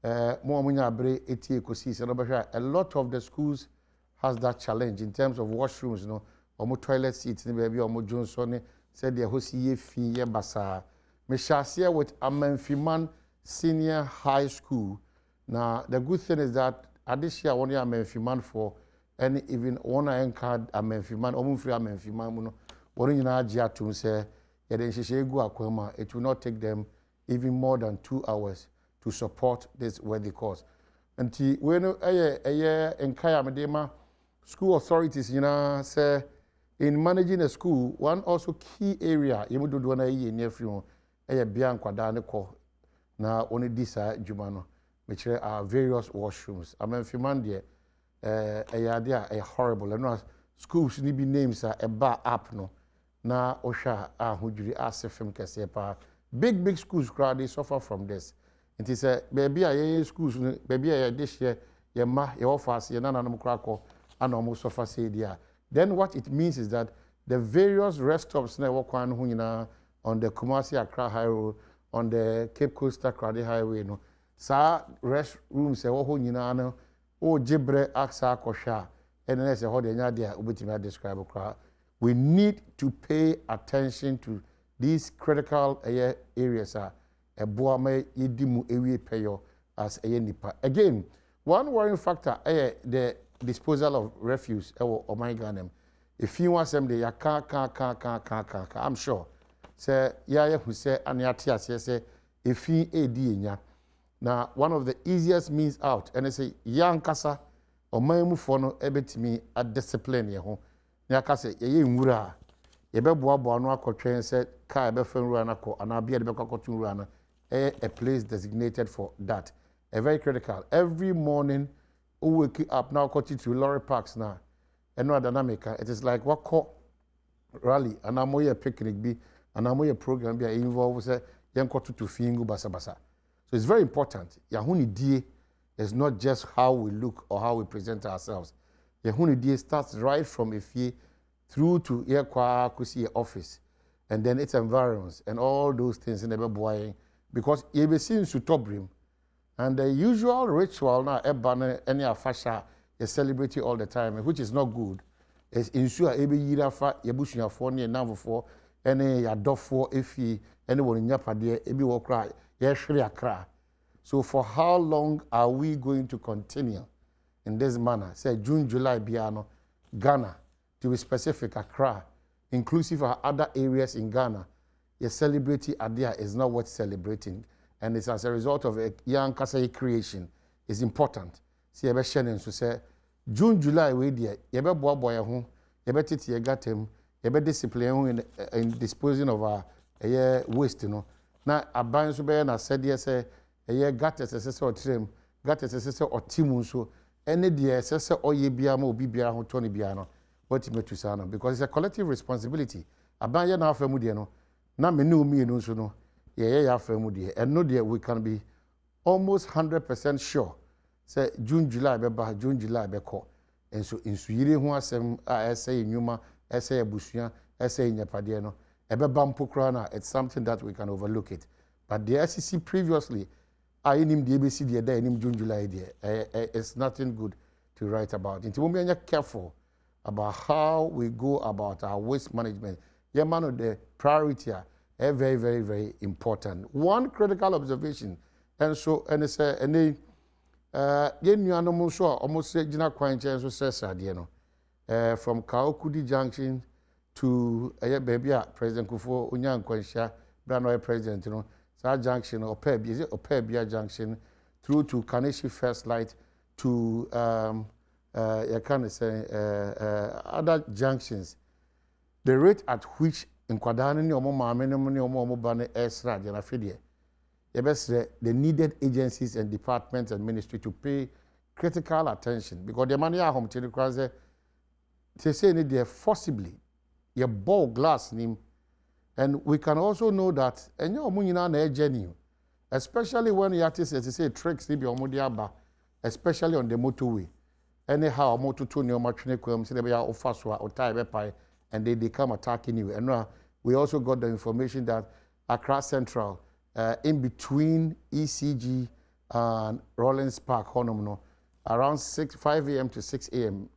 Speaker 17: Mohamunya Bre eti ecosis and a lot of the schools has that challenge in terms of washrooms, you know, or more toilet seats in the baby or more Johnson. Said the Hosie Fiye Basa. Me share with Amenfiman Senior High School. Now, the good thing is that this year, one year Amenfiman for any even one card Amenfiman, Omufri Amenfiman, one in Ajia to say, it will not take them even more than 2 hours to support this worthy cause. And when a year in Kaya Medema, school authorities, you know, say, in managing a school, one also key area you do one year near free bian kwadane ko na only this jumano which are various washrooms. I mean Fimandia a horrible and schools need be names a bar up no na osha hujuri asefem kese pa big schools crowd they suffer from this. It is a baby a schools baby a this year ye ma ye offers ye nana no krako and almost suffer say dia. Then what it means is that the various rest stops on the Kumasi Accra Highway, on the Cape Coast Accra Highway, no, sa rest rooms a whole o Jibre Aksa Kosha, and then I say, how the Nadia Ubitima describe. We need to pay attention to these critical areas. A boame yidimu ewe payo as a nipa. Again, one worrying factor the disposal of refuse or my ganem. If you want some, they are I'm sure. Say, yeah, who say, and Yatias, say, if he a now, one of the easiest means out, and I say, young Kasa, ɔman mu fo no ebetimi a discipline ye ho na aka sɛ ye nwura ye bɛboaboa no akɔtwɛn sɛ car bɛfa nwura na kɔ ana bia de bɛkɔkɔto nwura no a place designated for that. A very critical. Every morning, we wake up now, go to lorry parks now. And no dynamic. It is like what call rally, and I'm a picnic be, and I'm a program be involved with young to fingu basa basa. So it's very important. Yahuni die is not just how we look or how we present ourselves. Yahuni die starts right from a fee through to Yekwa Kusi office, and then its environs and all those things in the boy. Because you be seen to top brim, and the usual ritual now any afasha you celebrate all the time, which is not good. Is ensure every year fa you bush your phone and now for any adult for if you anyone in your party every will cry yes really cry. So for how long are we going to continue in this manner? Say June, July, Biano, Ghana, to be specific, Accra, inclusive of other areas in Ghana. Your celebrity idea is not worth celebrating, and it's as a result of a young Kasai creation. It's important. See, I sharing so say June, July, we dear, you better boy home, you better titi you got him, you better discipline in disposing of our waste, you know. Now, a band so be na said yes, a year got as a or trim, got as a or timun so any dear assessor or ye biamo bibia or Tony Biano, what you to sana, because it's a collective responsibility. A band now for Mudiano. Na me know me no so no ya famu de and no there we can be almost 100% sure say June July be call and so insuyire ho asem a say nyuma say abusua say nyapade no e be bampo kra na it's something that we can overlook it, but the SEC previously I nim the ABC the day nim June July there it's nothing good to write about. Nti we be careful about how we go about our waste management. Yeah, man, the priority are very, very, very important. One critical observation, and so, and it's you know, so almost say, Jina Quanchen, so says, from Kaokudi Junction to baby, President Kufo, Unyan Quensha, Branoy President, you know, Sa Junction or Pebia Junction, through to Kaneshi First Light to, you can say, other junctions. The rate at which in Kwadani ni omo maame ni omo bane extra de na fidie. The needed agencies and departments and ministry to pay critical attention because the money are home to the they say they forcibly you ball glass nim, and we can also know that enye omo nyina na journey, especially when you have to say tricks ni be omo diaba, especially on the motorway. Anyhow omo tutu ni omo twene kwam say be ya ofa so a otai be pai, and they come attacking you. And we also got the information that Accra Central, in between ECG and Rollins Park, around 5 a.m. to 6 a.m.,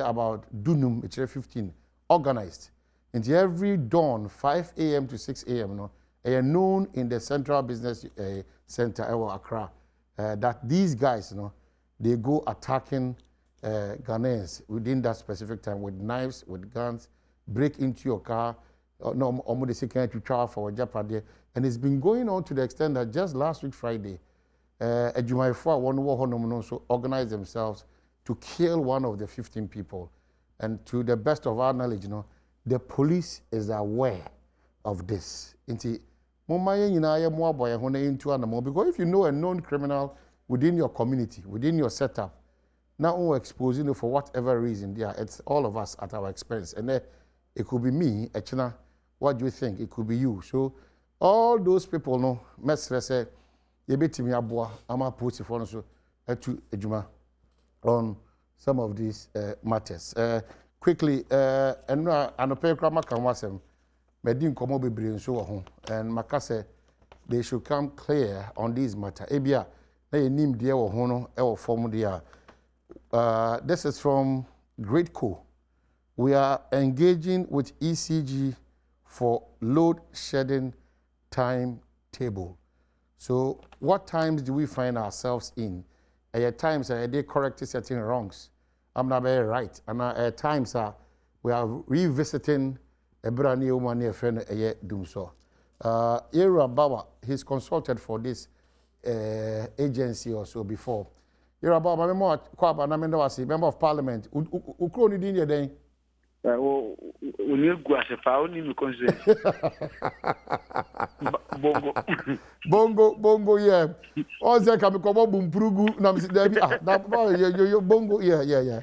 Speaker 17: about Dunum, it's 15, organized. And every dawn, 5 a.m. to 6 a.m., are known in the Central Business Center, Accra, that these guys, they go attacking Ghanaians within that specific time with knives, with guns, break into your car, almost second to trial for Japade. And it's been going on to the extent that just last week, Friday, a Jumaifua also organized themselves to kill one of the 15 people. And to the best of our knowledge, the police is aware of this. Because if you know a known criminal within your community, within your setup, now exposing it for whatever reason, yeah, it's all of us at our expense. And it could be me, Echina. What do you think? It could be you. So all those people, Mestre say, "Yebetimi abua, ama post for so to ejuma on some of these matters." Quickly, and anope krama kan wasem, medin komo bebre nso ho, and makase they should come clear on these matter. Ebia na yenim de wo ho no e wo form dia. This is from Great Co. We are engaging with ECG for load shedding timetable. So what times do we find ourselves in? At times they correctly setting wrongs. I'm not very right. And at times we are revisiting a brand new one near friend Dumso. Era Bawa, he's consulted for this agency or so before. You're about my member Kwaba na member of parliament. Ukro ni din ye den.
Speaker 18: Onye gu asefa oni mi constituency.
Speaker 17: Bongo, yeah. Oze ka mi kobo bumprugu na mi David bongo, yeah.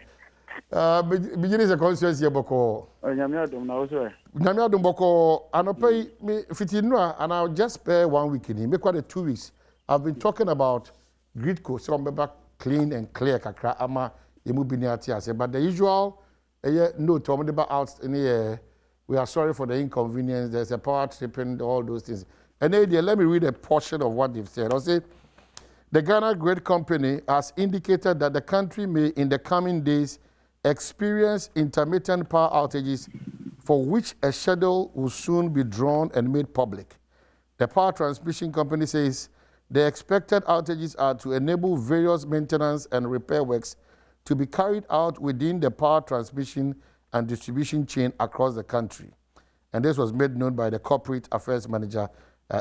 Speaker 17: Beginning the constituency boko.
Speaker 18: Nyame adom na wo so.
Speaker 17: Nyame adom boko anopai me fitinu and I'll just spare 1 week in. Make quite 2 weeks. I've been talking about Gridco, so I'm back clean and clear kakra ama emu biniati ase, but the usual note to out in here. We are sorry for the inconvenience. There's a power tripping, all those things. And then let me read a portion of what they've said. I'll say, the Ghana Grid Company has indicated that the country may, in the coming days, experience intermittent power outages for which a schedule will soon be drawn and made public. The power transmission company says the expected outages are to enable various maintenance and repair works to be carried out within the power transmission and distribution chain across the country. And this was made known by the Corporate Affairs Manager,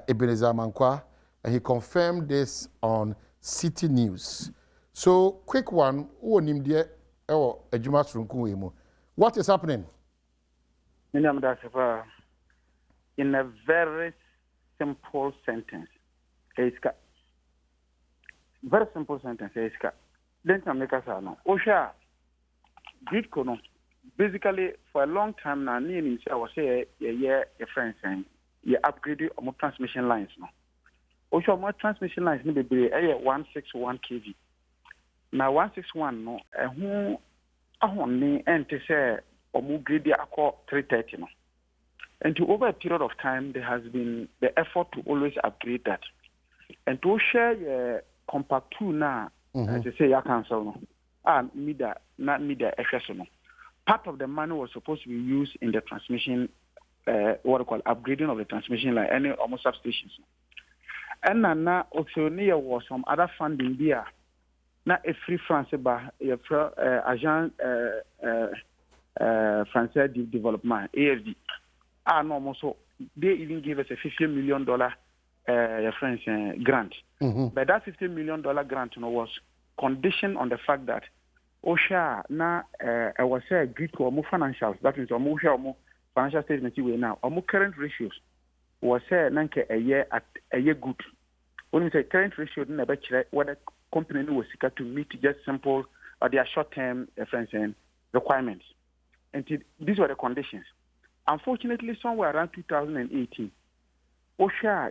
Speaker 17: Ebenezer Mankwa, and he confirmed this on City News. So, quick one, what is happening?
Speaker 18: In a very simple sentence, Osha, Gridco, no. Basically, for a long time now, I was say a friend saying, you upgraded our transmission lines. No, Osha, more transmission lines need to be 161 kV. Now 161 no, who only and to say or move grade 330 no. And to over a period of time, there has been the effort to always upgrade that, and to share compact 2 now. As I say, I cancel no. Not FSO no. Part of the money was supposed to be used in the transmission, what I call upgrading of the transmission line, any almost substations. And now also there was some other funding there. Now a free France agent Français de Development AFD. No, so they even gave us a $50 million grant. But that $50 million grant was conditioned on the fact that OSHA now I was saying Gridco financials, that means financial statements now current ratios was a year good. When we say current ratio, what a company was to meet just simple or their short-term requirements. And these were the conditions. Unfortunately, somewhere around 2018, OSHA,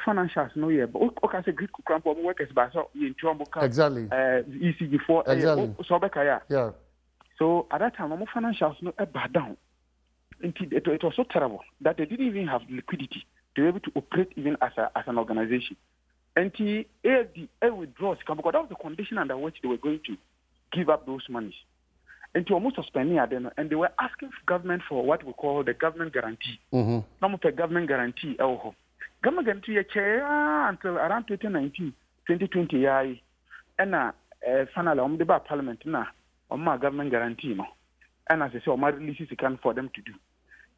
Speaker 18: financials, no, but okay, say Gridco cramp workers, but so
Speaker 17: exactly.
Speaker 18: ECG4,
Speaker 17: exactly. Yeah.
Speaker 18: So at that time, financials no bad down. It was so terrible that they didn't even have liquidity to be able to operate even as an organization. And the withdrawals, because that was the condition under which they were going to give up those monies. And to almost suspending them, and they were asking government for what we call the government guarantee. Not a government guarantee. Government guarantee until around 2019, 2020, and finally, the parliament now, my government guarantee, no. And as I say, my releases can for them to do.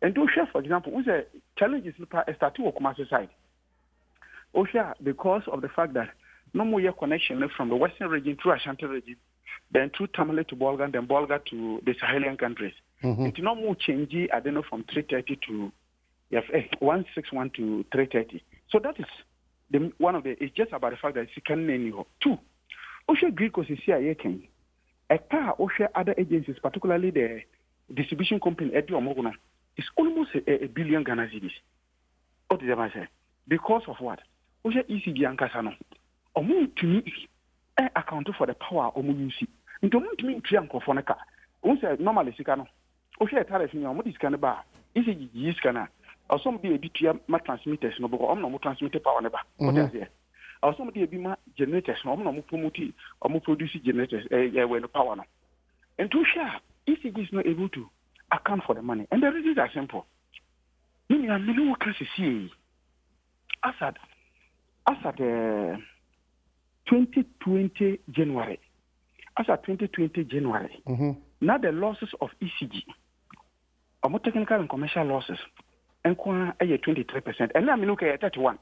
Speaker 18: And to share, for example, who's a challenge is starting with commercial side. OSHA, because of the fact that no more connection from the western region through Ashanti region, then through Tamale to Bolga, then Bolga to the Sahelian countries. It's no more change, I don't know, from 330 to 161 to 330. So that is one of the, it's just about the fact that it's can anyhow. Two, OSHA Gridco is CIA King. A car OSHA other agencies, particularly the distribution company, Adom, is almost a billion Ghana cedis. What did I say? Because of what? OSHA ECG and Casano. Omu to me account for the power of Musi. Into to me, Trianco Foneca. Once normally Sicano. OSHA tariff in your modis can bar. ECG is cana. Or some be a bit my transmitters, no, but I'm no transmitter power never. What is there? Or somebody be my generators, no more promoting or more producing generators, when the power. And to share, ECG is not able to account for the money. And the reasons are simple. Many are many workers see as at 2020 January. As at 2020 January. Now the losses of ECG, or more technical and commercial losses, and 23%. And now I look at 31.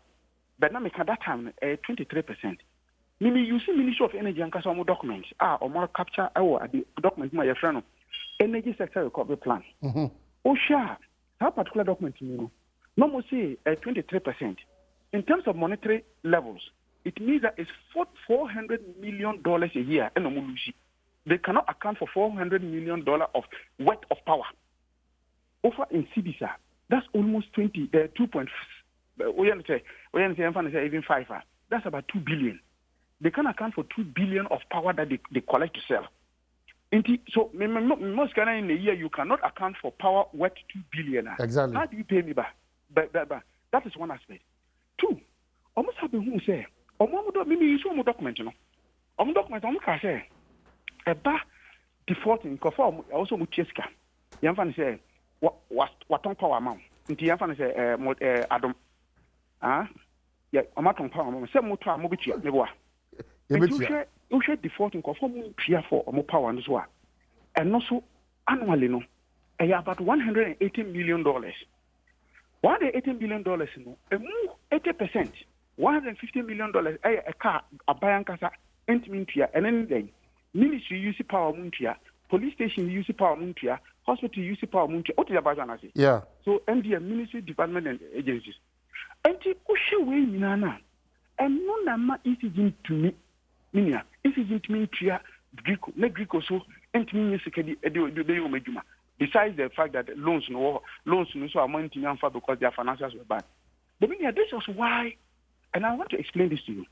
Speaker 18: But now at that time 23%. Mimi you see Ministry of Energy and Kasa documents. Or more capture our document my friend. Energy sector recovery plan. OSHA, that particular document, no more say 23%. In terms of monetary levels, it means that it's $400 million a year. They cannot account for $400 million of worth of power. Over in CBSA, that's almost 2 point. Even 5. That's about 2 billion. They can account for 2 billion of power that they collect to sell. So most Ghana in a year you cannot account for power worth 2 billion.
Speaker 17: Exactly.
Speaker 18: How do you pay me back? That is one aspect. Two, almost have who say, maybe you show document, document can say, defaulting, also Mucheska. Yamfan say, what on power amount? Yamfan say, Adom. Yeah, amount on power amount. Some more mobitia, never. You share defaulting conform Pia for more power and so on. And also annually, no, about $118 million. $118 million, no, 80%, $150 million, a car, a bayankasa, entmintia, and anything. Ministry use power muntia, police station use power muntia, hospital use power muntia. What is about Janasi?
Speaker 17: Yeah.
Speaker 18: So, MD ministry, department, and agencies. And the ocean way, Nana, and no nama is to me. Minia, if it to me, Tria, Greco, Negrico, so, and to me, besides the fact that loans no so amount to young because their financials were bad. But this was why, and I want to explain this to you.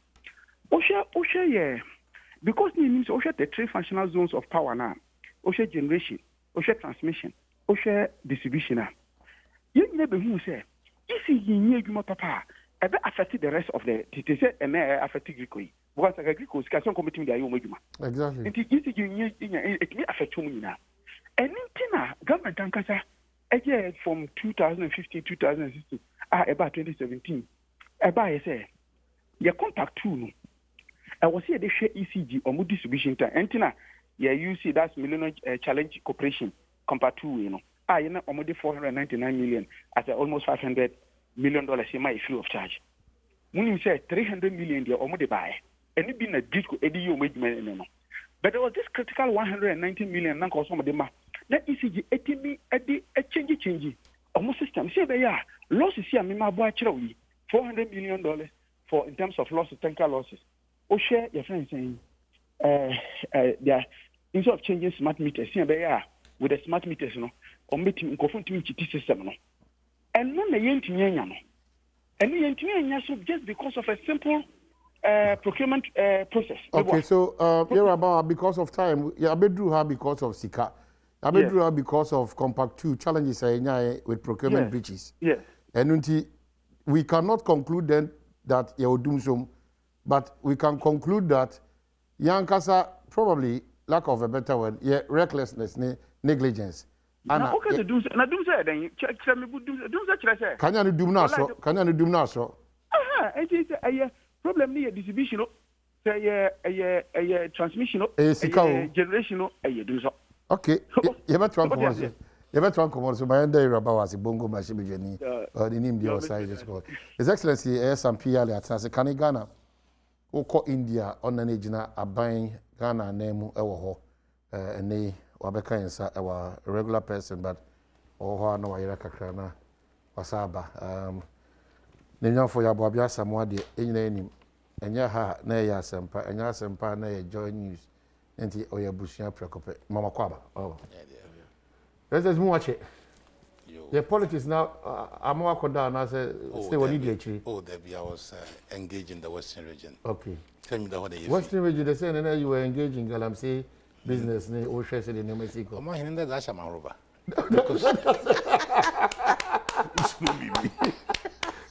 Speaker 18: OSHA, yeah, because it means OSHA the three functional zones of power now. OSHA generation, OSHA transmission, OSHA distribution now. You never who say, if you near you papa, it affected the rest of the say and affected Greco. Because Greco is can't committing their own.
Speaker 17: Exactly.
Speaker 18: It may affect you now. And in government Tankasa, a year from 2015, 2016, about 2017, about I say, your contact too. I was here, they share ECG or more distribution time. And you see that's Millennium Challenge Corporation compared to, almost 499 million at almost $500 million in my free of charge. When you say 300 million, they're almost buy. And it been a disco, EDU movement. But there was this critical 119 million now cost some of them. That ECG a change. Almost system. See they are losses here. Me $400 million for in terms of losses, tanker losses. Share your friends saying, yeah, instead of changing smart meters, see they are with the smart meters, or meeting confronting system, and none the yentian, and the yentian just because of a simple procurement process.
Speaker 17: Okay, so you're about because of time. Yeah, I drew her because of Sika. I drew her because of Compact 2 challenges with procurement breaches.
Speaker 18: Yes.
Speaker 17: And we cannot conclude then that you do some, but we can conclude that Yankasa probably lack of a better word, recklessness, negligence.
Speaker 18: Now, okay, to do that, then
Speaker 17: can you do now? Can you do now?
Speaker 18: It is a problem near distribution, a transmission, a generation, do so.
Speaker 17: Okay, you better come so my day about was a bongo machine or the name the outside is called. His Excellency S&P Ali at Kani Ghana, Oko India on an agina a buying Ghana name ewo and they wabeka insa our regular person, but oh no I kakra wasaba nenya for ya bobia samwa de enyina enya ha na ya sempa enya sempa na ya joy news enti oya busia prekope mama kwaba oh let's just watch it. The politics now I'm walking down I say stay what need actually
Speaker 19: I was engaged in the Western region.
Speaker 17: Okay,
Speaker 19: tell me what you
Speaker 17: Western region they say and you were engaged in Galamsey business ne o share say in Mexico
Speaker 19: I'm in that Ashamaroba.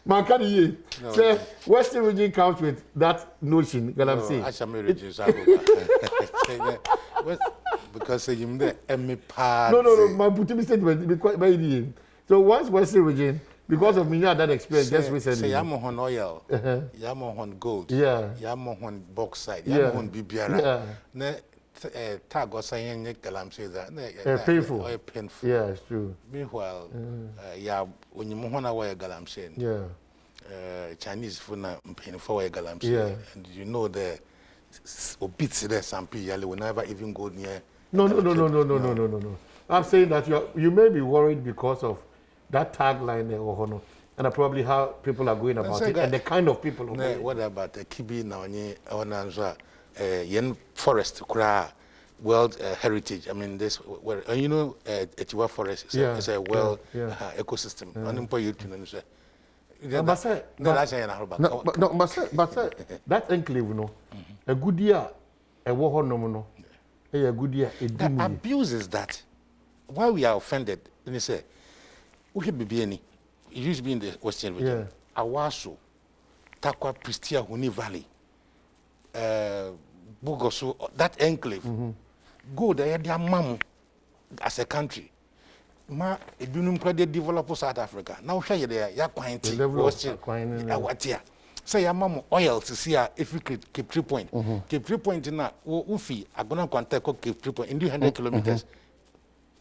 Speaker 17: Man, can you say Western region comes with that notion? Galamsey.
Speaker 19: No, Asham region. Because you me part.
Speaker 17: No. My putting statement be quite by so once Western region, because of me had that experience just recently.
Speaker 19: Say I'm on oil, I'm on gold, I'm on bauxite, I'm on BBR. Ne tag or saying Galamsey that
Speaker 17: painful.
Speaker 19: Painful.
Speaker 17: Yeah, it's true.
Speaker 19: Meanwhile, when you move on away Galamsey. Chinese food painful Galamsey. And you know the beats there some people will never even go near.
Speaker 17: No. I'm saying that you may be worried because of that tagline there, and probably how people are going about it and the kind of people who
Speaker 19: what about the Kibi now yen forest world heritage. I mean this you know Etiwa forest is a world ecosystem.
Speaker 17: But that enclave a good year a war no a good year
Speaker 19: the abuse is that why we are offended and they say we should be any it used to be in the Western region. Awaso, Takwa, Pristia, Huni Valley, Bogoso, that enclave. Go there, their mom as a country. Ma, if you know, they develop South Africa. Now, share there, ya quainty, Awatia. Say, your mom oil to see if we could keep 3 point. Keep 3 point in that, Ufi, I'm going to contact keep 3 point in 100 kilometers.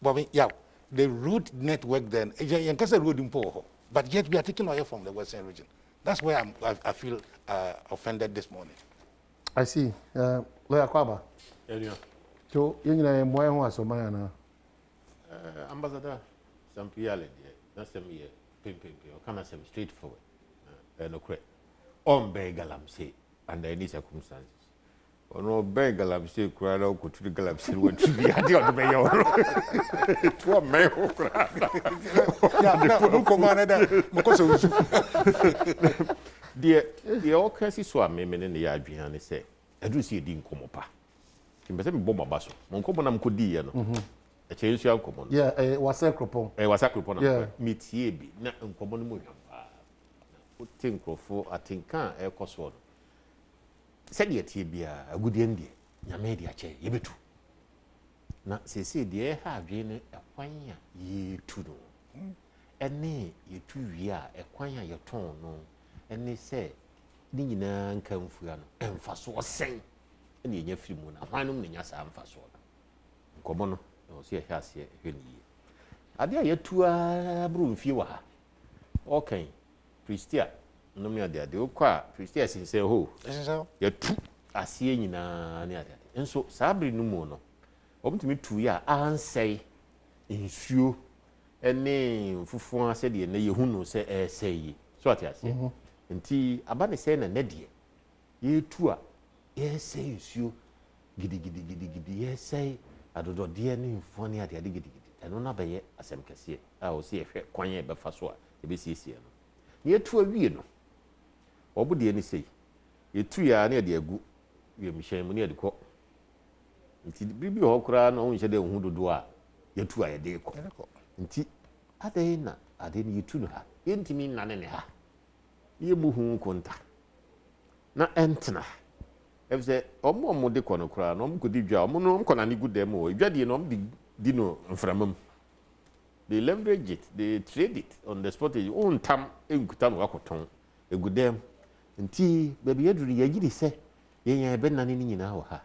Speaker 19: But yeah, the road network then, you can say road in Poho. But yet we are taking oil from the Western region. That's where I feel offended this morning.
Speaker 17: I see. Lawyer Kwaba. So, you know, why was so man?
Speaker 2: Ambassador, some PLN, that's some year, pim, or can I say straightforward? No correct. On Begalam say, under any circumstances. Or no Begalam say, cried out to the Galamsey went to be at the other mayor. To a mayor.
Speaker 19: No commander, because
Speaker 2: the all crazy swam me in the yard behind say, I do see it didn't come up. You must have been bomber basso. Moncomonam could be, a change your common.
Speaker 17: Yeah, was a cropon.
Speaker 2: A was a cropon. Yeah, meet ye be not uncommon. Think for I think can't air cosword. Said yet ye be a good Indian. Ya made ya chair, ye be true. Now, say, dear, have been a quanya ye to do. And nay, ye 2 year a quanya your tone, no. And they say, Nina come for and fast was saying. And ye free moon, a wine in your sam fast one. Common, no, see a house here, ye. I dare ye 2 broom fewer. Okay, Pristia, no mere there, the old car, Pristia say, oh, you're 2 are seeing in a near that. And so, Sabri no more. Open to me 2 years, and say, in few, and name for said ye, nay, who knows, say, so I say. And tea, about saying a nedia. Ye 2 yes, say, you giddy, yes, say, I do not dear name funny at the giddy, and on a bay as I'm cassia. I will see a fair quanya but fast one, a BCC. Near 2 a year, no. What would the any say? Ye 2 years near the good, you Michel near the court. Nti bibi ho kura na onhye de hu dodo a yetu a ye de ko nti ade na ade ni yetu no ha yentimi nane ne ha ye mu hu konta na entna efse omo de ko no kura no mko di dwa omo no mko na ni good dem o dwade no di no mframam they leverage it they trade it on the spot on tam enkuta no akoton egudem nti baby yeduru ye gidi se ye yan be nane ni nyina ho ha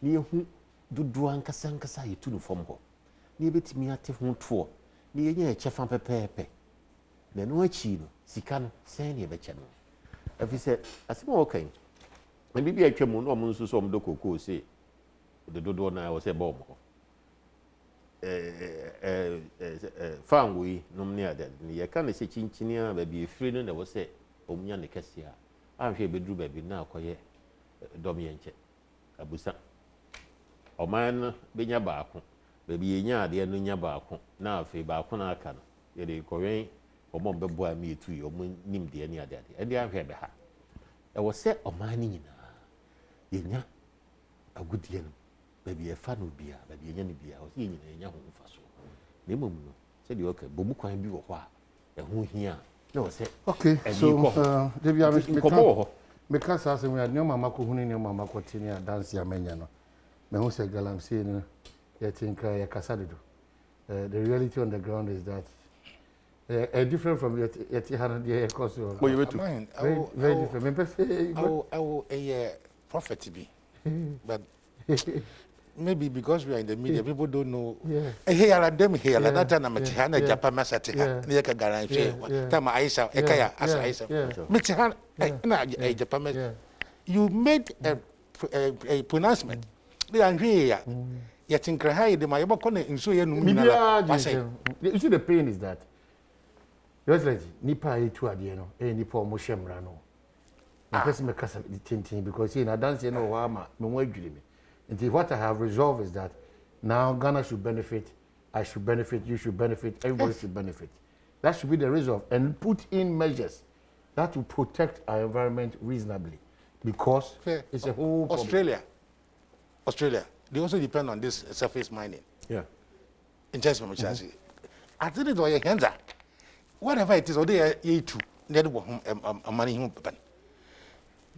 Speaker 2: ni hu dudu ankasa yetu no fom ho ni betimi ate ho to ni yenya echefa pepepe na no achi no sika no sen ne beche no afi se asema okay na bibi atwam no omo nso so omo dokoko se de dodo na wo se ba omo fanwe no mne ada ni ye kan se chinchini a ba bi efiri no na wo se omunya ne kase a ahwe beduru ba bi na akoye dom ye nche abusa oman benya baako baby yenya ade no nya baako na afi baako na aka no ye de kowen omo bebo a mi etu yo nim de ani ade ade ahwe be ha e wo se oman ni nyina yenya agudie no baby e fa no bia baby yenya ni bia o se nyina yenya ho mfa so na emom no se de okay bomu kwan bi wo ho a e ho hia na wo se
Speaker 17: okay so David me ka sa se me mama ko hunu ni mama ko tini a dance ya menya no me who say Galamsey no you think ya kasa do the reality on the ground is that different from yet had the course very different me perfect
Speaker 19: I will a prophet be but maybe because we are in the media people don't know hey ala dem hey ala that time na China Japan masate ha ne ka guarantee time Aisha ekaya as Aisha me China na Japan you made a pronouncement. They are here. Yet in Krahai, the Mayabakone, and so
Speaker 17: you see, the pain is that you're like Nipa to Adiano, Nipa Moshem Rano. The person may cast the tinting because in a dance, you know, Wama, no way dreaming. And what I have resolved is that now Ghana should benefit, I should benefit, you should benefit, everybody should benefit. That should be the resolve, and put in measures that will protect our environment reasonably, because it's a whole
Speaker 19: Australia, they also depend on this surface mining.
Speaker 17: Yeah.
Speaker 19: In terms of Chelsea. I think it was a hands whatever it is, or they are too, they are money.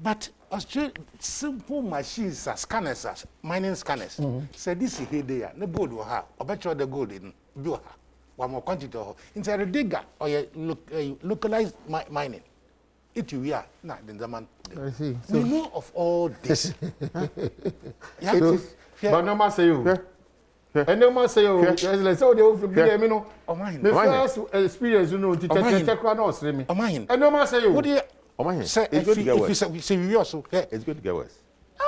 Speaker 19: But Australia, simple machines, scanners, mining scanners. So this is here there. The gold will have. I bet you the gold in do have one more quantity of inside a digger or localized mining. It you are not the man.
Speaker 17: I see.
Speaker 19: We know of all this.
Speaker 17: But no man say you. And no man say you. Like so they will be there, you know. The first experience, you know, to take one or streaming. And no man say you.
Speaker 2: It's good to get worse.
Speaker 19: It's
Speaker 2: good to get worse.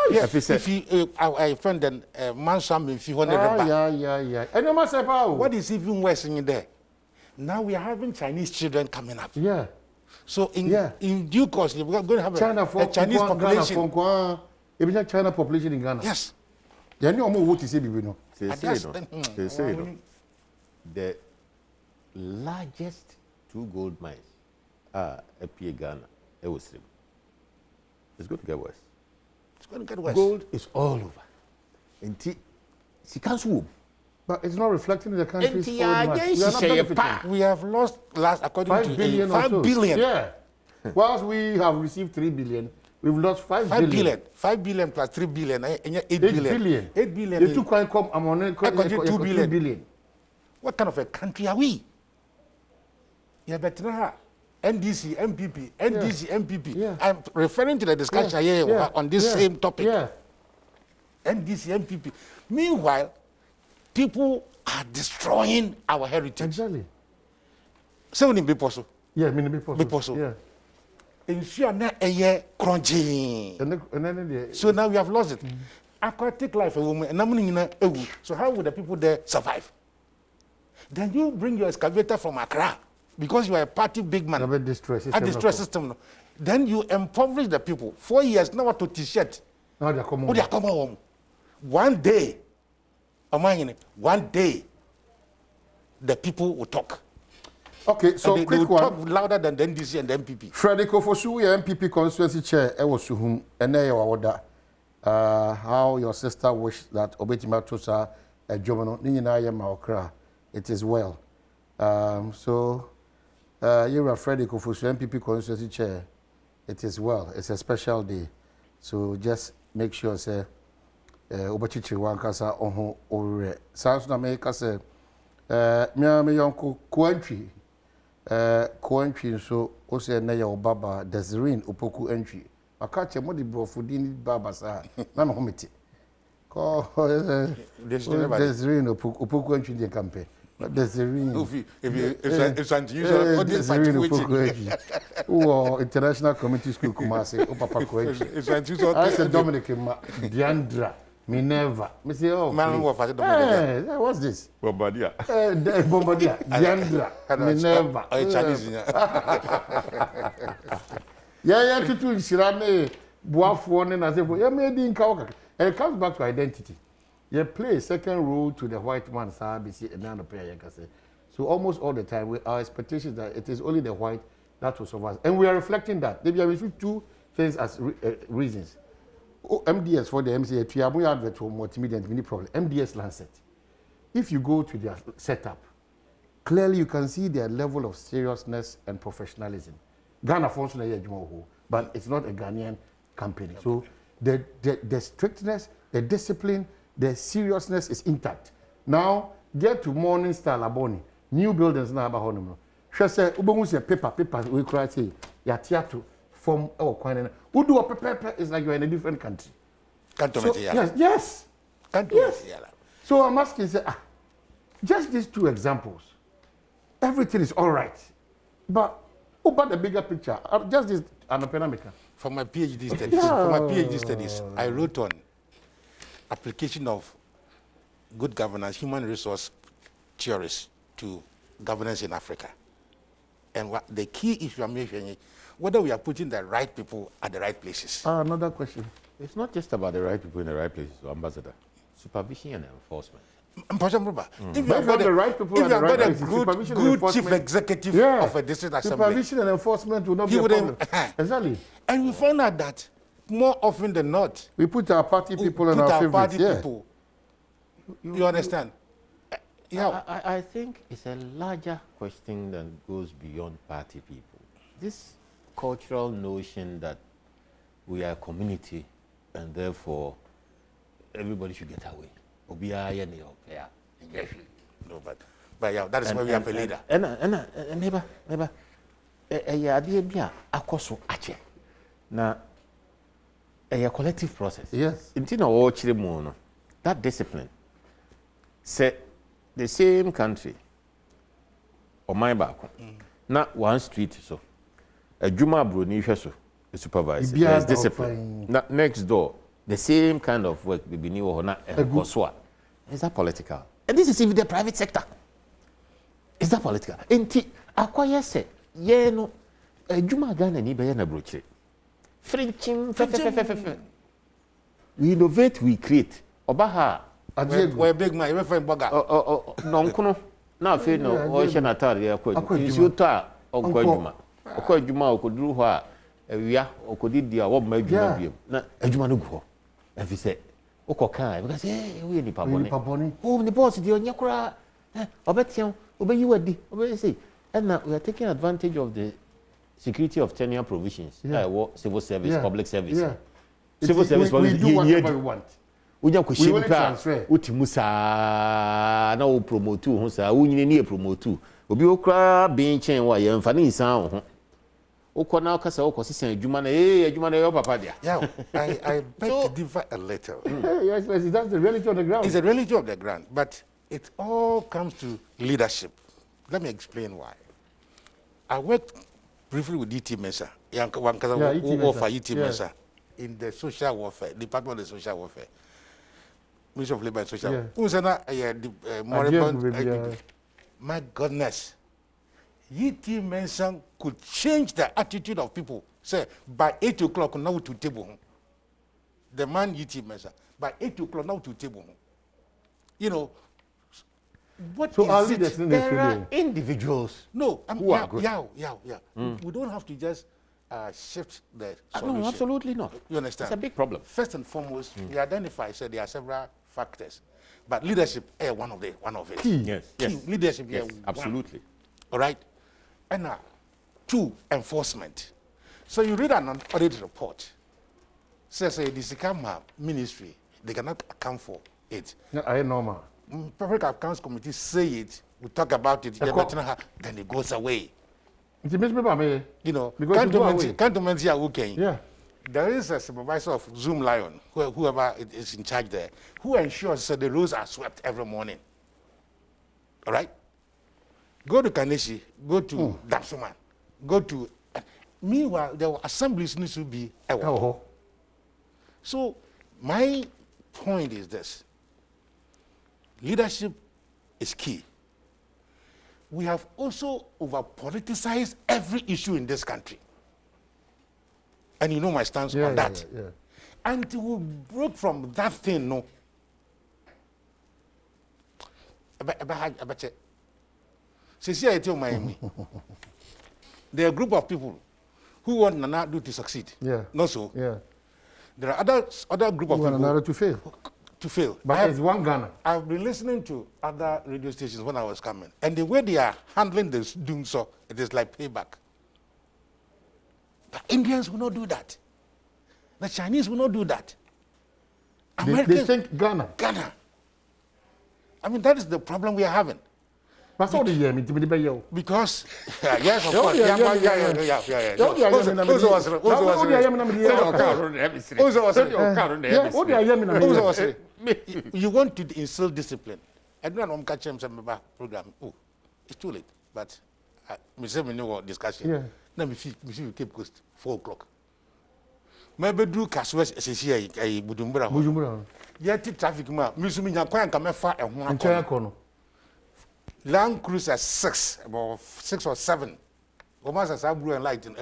Speaker 19: If you, I friend then man some if you want to
Speaker 17: yeah. And no man say
Speaker 19: what is even worse in there? Now we are having Chinese children coming up.
Speaker 17: Yeah.
Speaker 19: So in due course, we're going to have a Chinese population.
Speaker 17: China population in Ghana.
Speaker 19: Yes.
Speaker 17: They know what to say, you know.
Speaker 2: They say, the largest 2 gold mines are up here Ghana. It was slim. It's going to get worse.
Speaker 19: It's going to get worse.
Speaker 2: Gold is all over. And she can't swoop.
Speaker 17: But it's not reflecting in the country's
Speaker 19: we have lost according
Speaker 17: 5
Speaker 19: to
Speaker 17: 5 billion. Yeah. Whilst we have received 3 billion, we've lost 5 billion.
Speaker 19: 5 billion plus 3 billion, 8
Speaker 17: billion.
Speaker 19: 8 billion.
Speaker 17: The 2 billion.
Speaker 19: What kind of a country are we? Yeah, but now NDC, MPP, NDC, MPP.
Speaker 17: Yeah.
Speaker 19: I'm referring to the discussion here on this same topic.
Speaker 17: Yeah.
Speaker 19: NDC, MPP. Meanwhile, people are destroying our heritage.
Speaker 17: Exactly.
Speaker 19: So many people.
Speaker 17: Yeah, many people.
Speaker 19: Yeah. Ensure na eye crunching. So now we have lost it. Aquatic life, a woman, so how would the people there survive? Then you bring your excavator from Accra because you are a party big man.
Speaker 17: A distress
Speaker 19: system. Then you impoverish the people. 4 years now to t-shirt.
Speaker 17: Now they are coming
Speaker 19: home. One day, the people will talk.
Speaker 17: Okay, so
Speaker 19: they
Speaker 17: quick
Speaker 19: will
Speaker 17: one.
Speaker 19: talk louder than the NDC and the MPP.
Speaker 17: Freddy Kofosu, your MPP constituency chair, Ewosuhum, and how your sister wished that Obetima Tosa, a Jomano, Ninaya Maokra, it is well. So, you are Freddy Kofosu, MPP constituency chair, it is well. It's a special day. So just make sure, say, Obachichi Wankasa, Oho, Ore. Sounds na make us say, me yonko Kuentry. Kuentry, so, Ose Naya Obaba, Desireen, Opoku entry. I catch a modi brofudini baba sa, Nana Homiti. Desireen, Opoku entry, the campaign. Desireen.
Speaker 19: It's unusual.
Speaker 17: Desireen, Opoku entry. Oh, International Community School, Kumasi, Opapa Kuentry.
Speaker 19: It's unusual.
Speaker 17: I said Dominic, Diandra. Minerva. Me say, oh, what's this?
Speaker 2: Bombardier.
Speaker 17: Bombardier. Diandra. Minerva.
Speaker 19: Chinese.
Speaker 17: Yeah, tutu Shirane, Boafuone, and I say, yeah, maybe in Kawaka. And it comes back to identity. You play a second role to the white man, SABC, and none pair, so almost all the time, our expectation is that it is only the white that will survive. And we are reflecting that. Maybe I will see 2 things as reasons. MDS for the MCA, Triabu advert for multimedia and mini problem. MDS Lancet. If you go to their setup, clearly you can see their level of seriousness and professionalism. Ghana fortunately, but it's not a Ghanaian company. So the strictness, the discipline, the seriousness is intact. Now get to Morning Star Laboni, new buildings now about Honor. She said, paper, we cry say, Yatiatu. From Kwana. Who do a paper is like you're in a different country. So, yes. So I'm asking, just these 2 examples. Everything is all right. But about the bigger picture? Just this Anopena.
Speaker 19: For my PhD studies, I wrote on application of good governance, human resource theories to governance in Africa. And what the key issue I'm making is whether we are putting the right people at the right places.
Speaker 17: Another question.
Speaker 2: It's not just about the right people in the right places, Ambassador. Supervision and enforcement.
Speaker 19: If you have got
Speaker 17: the right people at the right places,
Speaker 19: good chief executive of a district assembly,
Speaker 17: supervision and enforcement will not be a problem. Exactly.
Speaker 19: And we found out that more often than not,
Speaker 17: we put our party people and our favorites.
Speaker 19: People. You understand?
Speaker 2: Yeah. I think it's a larger question that goes beyond party people. This cultural notion that we are a community and therefore everybody should get away.
Speaker 19: No, but yeah, that is why we have a leader.
Speaker 2: And neighbor, idea be akoso ache. Na a collective process.
Speaker 17: Yes.
Speaker 2: Intina wo chire mu no. That discipline. Say the same country or my back. Na one street so. A Juma Bruni so the supervisor. There's discipline. Na next door the same kind of work be new or not is that political? And this is even the private sector. Is that political? Enti acquire say ye no Juma Ghana ni be na broche. Frenching we innovate, we create. Obaha
Speaker 19: we big man, we find burger.
Speaker 2: No nkono na fe no o hye na tare akwa. Nsi oto a okwa Juma. Okwa Juma okoduru ho a awia okodidi a wo ma Juma biem. Na Juma no go. If you say, "Okay, because we need paboni." Oh, the boss, the onyakura. Obetian, obey you adi. Obey say, and now we are taking advantage of the security of tenure provisions. Civil service, public service.
Speaker 17: Yeah.
Speaker 2: Civil service.
Speaker 17: We do whatever we want.
Speaker 2: We don't transfer. Utimusa na o promote who say we need promote. Obi okra being chain wa ye mfa ni nsan ho. Okona kasa okosisi adwuma na adwuma na your papa dia.
Speaker 19: Yeah, I beg to differ a little.
Speaker 17: Yes, that's the reality of the ground.
Speaker 19: It's the reality of the ground, but it all comes to leadership. Let me explain why. I worked briefly with E.T. Mensah, E.T. Mensah in the social warfare, Department of the Social Warfare, Ministry of Labor and Social Warfare. My goodness. E.T. Mensah could change the attitude of people. Say, by 8 o'clock, now to table. The man E.T. Mensah, by 8 o'clock, now to table. You know, what
Speaker 17: so
Speaker 19: is it?
Speaker 2: There are individuals.
Speaker 19: No,
Speaker 2: who are good.
Speaker 19: We don't have to just shift the solution.
Speaker 2: No, absolutely not.
Speaker 19: You understand?
Speaker 2: It's a big problem.
Speaker 19: First and foremost, we identify, so there are several factors. But leadership is one of it.
Speaker 2: Key. Yes.
Speaker 19: Leadership
Speaker 2: yes. Absolutely.
Speaker 19: All right? And now, 2, enforcement. So you read an audit report. Says the Sikama ministry, they cannot account for it.
Speaker 17: I normal.
Speaker 19: Public Accounts Committee say it, we talk about it, then it goes away.
Speaker 17: You know,
Speaker 19: cantonment here, okay.
Speaker 17: Yeah.
Speaker 19: There is a supervisor of Zoom Lion, whoever is in charge there, who ensures that the roads are swept every morning. All right? Go to Kaneshi, go to Dapsuman, go to... meanwhile, the assemblies need to be... So, my point is this. Leadership is key. We have also over-politicized every issue in this country. And you know my stance on that. Until we broke from that thing, no. Since I tell Miami, there are a group of people who want Nana to succeed. Not so. There are other group of people
Speaker 17: who want Nana
Speaker 19: to fail.
Speaker 17: But it's one Ghana.
Speaker 19: I've been listening to other radio stations when I was coming, and the way they are handling this doing so, it is like payback. The Indians will not do that. The Chinese will not do that.
Speaker 17: They think Ghana.
Speaker 19: I mean, that is the problem we are having.
Speaker 17: Because
Speaker 19: yes, of course. You want to instill discipline. I don't know catch him some program. Oh, it's too late. But we say we know discussion. Now we keep 4 o'clock. maybe do Caswes a Bujumbura. Yet traffic ma, Musumi Yakwan come far and one. Land Cruiser 6, about 6 or 7. Almost as I blue and light in a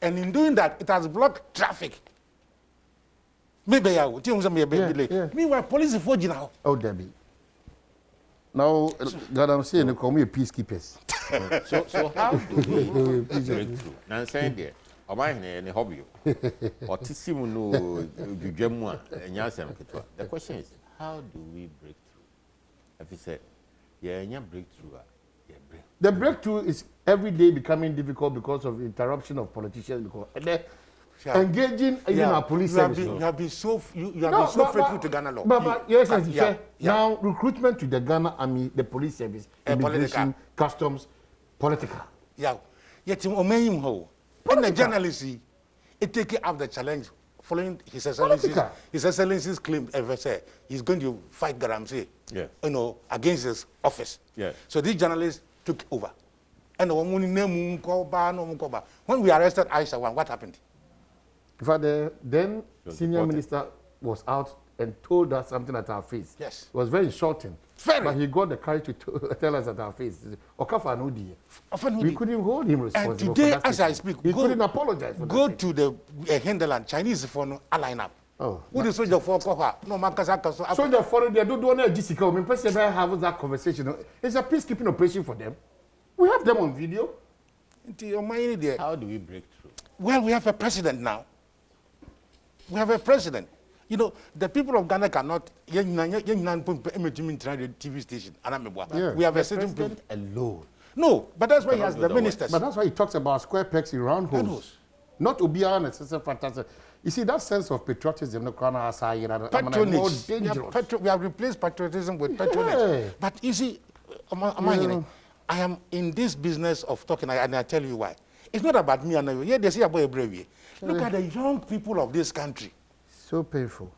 Speaker 19: and in doing that, it has blocked traffic. Maybe I would think some delay. Meanwhile, police is forging now.
Speaker 17: Oh, Debbie. Now, God, I'm saying they call me a peacekeepers.
Speaker 2: So how do we break through? Now, saying there, or my hobby, or Tissimu no Jujemua, and Yasam. The question is, how do we break through? If you said, yeah, breakthrough.
Speaker 17: The breakthrough is every day becoming difficult because of interruption of politicians. Because engaging in our police service.
Speaker 19: You have been so faithful to Ghana law.
Speaker 17: But yes, now recruitment to the Ghana Army, the police service, immigration, customs, political.
Speaker 19: Yeah, yet and the journalist, it take up the challenge following His Excellency's claim. Ever say he's going to fight Garamsey, against his office. So these journalists took over, and when we arrested Aisha, what happened?
Speaker 17: In fact, then senior minister was out and told us something at our face.
Speaker 19: Yes.
Speaker 17: It was very insulting. But he got the courage to tell us at our face. We couldn't hold him responsible.
Speaker 19: And today, as I speak,
Speaker 17: he couldn't apologize for that.
Speaker 19: Go to the Hinterland, Chinese phone line up.
Speaker 17: Oh.
Speaker 19: Who the soldier for? No,
Speaker 17: soldier for they don't want to Jessica. I mean, President have that conversation. It's a peacekeeping operation for them. We have them on video.
Speaker 2: How do we break through?
Speaker 19: Well, we have a president now. We have a president. You know, the people of Ghana cannot. TV station. We have a certain
Speaker 2: president alone.
Speaker 19: No, but that's why he has the ministers.
Speaker 17: But that's why he talks about square pegs in round holes. Not to be honest, it's fantastic. You see, that sense of patriotism,
Speaker 19: patronage. We have replaced patriotism with patronage. But you see, I am in this business of talking, and I tell you why. It's not about me and you. Yeah, they say about a brave. Look at the young people of this country.
Speaker 17: So painful.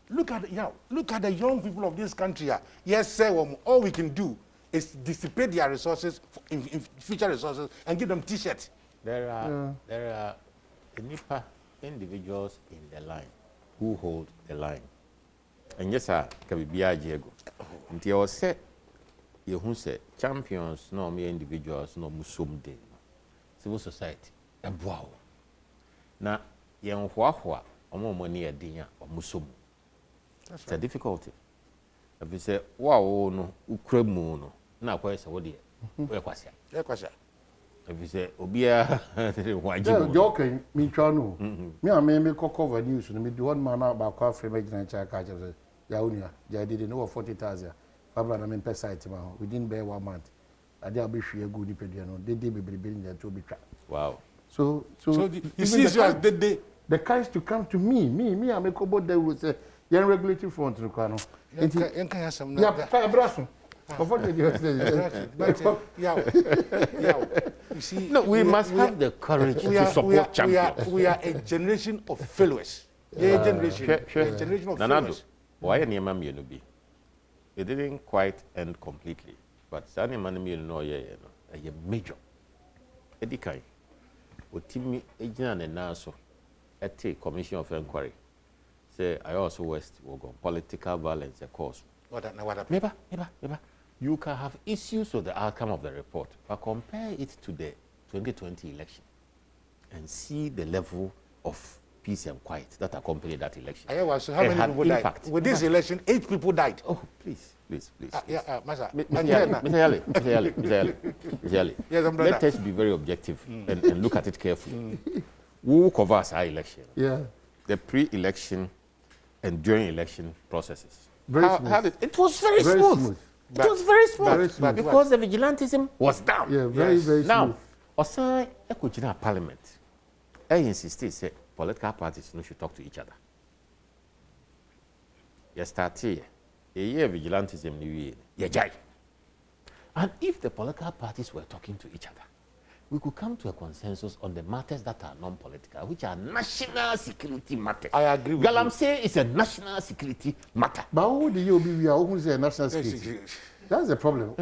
Speaker 19: Look at the young people of this country. Yes, sir. All we can do is dissipate their resources, in future resources, and give them T-shirts.
Speaker 2: There are individuals in the line who hold the line. And yes, sir, can be Diego. Until I said, you who say champions, no mere individuals, no musum day. Civil society, a wow. Now, young Huahua, or more money a dinner or musum. It's a difficulty. If you say, wow, no, Ukramuno, now quite so dear. If you say, Obia, why
Speaker 17: joking, me, Chano. Me, I may cover news and me do one man out about coffee making a child catch of Yaunia. I didn't know 40,000. Pablo, I'm in Pesite. We didn't bear 1 month. I did be sure good dependent. They did be building there to be trapped.
Speaker 2: Wow.
Speaker 17: So
Speaker 19: he sees you as
Speaker 17: the guys to come to me, I make about the rules. Young regulatory front to Kano.
Speaker 19: You see,
Speaker 2: no, we must have the courage to support champions.
Speaker 19: We are a generation of failures. A generation of failures.
Speaker 2: Why are you no be? It didn't quite end completely, but Sani Manami no a major. Edikai, Otimi Ejan and Naso, at a commission of inquiry. Say, I also West will go political violence, of course. Never. You can have issues with the outcome of the report, but compare it to the 2020 election and see the level of peace and quiet that accompanied that election.
Speaker 19: So how many people died? With this election, 8 people died.
Speaker 2: Oh, please.
Speaker 19: Mr.
Speaker 2: Let us be very objective and look at it carefully. Who covers our election? The pre-election and during election processes. It was very smooth. It was very smooth because the vigilantism was down.
Speaker 17: Very smooth.
Speaker 2: Now, Osai Ekujina Parliament, I insisted say political parties no should talk to each other. You start here, a year vigilantism new year, and if the political parties were talking to each other, we could come to a consensus on the matters that are non-political, which are national security matters.
Speaker 19: I agree with you.
Speaker 2: Galamsey is a national security matter.
Speaker 17: But who do you be? We are always a national security. That's the problem.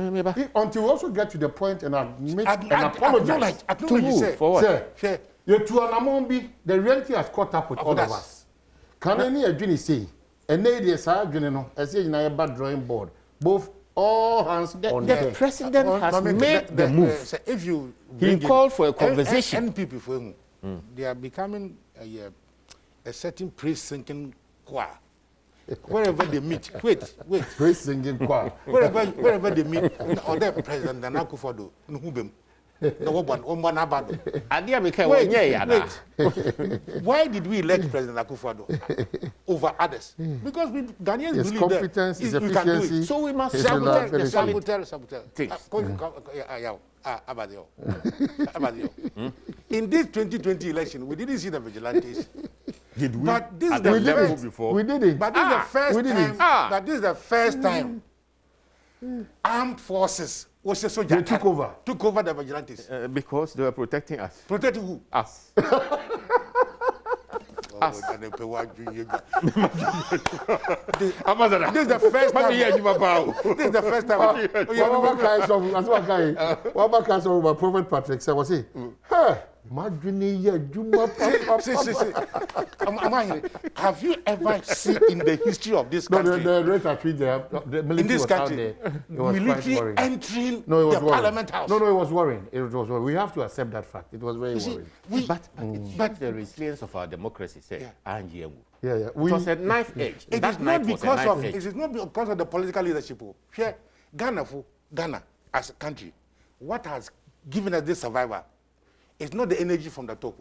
Speaker 17: Until we also get to the point and admit and apologize
Speaker 19: to who?
Speaker 17: For what? Sir, the reality has caught up with all of us. Can any adwini say? And they is adwini no. I say in a bad drawing board. Both all hands on deck.
Speaker 2: The president has made the move.
Speaker 19: If you
Speaker 2: he called for a conversation.
Speaker 19: NPP for him, they are becoming a certain praise-singing choir. Wherever they meet, wait.
Speaker 17: Praise-singing choir.
Speaker 19: Wherever they meet, or the president Nana Akufo-Addo, Nhubem. Why did we elect President Akufo-Addo over others? Because Ghanaians
Speaker 17: his
Speaker 19: believe
Speaker 17: competence,
Speaker 19: that
Speaker 17: his
Speaker 19: we can do
Speaker 17: efficiency,
Speaker 19: it. So we must saboteur. In this 2020 election, we didn't see the vigilantes.
Speaker 2: Did we?
Speaker 19: But this is the first
Speaker 17: before. We did it.
Speaker 19: But this is the first time. But this is the first time armed forces. They
Speaker 17: took over.
Speaker 19: Took over the vigilantes.
Speaker 2: Because they were protecting us.
Speaker 19: Protecting who?
Speaker 2: Us.
Speaker 19: Us. This is the first time. This is the first time.
Speaker 17: What about Prophet Patrick said, was he? Have
Speaker 19: you ever seen in the history of this country?
Speaker 17: No, the rate at which the military
Speaker 19: in this
Speaker 17: was
Speaker 19: country,
Speaker 17: out there, it was
Speaker 19: military entering
Speaker 17: the
Speaker 19: Parliament House.
Speaker 17: No, it was worrying. It was worrying. We have to accept that fact. It was very worrying.
Speaker 2: But the resilience of our democracy, say,
Speaker 17: Yeah.
Speaker 2: It was a knife edge.
Speaker 19: It is not because of the political leadership. Here, Ghana as a country, what has given us this survival? It's not the energy from the top.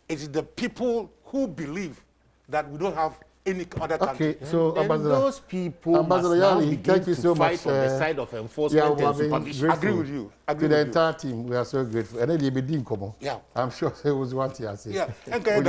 Speaker 19: It is the people who believe that we don't have any other country.
Speaker 17: Okay, so
Speaker 2: those people must now begin to fight on the side of enforcement and supervision.
Speaker 19: I agree with you.
Speaker 17: To the entire team, we are so grateful. And then they be doing come.
Speaker 19: Yeah.
Speaker 17: I'm sure it was one thing I say.
Speaker 19: Yeah. Okay,